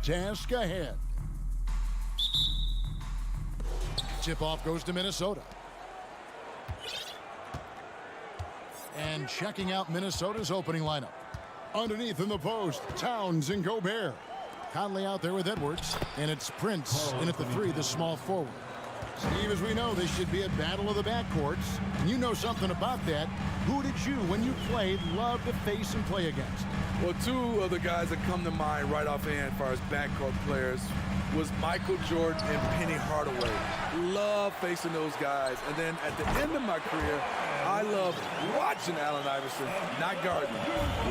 task ahead. Tip-off goes to Minnesota. And checking out Minnesota's opening lineup. Underneath in the post, Towns and Gobert. Conley out there with Edwards, and it's Prince in at the 3, the small forward. Steve, as we know, this should be a battle of the backcourts, and you know something about that. Who did you, when you played, love to face and play against? Well, two of the guys that come to mind right offhand as far as backcourt players was Michael Jordan and Penny Hardaway. Love facing those guys. And then at the end of my career, I love watching Allen Iverson, not guarding.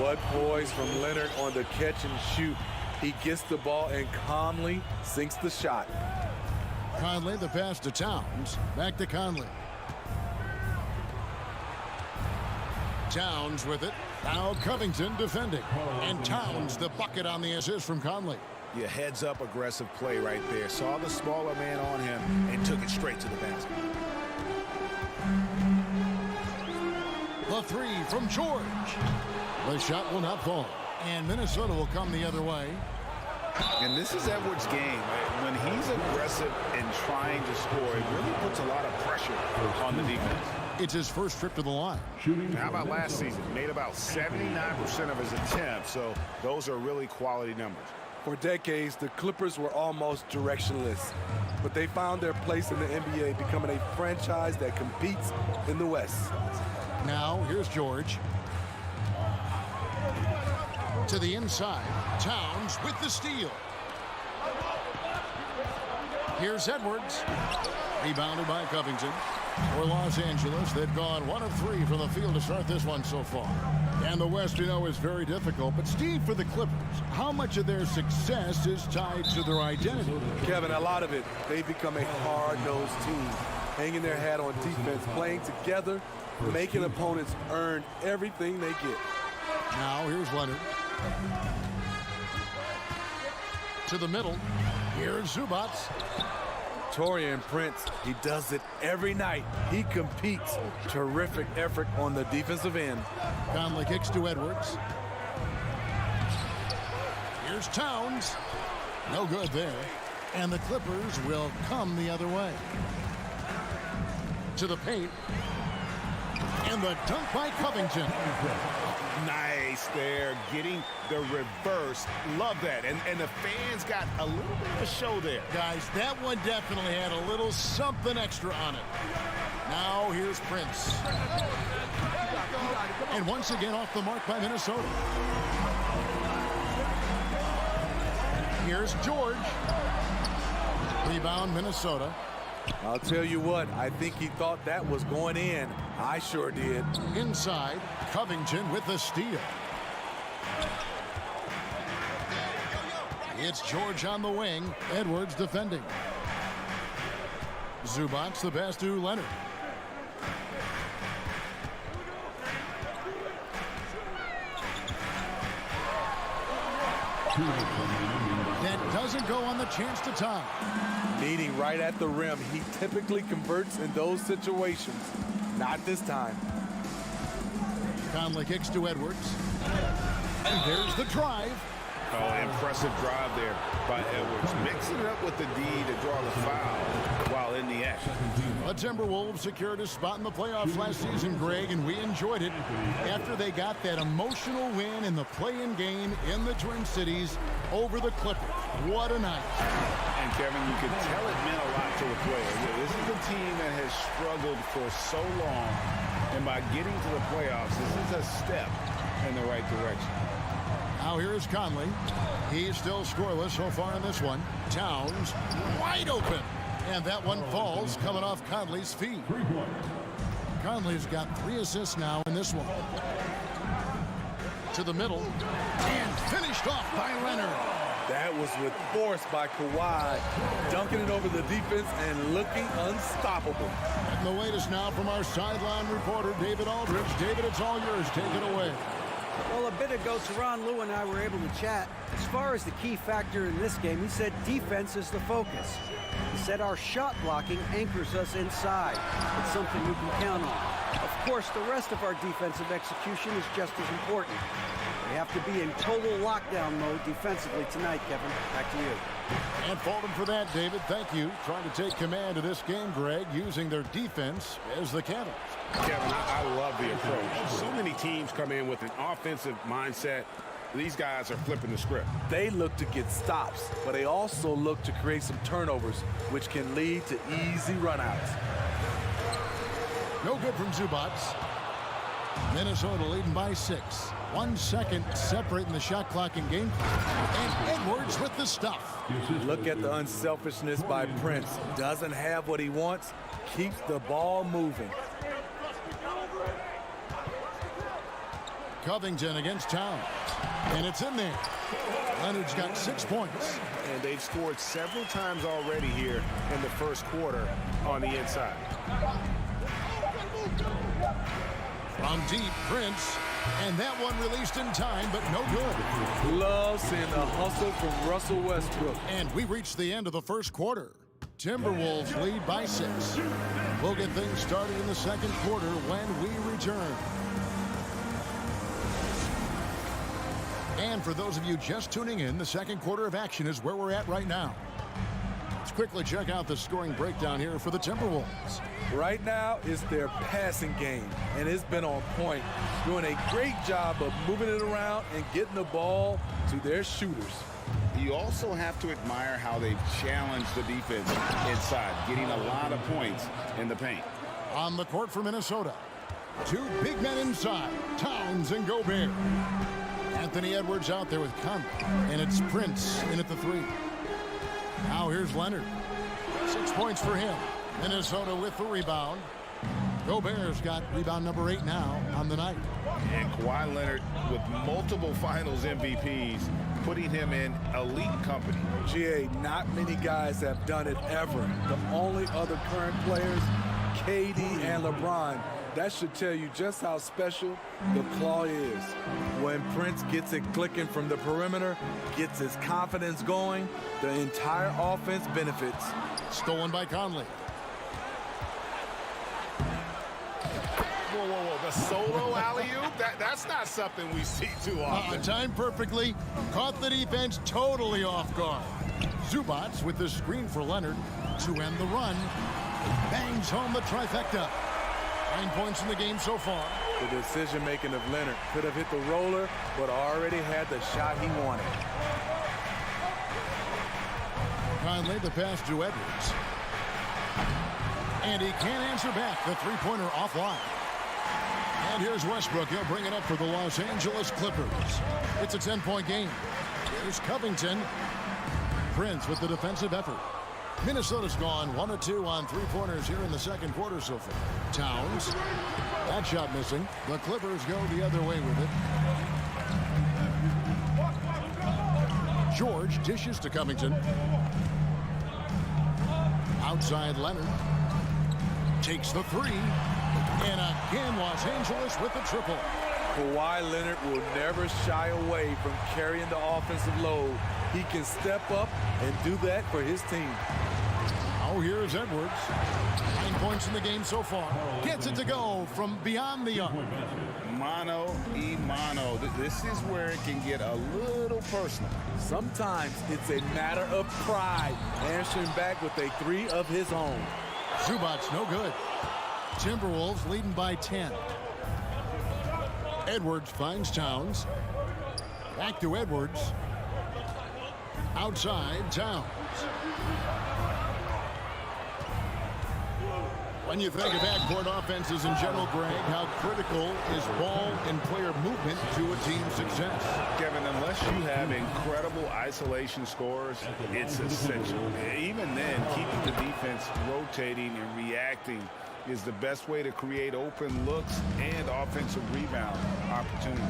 What poise from Leonard on the catch and shoot. He gets the ball and calmly sinks the shot. Conley, the pass to Towns. Back to Conley. Towns with it. Now Covington defending. And Towns the bucket on the assist from Conley. Yeah, heads-up aggressive play right there. Saw the smaller man on him and took it straight to the basket. The 3 from George. The shot will not fall. And Minnesota will come the other way. And this is Edwards' game. When he's aggressive and trying to score, it really puts a lot of pressure on the defense. It's his first trip to the line. How about last season? Made about 79% of his attempts, so those are really quality numbers. For decades, the Clippers were almost directionless, but they found their place in the NBA, becoming a franchise that competes in the West. Now, here's George. To the inside. Towns with the steal. Here's Edwards. Rebounded by Covington. For Los Angeles, they've gone 1 of 3 from the field to start this one so far. And the West, you know, is very difficult. But, Steve, for the Clippers, how much of their success is tied to their identity? Kevin, a lot of it. They've become a hard-nosed team, hanging their hat on defense, playing together, making opponents earn everything they get. Now, here's Leonard. To the middle. Here's Zubats. Taurean Prince, he does it every night. He competes. Terrific effort on the defensive end. Conley kicks to Edwards. Here's Towns. No good there. And the Clippers will come the other way. To the paint. And the dunk by Covington. Nice there, getting the reverse. Love that. And the fans got a little bit of a show there. Guys, that one definitely had a little something extra on it. Now here's Prince. And once again off the mark by Minnesota. Here's George. Rebound Minnesota. I'll tell you what, I think he thought that was going in. I sure did. Inside, Covington with the steal. It's George on the wing. Edwards defending. Zubats the pass to Leonard. That doesn't go on the chance to tie. Meeting right at the rim. He typically converts in those situations. Not this time. Conley kicks to Edwards. And there's the drive. Oh, impressive drive there by Edwards. Mixing it up with the D to draw the foul while in the act. The Timberwolves secured a spot in the playoffs last season, Greg, and we enjoyed it after they got that emotional win in the play-in game in the Twin Cities over the Clippers. What a night. And Kevin, you can tell it meant a lot to the players. This is a team that has struggled for so long, and by getting to the playoffs, this is a step in the right direction. Now here's Conley. He's still scoreless so far in this one. Towns wide open. And that one falls coming off Conley's feet. Conley's got 3 assists now in this one. To the middle. And finished off by Leonard. That was with force by Kawhi. Dunking it over the defense and looking unstoppable. And the latest now from our sideline reporter, David Aldridge. David, it's all yours. Take it away. Well, a bit ago, Teron Lue and I were able to chat. As far as the key factor in this game, he said defense is the focus. He said our shot blocking anchors us inside. It's something you can count on. Of course, the rest of our defensive execution is just as important. They have to be in total lockdown mode defensively tonight, Kevin. Back to you. And fault him for that, David. Thank you. Trying to take command of this game, Greg, using their defense as the catalyst. Kevin, I love the approach. So many teams come in with an offensive mindset. These guys are flipping the script. They look to get stops, but they also look to create some turnovers, which can lead to easy runouts. No good from Zubats. Minnesota leading by 6. 1 second separating the shot clock and game clock. And Edwards with the stuff. Look at the unselfishness by Prince. Doesn't have what he wants, keeps the ball moving. Covington against Towns. And it's in there. Leonard's got 6 points. And they've scored several times already here in the first quarter on the inside. From deep, Prince. And that one released in time, but no good. Love seeing the hustle from Russell Westbrook. And we reached the end of the first quarter. Timberwolves lead by 6. We'll get things started in the second quarter when we return. And for those of you just tuning in, the second quarter of action is where we're at right now. Let's quickly check out the scoring breakdown here for the Timberwolves. Right now, it's their passing game, and it's been on point, doing a great job of moving it around and getting the ball to their shooters. You also have to admire how they've challenged the defense inside, getting a lot of points in the paint. On the court for Minnesota, 2 big men inside, Towns and Gobert. Anthony Edwards out there with Conley, and it's Prince in at the 3. Now here's Leonard. 6 points for him. Minnesota with the rebound. Gobert's got rebound number 8 now on the night. And Kawhi Leonard with multiple finals MVPs, putting him in elite company. GA, not many guys have done it ever. The only other current players, KD and LeBron. That should tell you just how special the claw is. When Prince gets it clicking from the perimeter, gets his confidence going, the entire offense benefits. Stolen by Conley. Whoa. The solo alley-oop? That's not something we see too often. Timed perfectly. Caught the defense totally off guard. Zubats with the screen for Leonard to end the run. Bangs home the trifecta. 9 points in the game so far. The decision-making of Leonard could have hit the roller, but already had the shot he wanted. Conley the pass to Edwards. And he can't answer back. The three-pointer offline. And here's Westbrook. He'll bring it up for the Los Angeles Clippers. It's a 10-point game. Here's Covington. Prince with the defensive effort. Minnesota's gone 1 of 2 on three-pointers here in the second quarter so far. Towns. That shot missing. The Clippers go the other way with it. George dishes to Covington. Outside Leonard. Takes the 3. And again, Los Angeles with the triple. Kawhi Leonard will never shy away from carrying the offensive load. He can step up and do that for his team. Oh, here's Edwards. 9 points in the game so far. Gets it to go from beyond the arc. Mano y mano. This is where it can get a little personal. Sometimes it's a matter of pride, answering back with a 3 of his own. Zubats no good. Timberwolves leading by 10. Edwards finds Towns. Back to Edwards. Outside Towns. When you think of backcourt offenses in general, Greg, how critical is ball and player movement to a team's success? Kevin, unless you have incredible isolation scores, it's essential. Even then, keeping the defense rotating and reacting is the best way to create open looks and offensive rebound opportunities.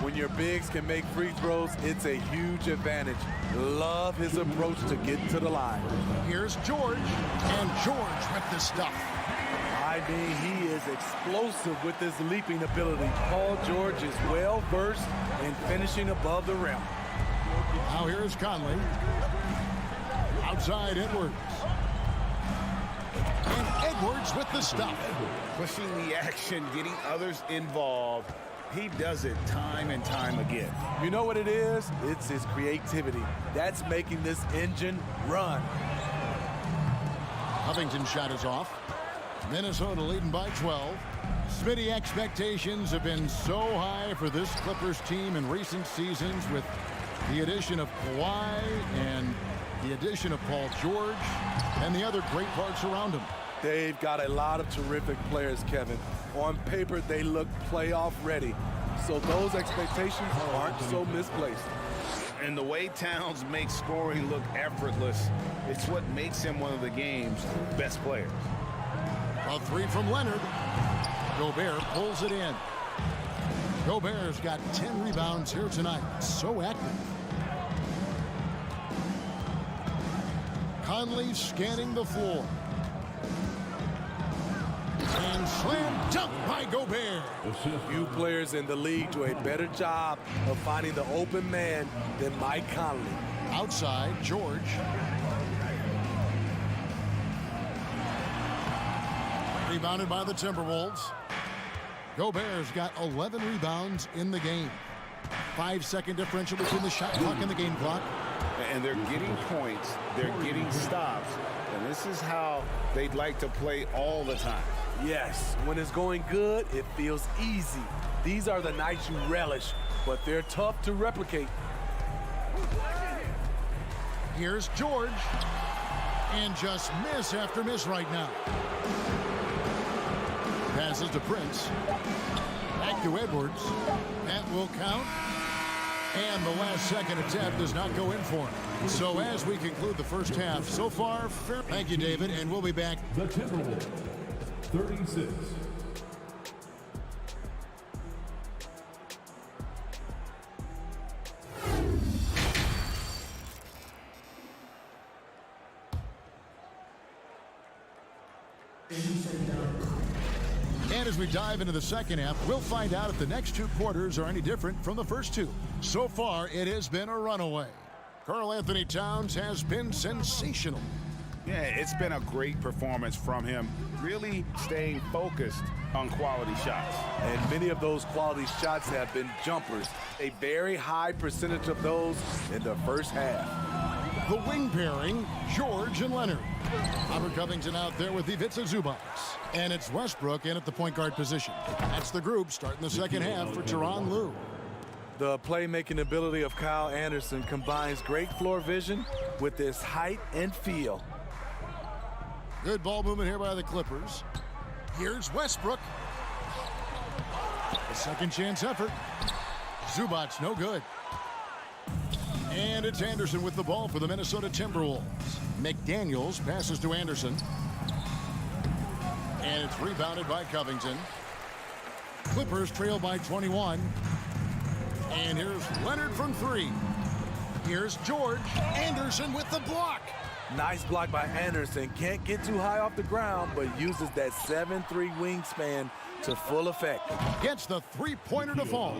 When your bigs can make free throws, it's a huge advantage. Love his approach to get to the line. Here's George, and George with the stuff. I mean, he is explosive with his leaping ability. Paul George is well-versed in finishing above the rim. Now here's Conley. Outside Edwards. And Edwards with the stuff. Pushing the action, getting others involved, He does it time and time again. You know what it is? It's his creativity. That's making this engine run. Covington's shot is off. Minnesota leading by 12. Smitty, expectations have been so high for this Clippers team in recent seasons with the addition of Kawhi and the addition of Paul George and the other great parts around him. They've got a lot of terrific players, Kevin. On paper, they look playoff ready. So those expectations aren't so misplaced. And the way Towns makes scoring look effortless, it's what makes him one of the game's best players. A three from Leonard. Gobert pulls it in. Gobert's got 10 rebounds here tonight. So active. Conley scanning the floor. And slam dunk by Gobert. Few players in the league do a better job of finding the open man than Mike Conley. Outside, George. Rebounded by the Timberwolves. Gobert's got 11 rebounds in the game. 5-second differential between the shot clock and the game clock. And they're getting points, they're getting stops, and this is how they'd like to play all the time. Yes, when it's going good, it feels easy. These are the nights you relish, but they're tough to replicate. Here's George. And just miss after miss right now. Passes to Prince. Back to Edwards. That will count. And the last second attempt does not go in for him. So as we conclude the first half, so far, fair. Thank you, David, and we'll be back. The Timberwolves, 36. And as we dive into the second half, we'll find out if the next two quarters are any different from the first two. So far, it has been a runaway. Karl Anthony Towns has been sensational. Yeah, it's been a great performance from him, really staying focused on quality shots. And many of those quality shots have been jumpers. A very high percentage of those in the first half. The wing pairing, George and Leonard. Robert Covington out there with Ivica Zubac. And it's Westbrook in at the point guard position. That's the group starting the second half for Tyronn Lue. The playmaking ability of Kyle Anderson combines great floor vision with his height and feel. Good ball movement here by the Clippers. Here's Westbrook. A second chance effort. Zubac no good. And it's Anderson with the ball for the Minnesota Timberwolves. McDaniels passes to Anderson. And it's rebounded by Covington. Clippers trail by 21. And here's Leonard from three. Here's George. Anderson with the block. Nice block by Anderson. Can't get too high off the ground, but uses that 7'3" wingspan to full effect. Gets the three-pointer to fall.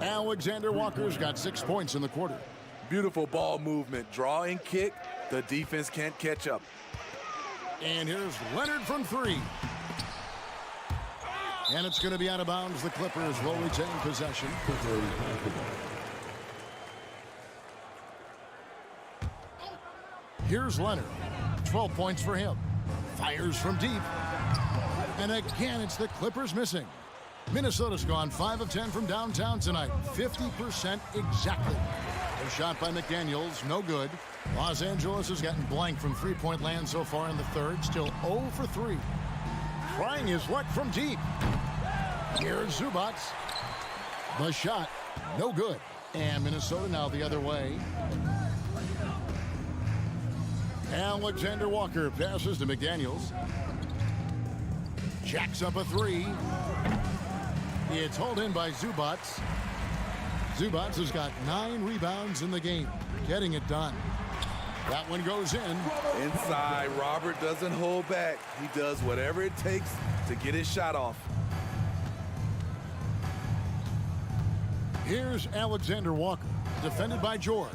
Alexander Walker's got 6 points in the quarter. Beautiful ball movement. Draw and kick. The defense can't catch up. And here's Leonard from three. And it's going to be out of bounds. The Clippers will retain possession. Here's Leonard. 12 points for him. Fires from deep. And again, it's the Clippers missing. Minnesota's gone 5 of 10 from downtown tonight. 50% exactly. A shot by McDaniels, no good. Los Angeles has gotten blank from three-point land so far in the third. Still 0 for 3. Trying his luck from deep. Here's Zubac. The shot, no good. And Minnesota now the other way. Alexander Walker passes to McDaniels. Jacks up a three. It's hauled in by Zubac. Zubac has got 9 rebounds in the game, getting it done. That one goes in. Inside, Robert doesn't hold back. He does whatever it takes to get his shot off. Here's Alexander Walker, defended by George.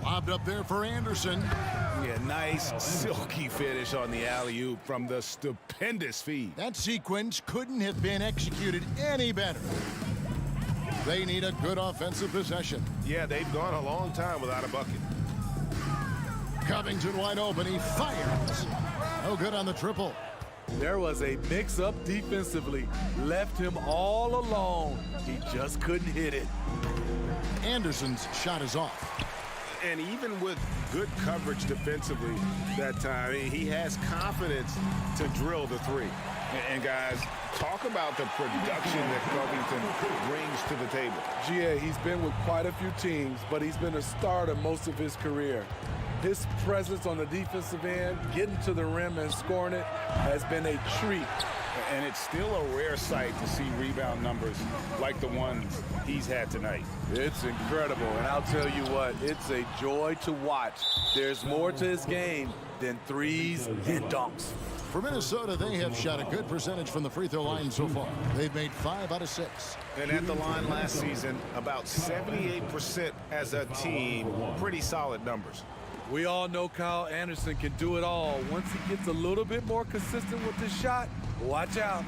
Lobbed up there for Anderson. Yeah, nice silky finish on the alley-oop from the stupendous feed. That sequence couldn't have been executed any better. They need a good offensive possession. Yeah, they've gone a long time without a bucket. Covington wide open. He fires. No good on the triple. There was a mix-up defensively. Left him all alone. He just couldn't hit it. Anderson's shot is off. And even with good coverage defensively that time, he has confidence to drill the three. And guys, talk about the production that Covington brings to the table. GA, he's been with quite a few teams, but he's been a starter most of his career. His presence on the defensive end, getting to the rim and scoring it, has been a treat. And it's still a rare sight to see rebound numbers like the ones he's had tonight. It's incredible, and I'll tell you what, it's a joy to watch. There's more to his game than threes and dunks. For Minnesota, they have shot a good percentage from the free throw line so far. They've made 5 out of 6. And at the line last season, about 78% as a team. Pretty solid numbers. We all know Kyle Anderson can do it all. Once he gets a little bit more consistent with his shot, watch out.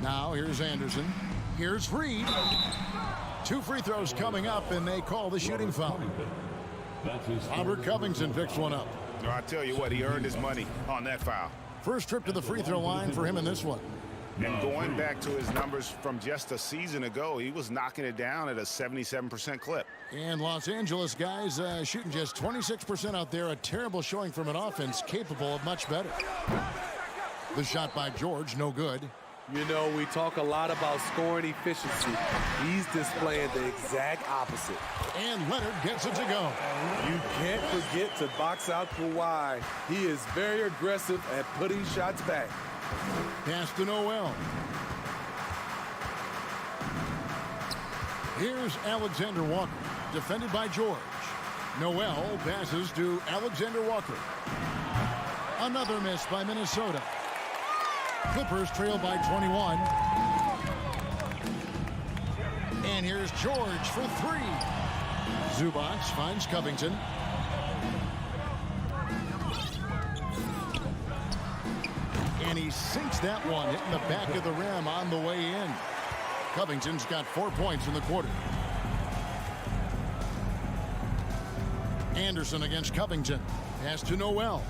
Now here's Anderson. Here's Reed. 2 free throws coming up, and they call the shooting foul. Robert Covington picks one up. No, I tell you what, he earned his money on that foul. First trip to the free throw line for him in this one. And going back to his numbers from just a season ago, he was knocking it down at a 77% clip. And Los Angeles guys shooting just 26% out there. A terrible showing from an offense capable of much better. The shot by George, no good. You know, we talk a lot about scoring efficiency. He's displaying the exact opposite. And Leonard gets it to go. You can't forget to box out Kawhi. He is very aggressive at putting shots back. Pass to Noel. Here's Alexander Walker, defended by George. Noel passes to Alexander Walker. Another miss by Minnesota. Clippers trail by 21. And here's George for 3. Zubac finds Covington. And he sinks that one, hitting the back of the rim on the way in. Covington's got 4 points in the quarter. Anderson against Covington. Pass to Noel.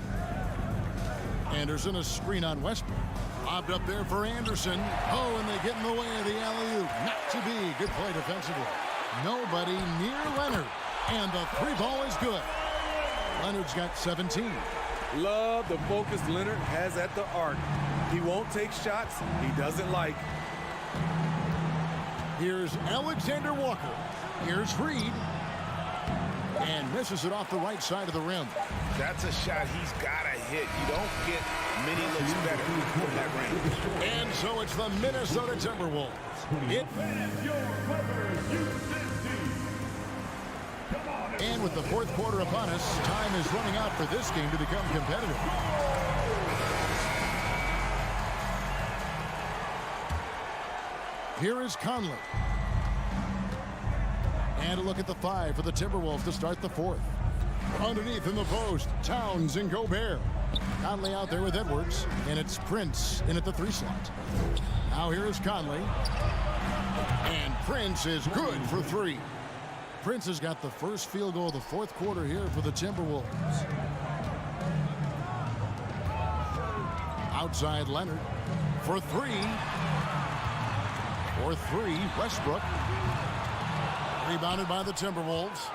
Anderson, a screen on Westbrook. Lobbed up there for Anderson. Oh, and they get in the way of the alley-oop. Not to be. Good play defensively. Nobody near Leonard. And the 3 ball is good. Leonard's got 17. Love the focus Leonard has at the arc. He won't take shots he doesn't like. Here's Alexander Walker. Here's Reed. And misses it off the right side of the rim. That's a shot he's got to hit. You don't get many looks better from that range. And so it's the Minnesota Timberwolves. And with the 4th quarter upon us, time is running out for this game to become competitive. Here is Conley. And a look at the 5 for the Timberwolves to start the 4th. Underneath in the post, Towns and Gobert. Conley out there with Edwards, and it's Prince in at the 3 slot. Now here is Conley. And Prince is good for 3. Prince has got the first field goal of the 4th quarter here for the Timberwolves. Outside Leonard for 3. For 3, Westbrook. Rebounded by the Timberwolves.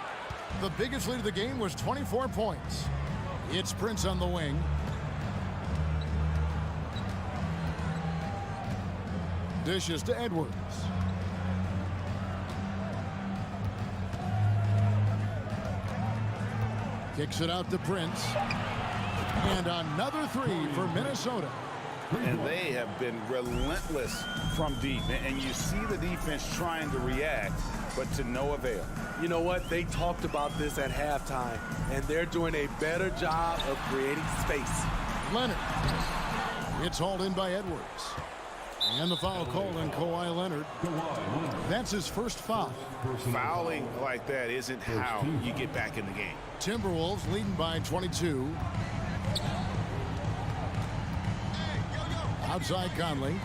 The biggest lead of the game was 24 points. It's Prince on the wing. Dishes to Edwards. Kicks it out to Prince. And another 3 for Minnesota. And they have been relentless from deep. And you see the defense trying to react, but to no avail. You know what? They talked about this at halftime, and they're doing a better job of creating space. Leonard. It's hauled in by Edwards. And the foul called on Kawhi Leonard. That's his first foul. Fouling like that isn't how you get back in the game. Timberwolves leading by 22. Outside Conley.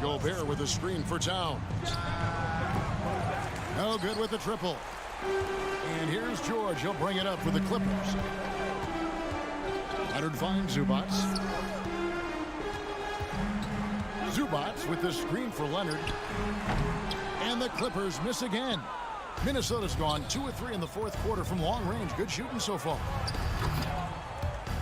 Gobert with a screen for Towns. No good with the triple. And here's George. He'll bring it up for the Clippers. Leonard finds Zubac. Zubac with the screen for Leonard. And the Clippers miss again. Minnesota's gone 2 of 3 in the fourth quarter from long range. Good shooting so far.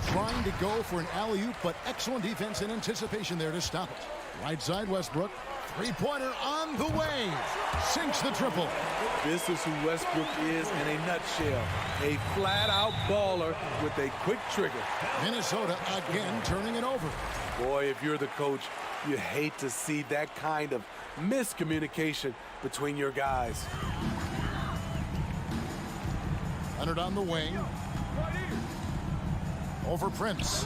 Trying to go for an alley-oop, but excellent defense and anticipation there to stop it. Right side Westbrook. Three-pointer on the way. Sinks the triple. This is who Westbrook is in a nutshell. A flat-out baller with a quick trigger. Minnesota again turning it over. Boy, if you're the coach, you hate to see that kind of miscommunication between your guys. Leonard on the wing. Over Prince.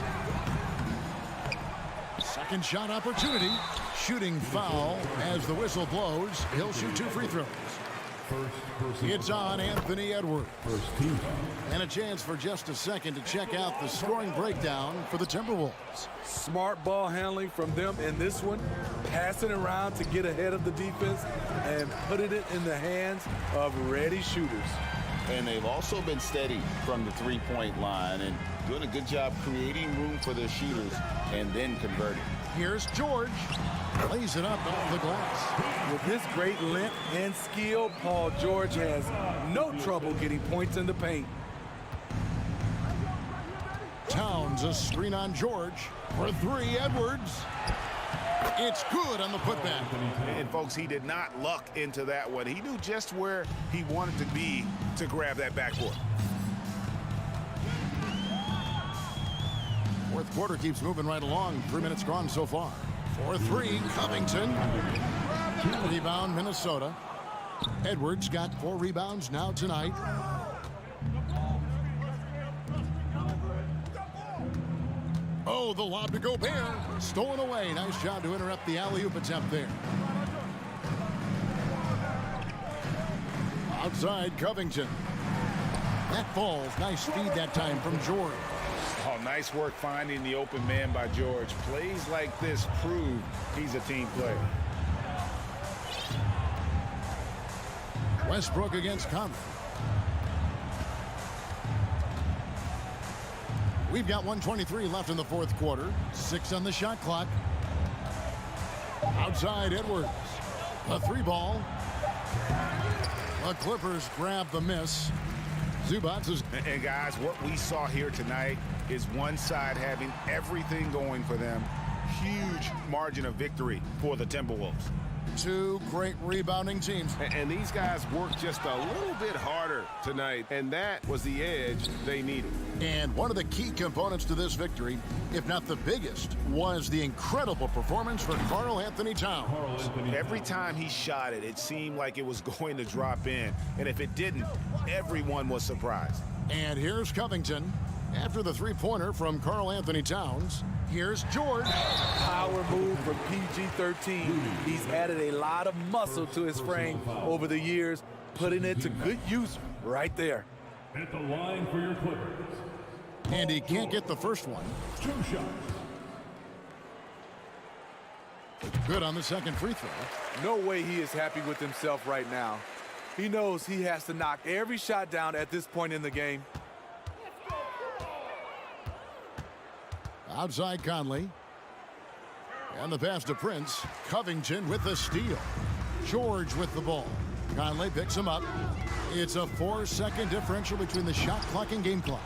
Second shot opportunity. Shooting foul as the whistle blows. He'll shoot 2 free throws. It's on Anthony Edwards. And a chance for just a second to check out the scoring breakdown for the Timberwolves. Smart ball handling from them in this one. Passing around to get ahead of the defense and putting it in the hands of ready shooters. And they've also been steady from the three-point line and doing a good job creating room for their shooters and then converting. Here's George. Lays it up off the glass. With his great length and skill, Paul George has no trouble getting points in the paint. Towns, a screen on George. For 3, Edwards. It's good on the putback. And folks, he did not luck into that one. He knew just where he wanted to be to grab that backboard. Fourth quarter keeps moving right along. 3 minutes gone so far. 4-3, Covington. Rebound, Minnesota. Edwards got 4 rebounds now tonight. Oh, the lob to Gobert. Stolen away. Nice job to interrupt the alley-oop attempt there. Outside, Covington. That falls. Nice feed that time from George. Oh, nice work finding the open man by George. Plays like this prove he's a team player. Westbrook against Conley. We've got 1:23 left in the fourth quarter. 6 on the shot clock. Outside Edwards. A 3 ball. The Clippers grab the miss. Zubac is... And guys, what we saw here tonight is one side having everything going for them. Huge margin of victory for the Timberwolves. 2 great rebounding teams. And these guys worked just a little bit harder tonight, and that was the edge they needed. And one of the key components to this victory, if not the biggest, was the incredible performance for Karl Anthony Towns. Every time he shot it, it seemed like it was going to drop in. And if it didn't, everyone was surprised. And here's Covington. After the 3-pointer from Karl Anthony Towns, here's George. Power move from PG-13. He's added a lot of muscle to his frame over the years, putting it to good use right there. At the line for your Clippers. And he can't get the first one. 2 shots. Good on the second free throw. No way he is happy with himself right now. He knows he has to knock every shot down at this point in the game. Outside Conley. And the pass to Prince. Covington with the steal. George with the ball. Conley picks him up. It's a 4-second differential between the shot clock and game clock.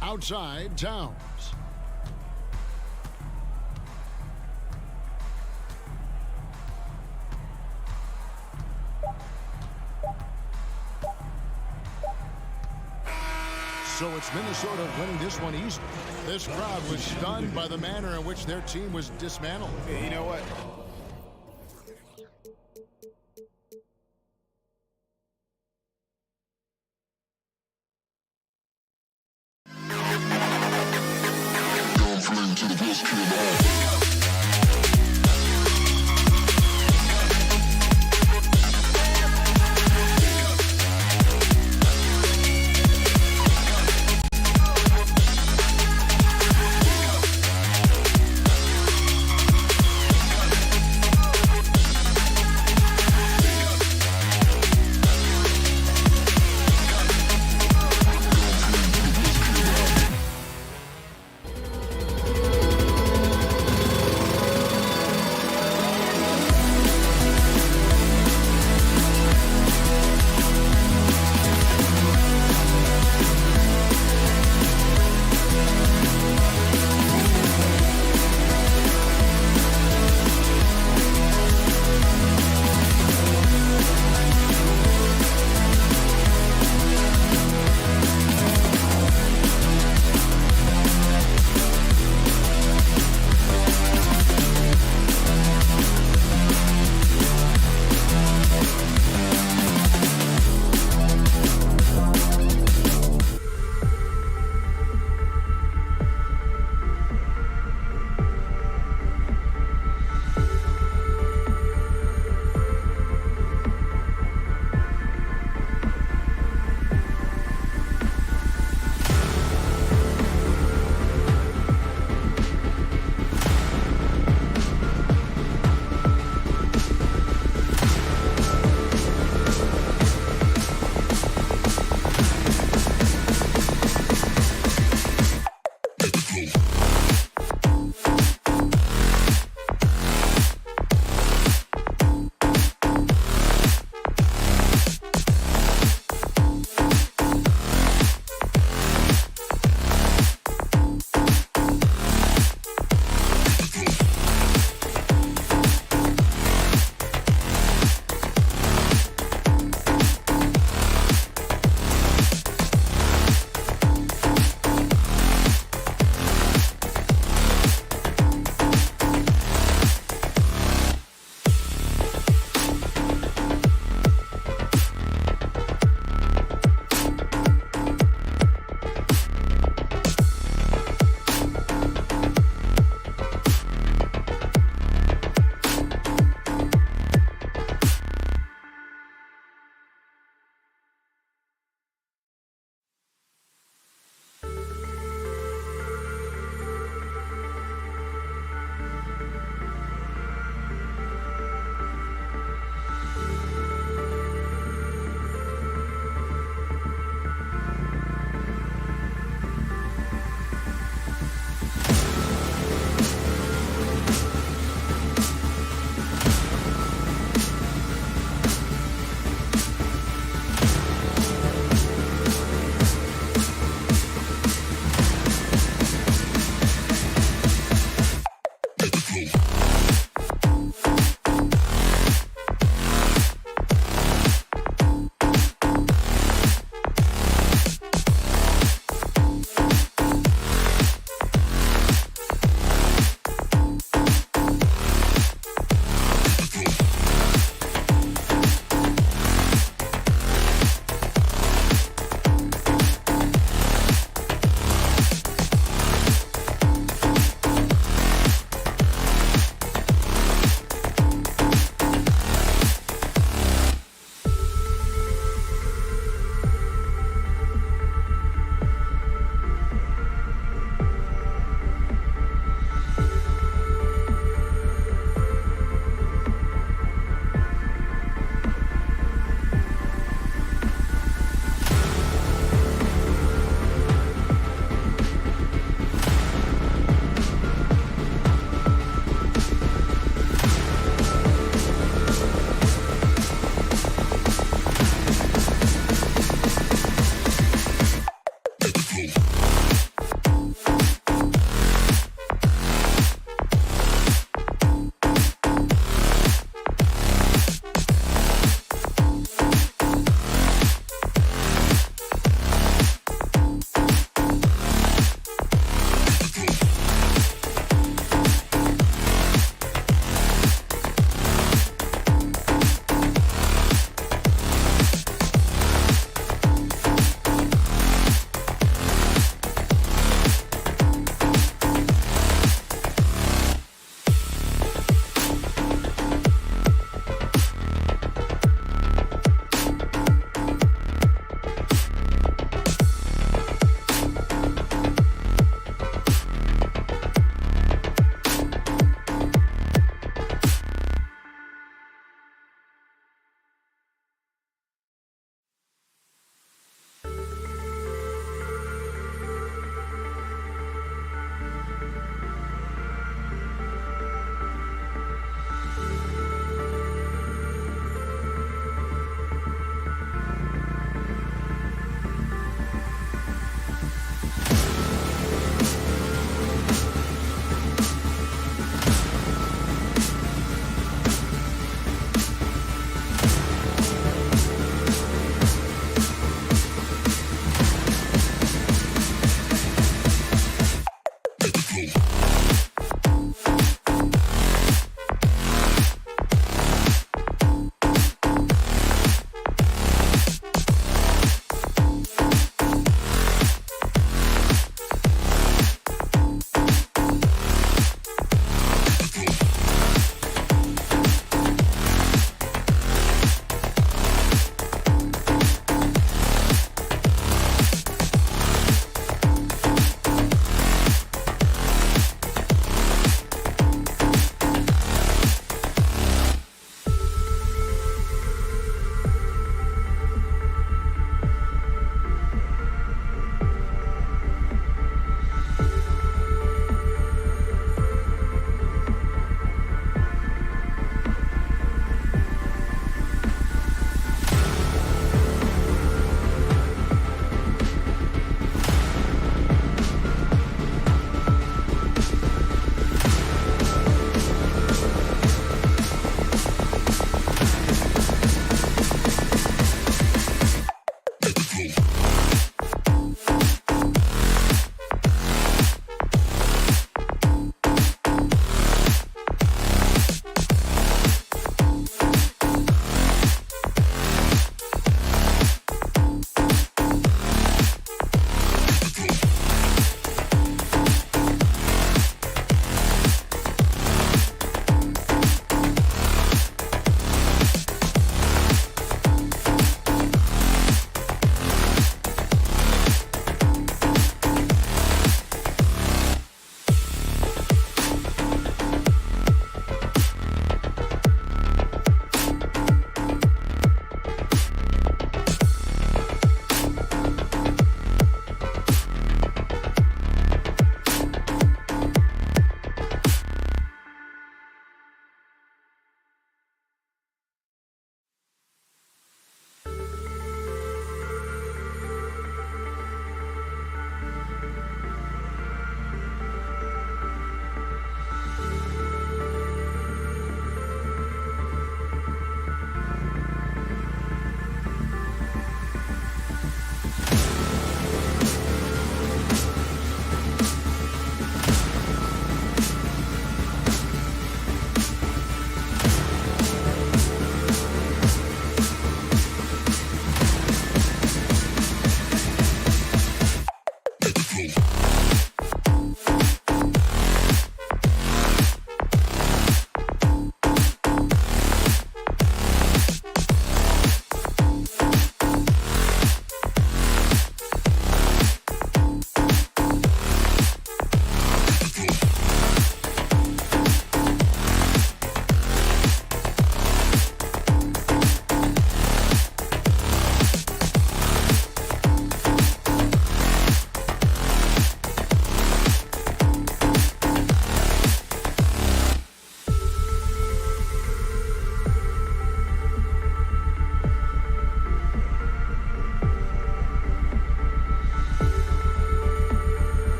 Outside, Towns. So it's Minnesota winning this one easily. This crowd was stunned by the manner in which their team was dismantled. You know what? Don't flee to the history of all.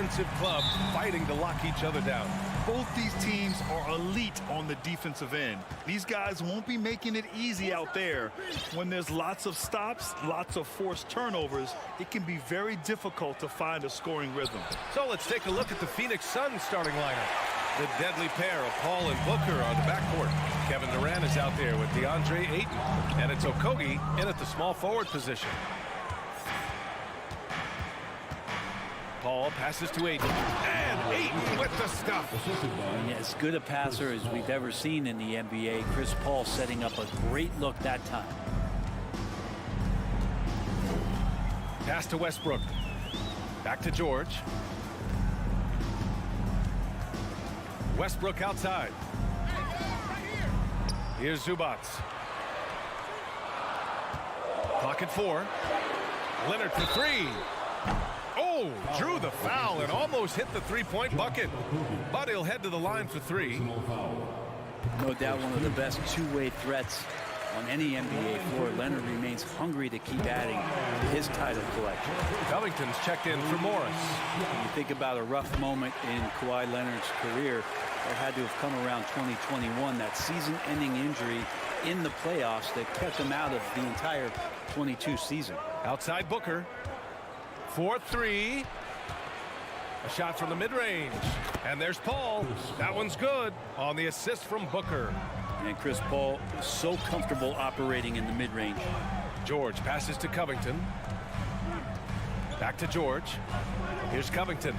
defensive clubs fighting to lock each other down. Both these teams are elite on the defensive end. These guys won't be making it easy out there. When there's lots of stops, lots of forced turnovers, it can be very difficult to find a scoring rhythm. So let's take a look at the Phoenix Suns starting lineup. The deadly pair of Paul and Booker on the backcourt. Kevin Durant is out there with DeAndre Ayton, and it's Okogie in at the small forward position. Paul passes to Ayton, and Ayton with the stuff. Yeah, as good a passer as we've ever seen in the NBA. Chris Paul setting up a great look that time. Pass to Westbrook. Back to George. Westbrook outside. Here's Zubac. Clock at 4. Leonard for 3. Oh, drew the foul and almost hit the three-point bucket. But he'll head to the line for 3. No doubt one of the best two-way threats on any NBA floor. Leonard remains hungry to keep adding to his title collection. Covington's checked in for Morris. When you think about a rough moment in Kawhi Leonard's career, it had to have come around 2021, that season-ending injury in the playoffs that kept him out of the entire 22 season. Outside Booker. 4-3. A shot from the mid-range. And there's Paul. That one's good on the assist from Booker. And Chris Paul is so comfortable operating in the mid-range. George passes to Covington. Back to George. Here's Covington.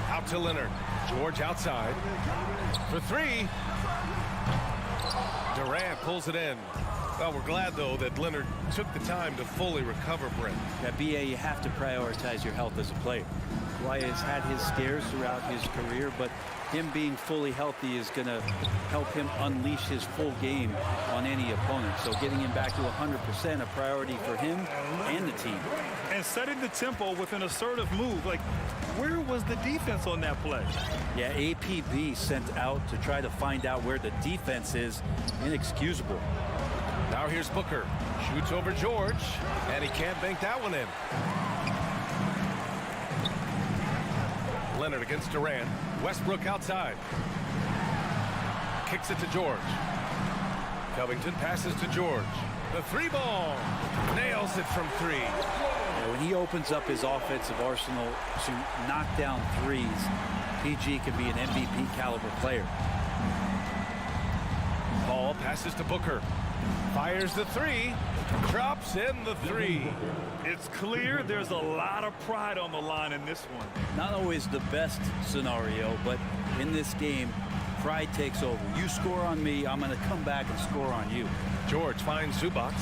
Out to Leonard. George outside. For 3. Durant pulls it in. Well, we're glad, though, that Leonard took the time to fully recover, Brent. At BA, you have to prioritize your health as a player. Kawhi has had his scares throughout his career, but him being fully healthy is going to help him unleash his full game on any opponent. So getting him back to 100% a priority for him and the team. And setting the tempo with an assertive move. Like, where was the defense on that play? Yeah, APB sent out to try to find out where the defense is. Inexcusable. Now here's Booker. Shoots over George, and he can't bank that one in. Leonard against Durant. Westbrook outside. Kicks it to George. Covington passes to George. The 3-ball. Nails it from 3. When he opens up his offensive arsenal to knock down threes, PG can be an MVP caliber player. Paul passes to Booker. Fires the 3. Drops in the 3. It's clear there's a lot of pride on the line in this one. Not always the best scenario, but in this game, pride takes over. You score on me, I'm going to come back and score on you. George finds Zubac.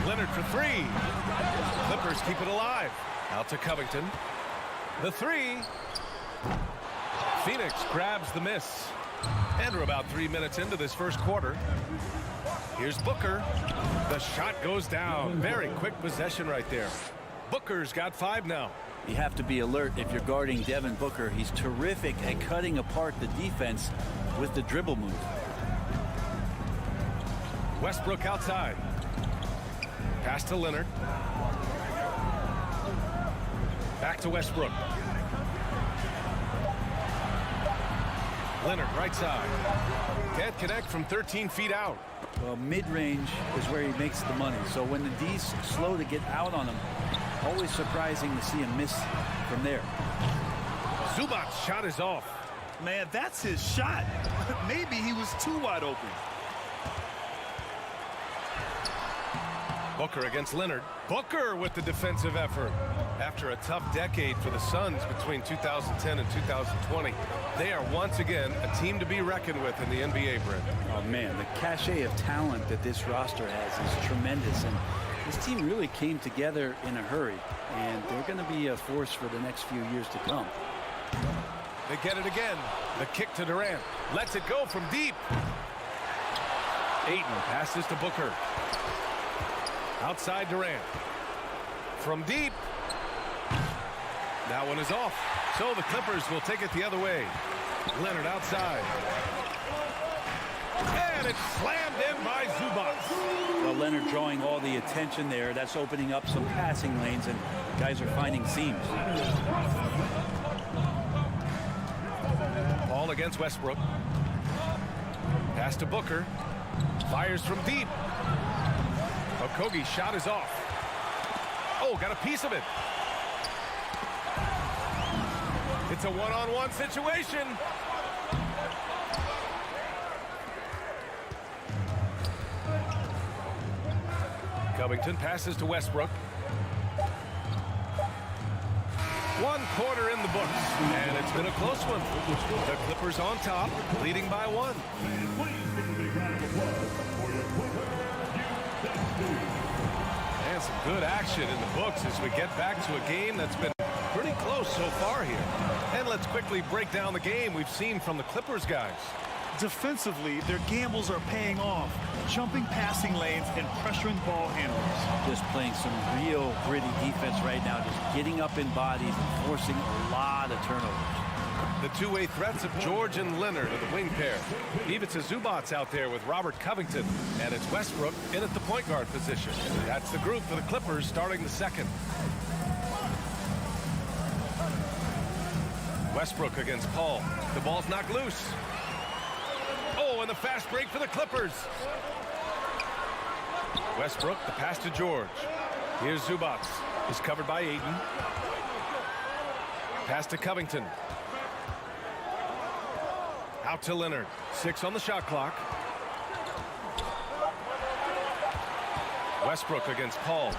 Leonard for 3. Clippers keep it alive. Out to Covington. The 3. Phoenix grabs the miss. And we're about 3 minutes into this first quarter. Here's Booker. The shot goes down. Very quick possession right there. Booker's got 5 now. You have to be alert if you're guarding Devin Booker. He's terrific at cutting apart the defense with the dribble move. Westbrook outside. Pass to Leonard. Back to Westbrook. Leonard right side. Can't connect from 13 feet out. Well, mid-range is where he makes the money. So when the D's slow to get out on him, always surprising to see him miss from there. Zubac's shot is off. Man, that's his shot. Maybe he was too wide open. Booker against Leonard. Booker with the defensive effort. After a tough decade for the Suns between 2010 and 2020, they are once again a team to be reckoned with in the NBA, Brent. Oh, man, the cachet of talent that this roster has is tremendous. And this team really came together in a hurry. And they're going to be a force for the next few years to come. They get it again. The kick to Durant. Lets it go from deep. Ayton passes to Booker. Outside Durant. From deep. That one is off. So the Clippers will take it the other way. Leonard outside. And it's slammed in by Zubac. Well, Leonard drawing all the attention there. That's opening up some passing lanes, and guys are finding seams. Ball against Westbrook. Pass to Booker. Fires from deep. Okogie's shot is off. Oh, got a piece of it. It's a one-on-one situation. Covington passes to Westbrook. 1 quarter in the books, and it's been a close one. The Clippers on top, leading by 1. And some good action in the books as we get back to a game that's been pretty close so far here. And let's quickly break down the game we've seen from the Clippers guys. Defensively, their gambles are paying off, jumping passing lanes and pressuring ball handlers. Just playing some real gritty defense right now, just getting up in bodies and forcing a lot of turnovers. The two-way threats of George and Leonard are the wing pair. Ivica Zubac's out there with Robert Covington, and it's Westbrook in at the point guard position. That's the group for the Clippers starting the second. Westbrook against Paul. The ball's knocked loose. Oh, and the fast break for the Clippers. Westbrook, the pass to George. Here's Zubac. He's covered by Ayton. Pass to Covington. Out to Leonard. 6 on the shot clock. Westbrook against Paul.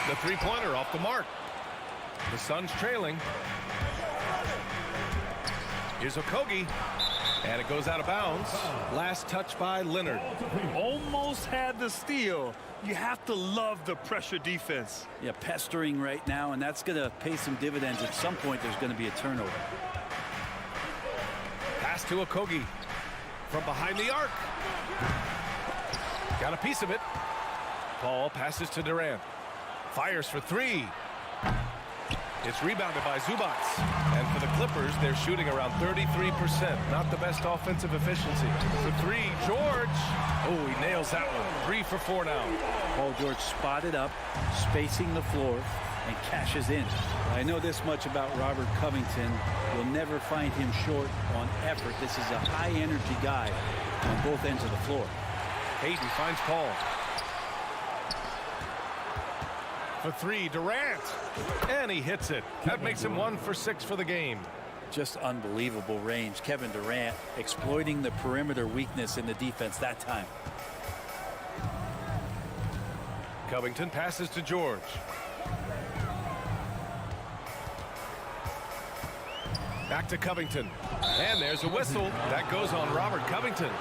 The three-pointer off the mark. The Suns trailing. Here's Okogie. And it goes out of bounds. Last touch by Leonard. Almost had the steal. You have to love the pressure defense. Yeah, pestering right now, and that's going to pay some dividends. At some point, there's going to be a turnover. Pass to Okogie. From behind the arc. Got a piece of it. Paul passes to Durant. Fires for 3. It's rebounded by Zubac. And for the Clippers, they're shooting around 33%. Not the best offensive efficiency. For 3, George. Oh, he nails that one. 3 for 4 now. Paul George spotted up, spacing the floor, and cashes in. I know this much about Robert Covington. You'll never find him short on effort. This is a high-energy guy on both ends of the floor. Hayden finds Paul. For 3, Durant. And he hits it. That makes him 1 for 6 for the game. Just unbelievable range. Kevin Durant exploiting the perimeter weakness in the defense that time. Covington passes to George. Back to Covington. And there's a whistle. That goes on Robert Covington.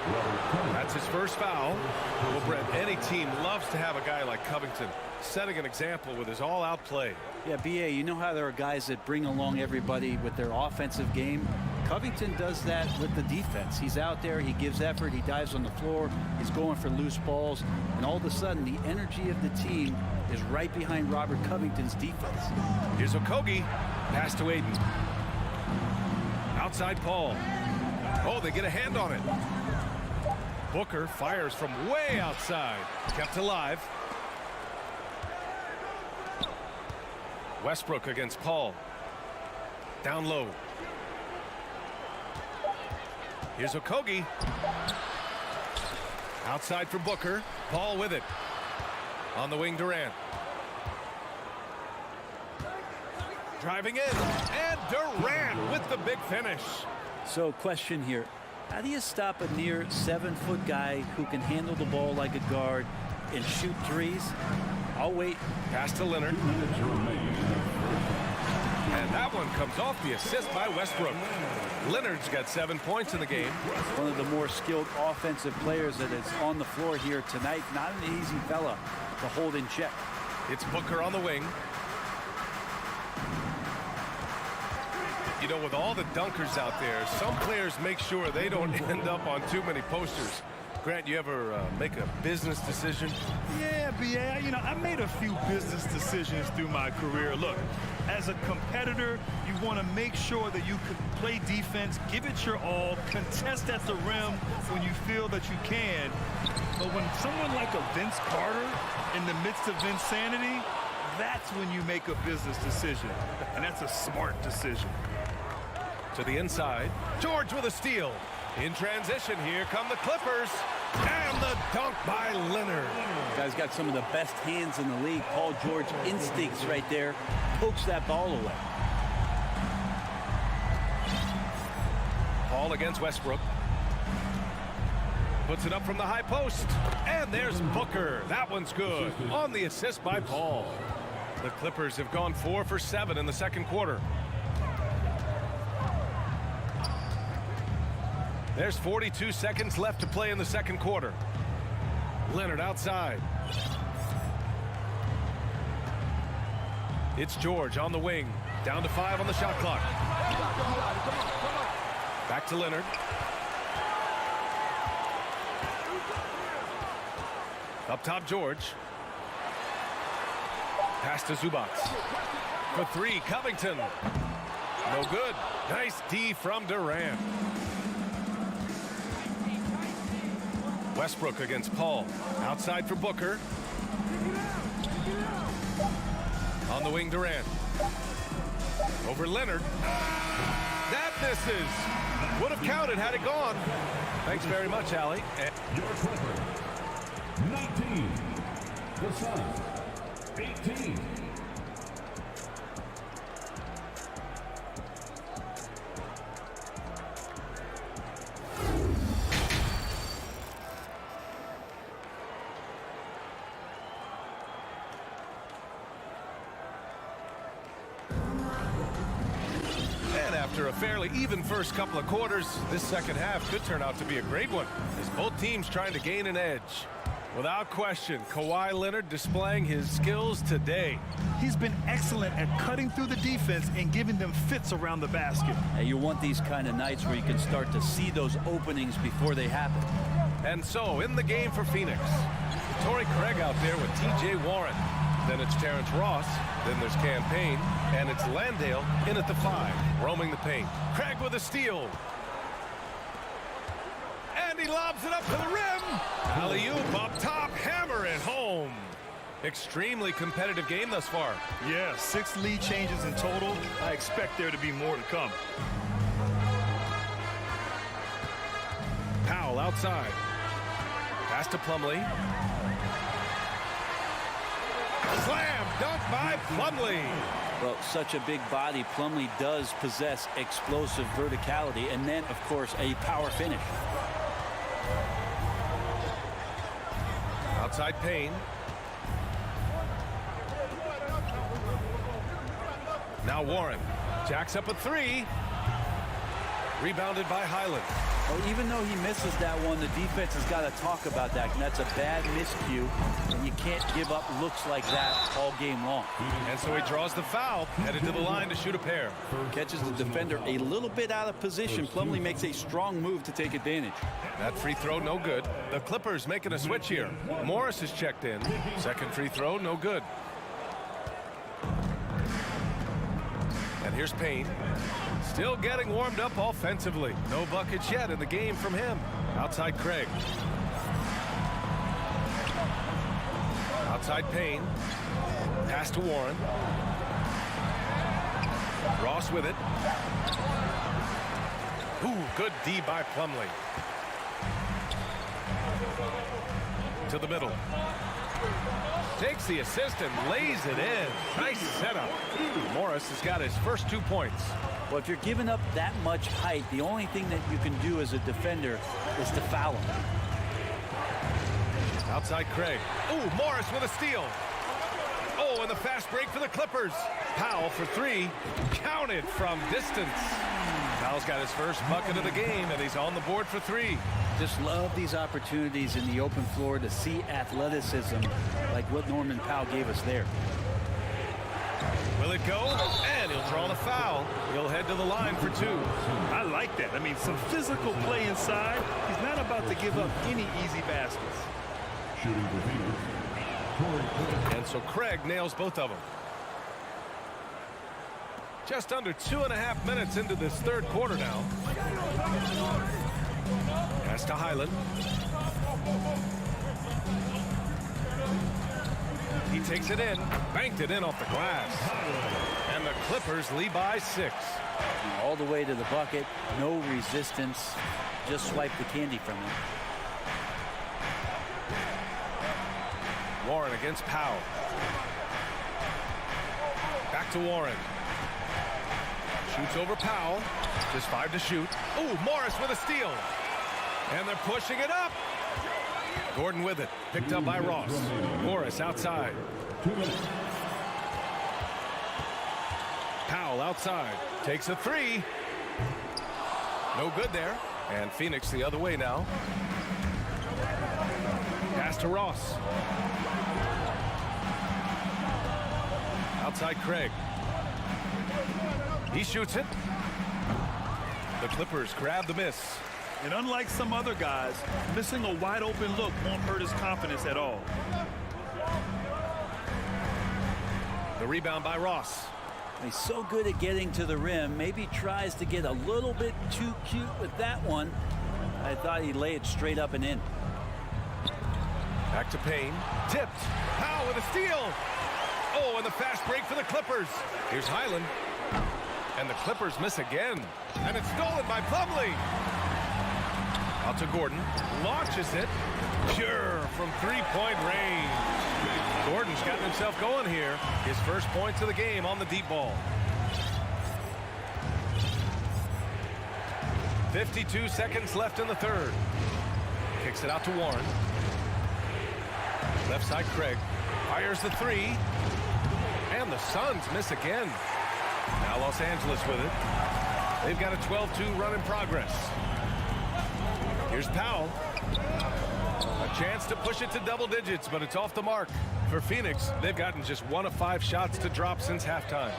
That's his first foul. Well, Brett, any team loves to have a guy like Covington setting an example with his all-out play. Yeah, B.A., you know how there are guys that bring along everybody with their offensive game? Covington does that with the defense. He's out there, he gives effort, he dives on the floor, he's going for loose balls, and all of a sudden the energy of the team is right behind Robert Covington's defense. Here's Okogie. Pass to Ayton. Outside Paul. Oh, they get a hand on it. Booker fires from way outside. Kept alive. Westbrook against Paul. Down low. Here's Okogie. Outside for Booker. Paul with it. On the wing, Durant. Driving in. And Durant with the big finish. So, question here. How do you stop a near 7-foot guy who can handle the ball like a guard and shoot threes? I'll wait. Pass to Leonard. And that one comes off the assist by Westbrook. Leonard's got 7 points in the game. One of the more skilled offensive players that is on the floor here tonight. Not an easy fella to hold in check. It's Booker on the wing. You know, with all the dunkers out there, some players make sure they don't end up on too many posters. Grant, you ever make a business decision? Yeah, B.A., I made a few business decisions through my career. Look, as a competitor, you want to make sure that you can play defense, give it your all, contest at the rim when you feel that you can. But when someone like a Vince Carter in the midst of insanity, that's when you make a business decision. And that's a smart decision. To the inside. George with a steal. In transition, here come the Clippers. And the dunk by Leonard. Guy's got some of the best hands in the league. Paul George instincts right there. Pokes that ball away. Paul against Westbrook. Puts it up from the high post. And there's Booker. That one's good. On the assist by Paul. The Clippers have gone 4 for 7 in the second quarter. There's 42 seconds left to play in the second quarter. Leonard outside. It's George on the wing. Down to 5 on the shot clock. Back to Leonard. Up top, George. Pass to Zubac. For 3, Covington. No good. Nice D from Durant. Westbrook against Paul. Outside for Booker. On the wing, Durant. Over Leonard. That misses. Would have counted had it gone. Thanks very much, Allie. Your Clippers, 19. The Suns, 18. After a fairly even first couple of quarters, this second half could turn out to be a great one, as both teams trying to gain an edge. Without question, Kawhi Leonard displaying his skills today. He's been excellent at cutting through the defense and giving them fits around the basket. And you want these kind of nights where you can start to see those openings before they happen. And so, in the game for Phoenix, Torrey Craig out there with T.J. Warren. Then it's Terrence Ross. Then there's Cam Payne. And it's Landale in at the 5, roaming the paint. Craig with a steal. And he lobs it up to the rim. Alley-oop up top, hammer it home. Extremely competitive game thus far. Yeah, 6 lead changes in total. I expect there to be more to come. Powell outside. Pass to Plumlee. Slam dunk by Plumlee. Well, such a big body, Plumlee does possess explosive verticality and then, of course, a power finish. Outside Payne. Now Warren. Jacks up a 3. Rebounded by Highland. Well, even though he misses that one, the defense has got to talk about that. And that's a bad miscue, and you can't give up looks like that all game long. And so he draws the foul, headed to the line to shoot a pair. Catches the defender a little bit out of position. Plumlee makes a strong move to take advantage. That free throw, no good. The Clippers making a switch here. Morris is checked in. Second free throw, no good. And here's Payne. Still getting warmed up offensively. No buckets yet in the game from him. Outside Craig. Outside Payne. Pass to Warren. Ross with it. Ooh, good D by Plumlee. To the middle. Takes the assist and lays it in. Nice setup. Morris has got his first 2 points. Well, if you're giving up that much height, the only thing that you can do as a defender is to foul him. Outside Craig. Ooh, Morris with a steal. Oh, and the fast break for the Clippers. Powell for 3. Counted from distance. Powell's got his first bucket of the game, and he's on the board for 3. Just love these opportunities in the open floor to see athleticism like what Norman Powell gave us there. Will it go? And he'll draw the foul. He'll head to the line for 2. I like that. I mean, some physical play inside. He's not about to give up any easy baskets. And so Craig nails both of them. Just under 2.5 minutes into this third quarter now. Pass to Highland. He takes it in, banked it in off the glass. And the Clippers lead by 6. All the way to the bucket, no resistance, just swipe the candy from him. Warren against Powell. Back to Warren. Shoots over Powell. Just 5 to shoot. Oh, Morris with a steal. And they're pushing it up. Gordon with it. Picked up by Ross. Morris outside. Powell outside. Takes a 3. No good there. And Phoenix the other way now. Pass to Ross. Outside Craig. He shoots it. The Clippers grab the miss. And unlike some other guys, missing a wide open look won't hurt his confidence at all. The rebound by Ross. He's so good at getting to the rim. Maybe tries to get a little bit too cute with that one. I thought he'd lay it straight up and in. Back to Payne. Tipped. Powell with a steal. Oh, and the fast break for the Clippers. Here's Highland. And the Clippers miss again. And it's stolen by Plumlee. Out to Gordon. Launches it. Pure from three-point range. Gordon's gotten himself going here. His first points of the game on the deep ball. 52 seconds left in the third. Kicks it out to Warren. Left side Craig. Fires the 3. And the Suns miss again. Now Los Angeles with it. They've got a 12-2 run in progress. Here's Powell. A chance to push it to double digits, but it's off the mark. For Phoenix, they've gotten just 1 of 5 shots to drop since halftime.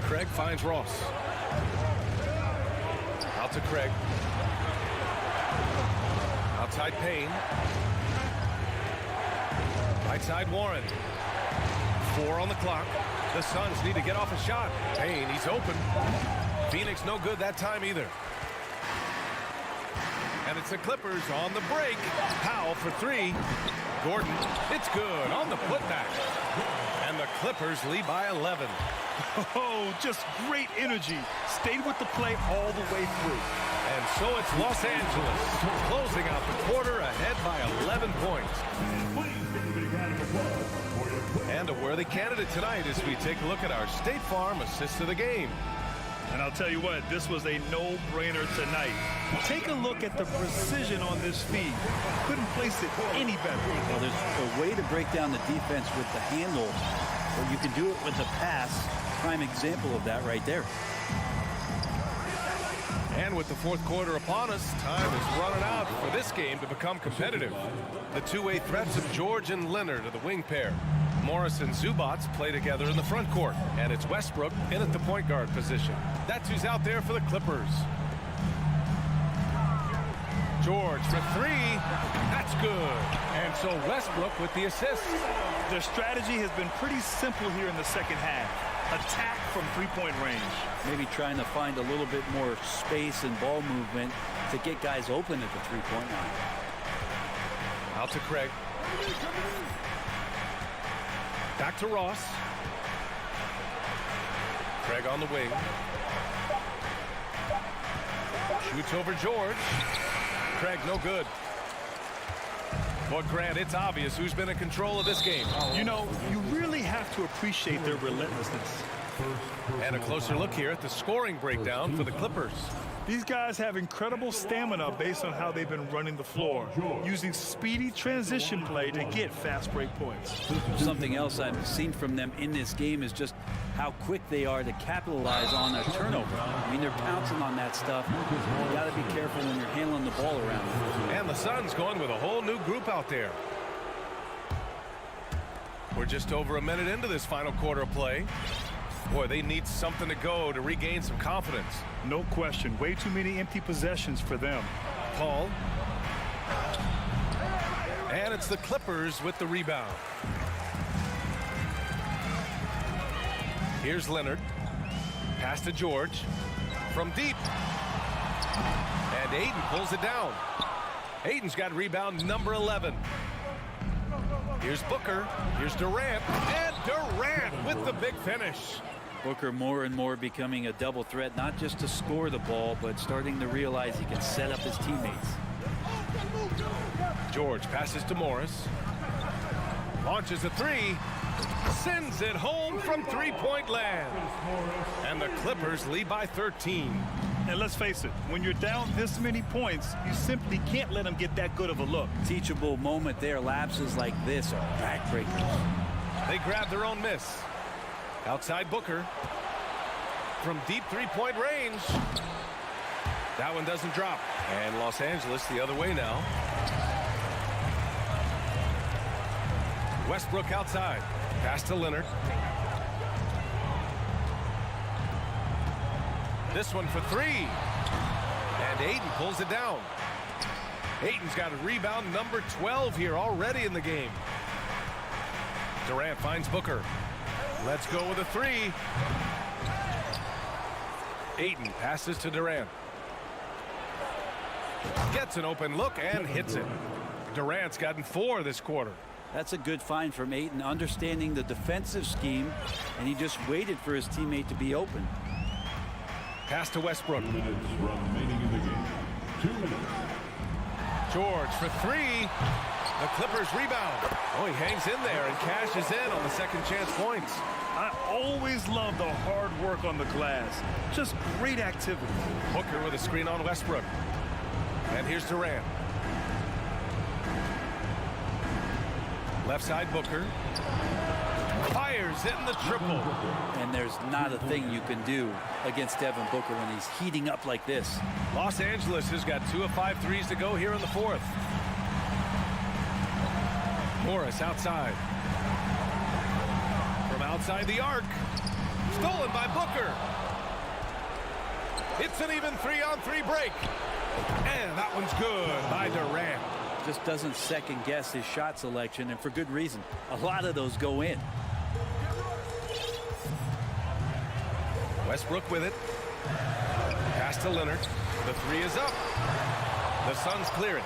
Craig finds Ross. Out to Craig. Outside Payne. Right side Warren. 4 on the clock. The Suns need to get off a shot. Payne, he's open. Phoenix no good that time either. And it's the Clippers on the break. Powell for 3. Gordon, it's good on the putback. And the Clippers lead by 11. Oh, just great energy. Stayed with the play all the way through. And so it's Los Angeles closing out the quarter ahead by 11 points. And a worthy candidate tonight as we take a look at our State Farm assist of the game. And I'll tell you what, this was a no-brainer tonight. Take a look at the precision on this feed. Couldn't place it any better. Well, there's a way to break down the defense with the handle, but you can do it with the pass. Prime example of that right there. And with the fourth quarter upon us, time is running out for this game to become competitive. The two-way threats of George and Leonard are the wing pair. Morris and Zubac play together in the front court, and it's Westbrook in at the point guard position. That's who's out there for the Clippers. George for 3. That's good. And so Westbrook with the assist. Their strategy has been pretty simple here in the second half. Attack from three-point range. Maybe trying to find a little bit more space and ball movement to get guys open at the three-point line. Out to Craig. Back to Ross. Craig on the wing. Shoots over George. Craig no good. But Grant, it's obvious who's been in control of this game. You know, you really have to appreciate their relentlessness. And a closer look here at the scoring breakdown for the Clippers. These guys have incredible stamina based on how they've been running the floor, using speedy transition play to get fast break points. Something else I've seen from them in this game is just how quick they are to capitalize on a turnover. I mean, they're pouncing on that stuff. You got to be careful when you're handling the ball around. And the Suns going with a whole new group out there. We're just over a minute into this final quarter of play. Boy, they need something to go to regain some confidence. No question. Way too many empty possessions for them. Paul. And it's the Clippers with the rebound. Here's Leonard. Pass to George. From deep. And Ayton pulls it down. Ayton's got rebound number 11. Here's Booker. Here's Durant. And Durant with the big finish. Booker more and more becoming a double threat, not just to score the ball, but starting to realize he can set up his teammates. George passes to Morris. Launches a three. Sends it home from three-point land. And the Clippers lead by 13. And let's face it, when you're down this many points, you simply can't let them get that good of a look. Teachable moment there. Lapses like this are backbreakers. They grab their own miss. Outside Booker. From deep three-point range. That one doesn't drop. And Los Angeles the other way now. Westbrook outside. Pass to Leonard. This one for three. And Ayton pulls it down. Ayton's got a rebound number 12 here already in the game. Durant finds Booker. Let's go with a three. Ayton passes to Durant. Gets an open look and hits it. Durant's gotten 4 this quarter. That's a good find from Ayton, understanding the defensive scheme, and he just waited for his teammate to be open. Pass to Westbrook. 2 minutes remaining in the game. 2 minutes. George for three. The Clippers rebound. Oh, he hangs in there and cashes in on the second chance points. I always love the hard work on the glass. Just great activity. Booker with a screen on Westbrook. And here's Durant. Left side Booker. Fires in the triple. And there's not a thing you can do against Devin Booker when he's heating up like this. Los Angeles has got 2 of 5 threes to go here in the fourth. Morris outside. From outside the arc. Stolen by Booker. It's an even 3-on-3 break. And that one's good by Durant. Just doesn't second guess his shot selection, and for good reason. A lot of those go in. Westbrook with it. Pass to Leonard. The three is up. The Suns clear it.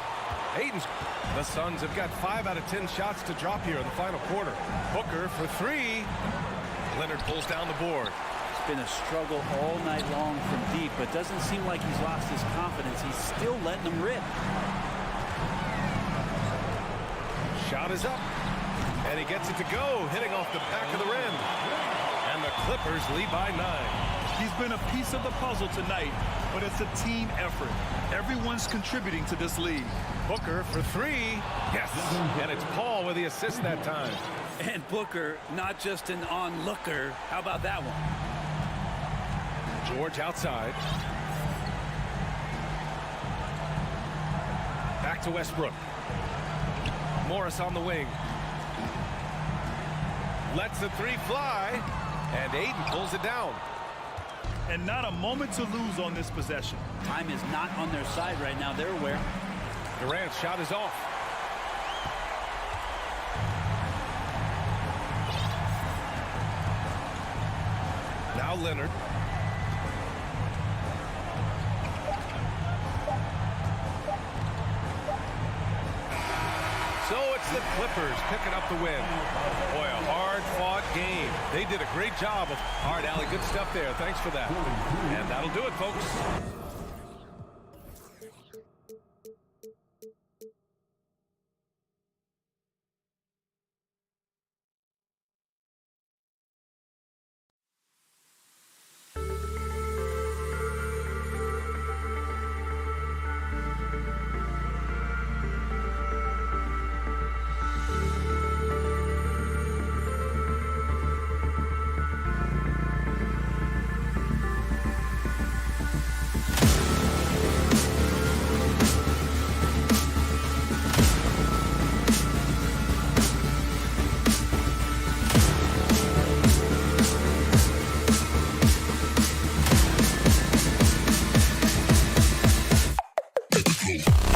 Ayton's. The Suns have got 5 out of 10 shots to drop here in the final quarter. Booker for three. Leonard pulls down the board. It's been a struggle all night long from deep, but doesn't seem like he's lost his confidence. He's still letting them rip. Shot is up. And he gets it to go, hitting off the back of the rim. And the Clippers lead by 9. He's been a piece of the puzzle tonight, but it's a team effort. Everyone's contributing to this lead. Booker for three. Yes. And it's Paul with the assist that time. And Booker, not just an onlooker. How about that one? George outside. Back to Westbrook. Morris on the wing. Lets the three fly. And Ayton pulls it down. And not a moment to lose on this possession. Time is not on their side right now. They're aware. Durant's shot is off. Now Leonard. So it's the Clippers picking up the win. Boy, a hard-fought game. They did a great job of hard alley. Good stuff there. Thanks for that. And that'll do it, folks. go.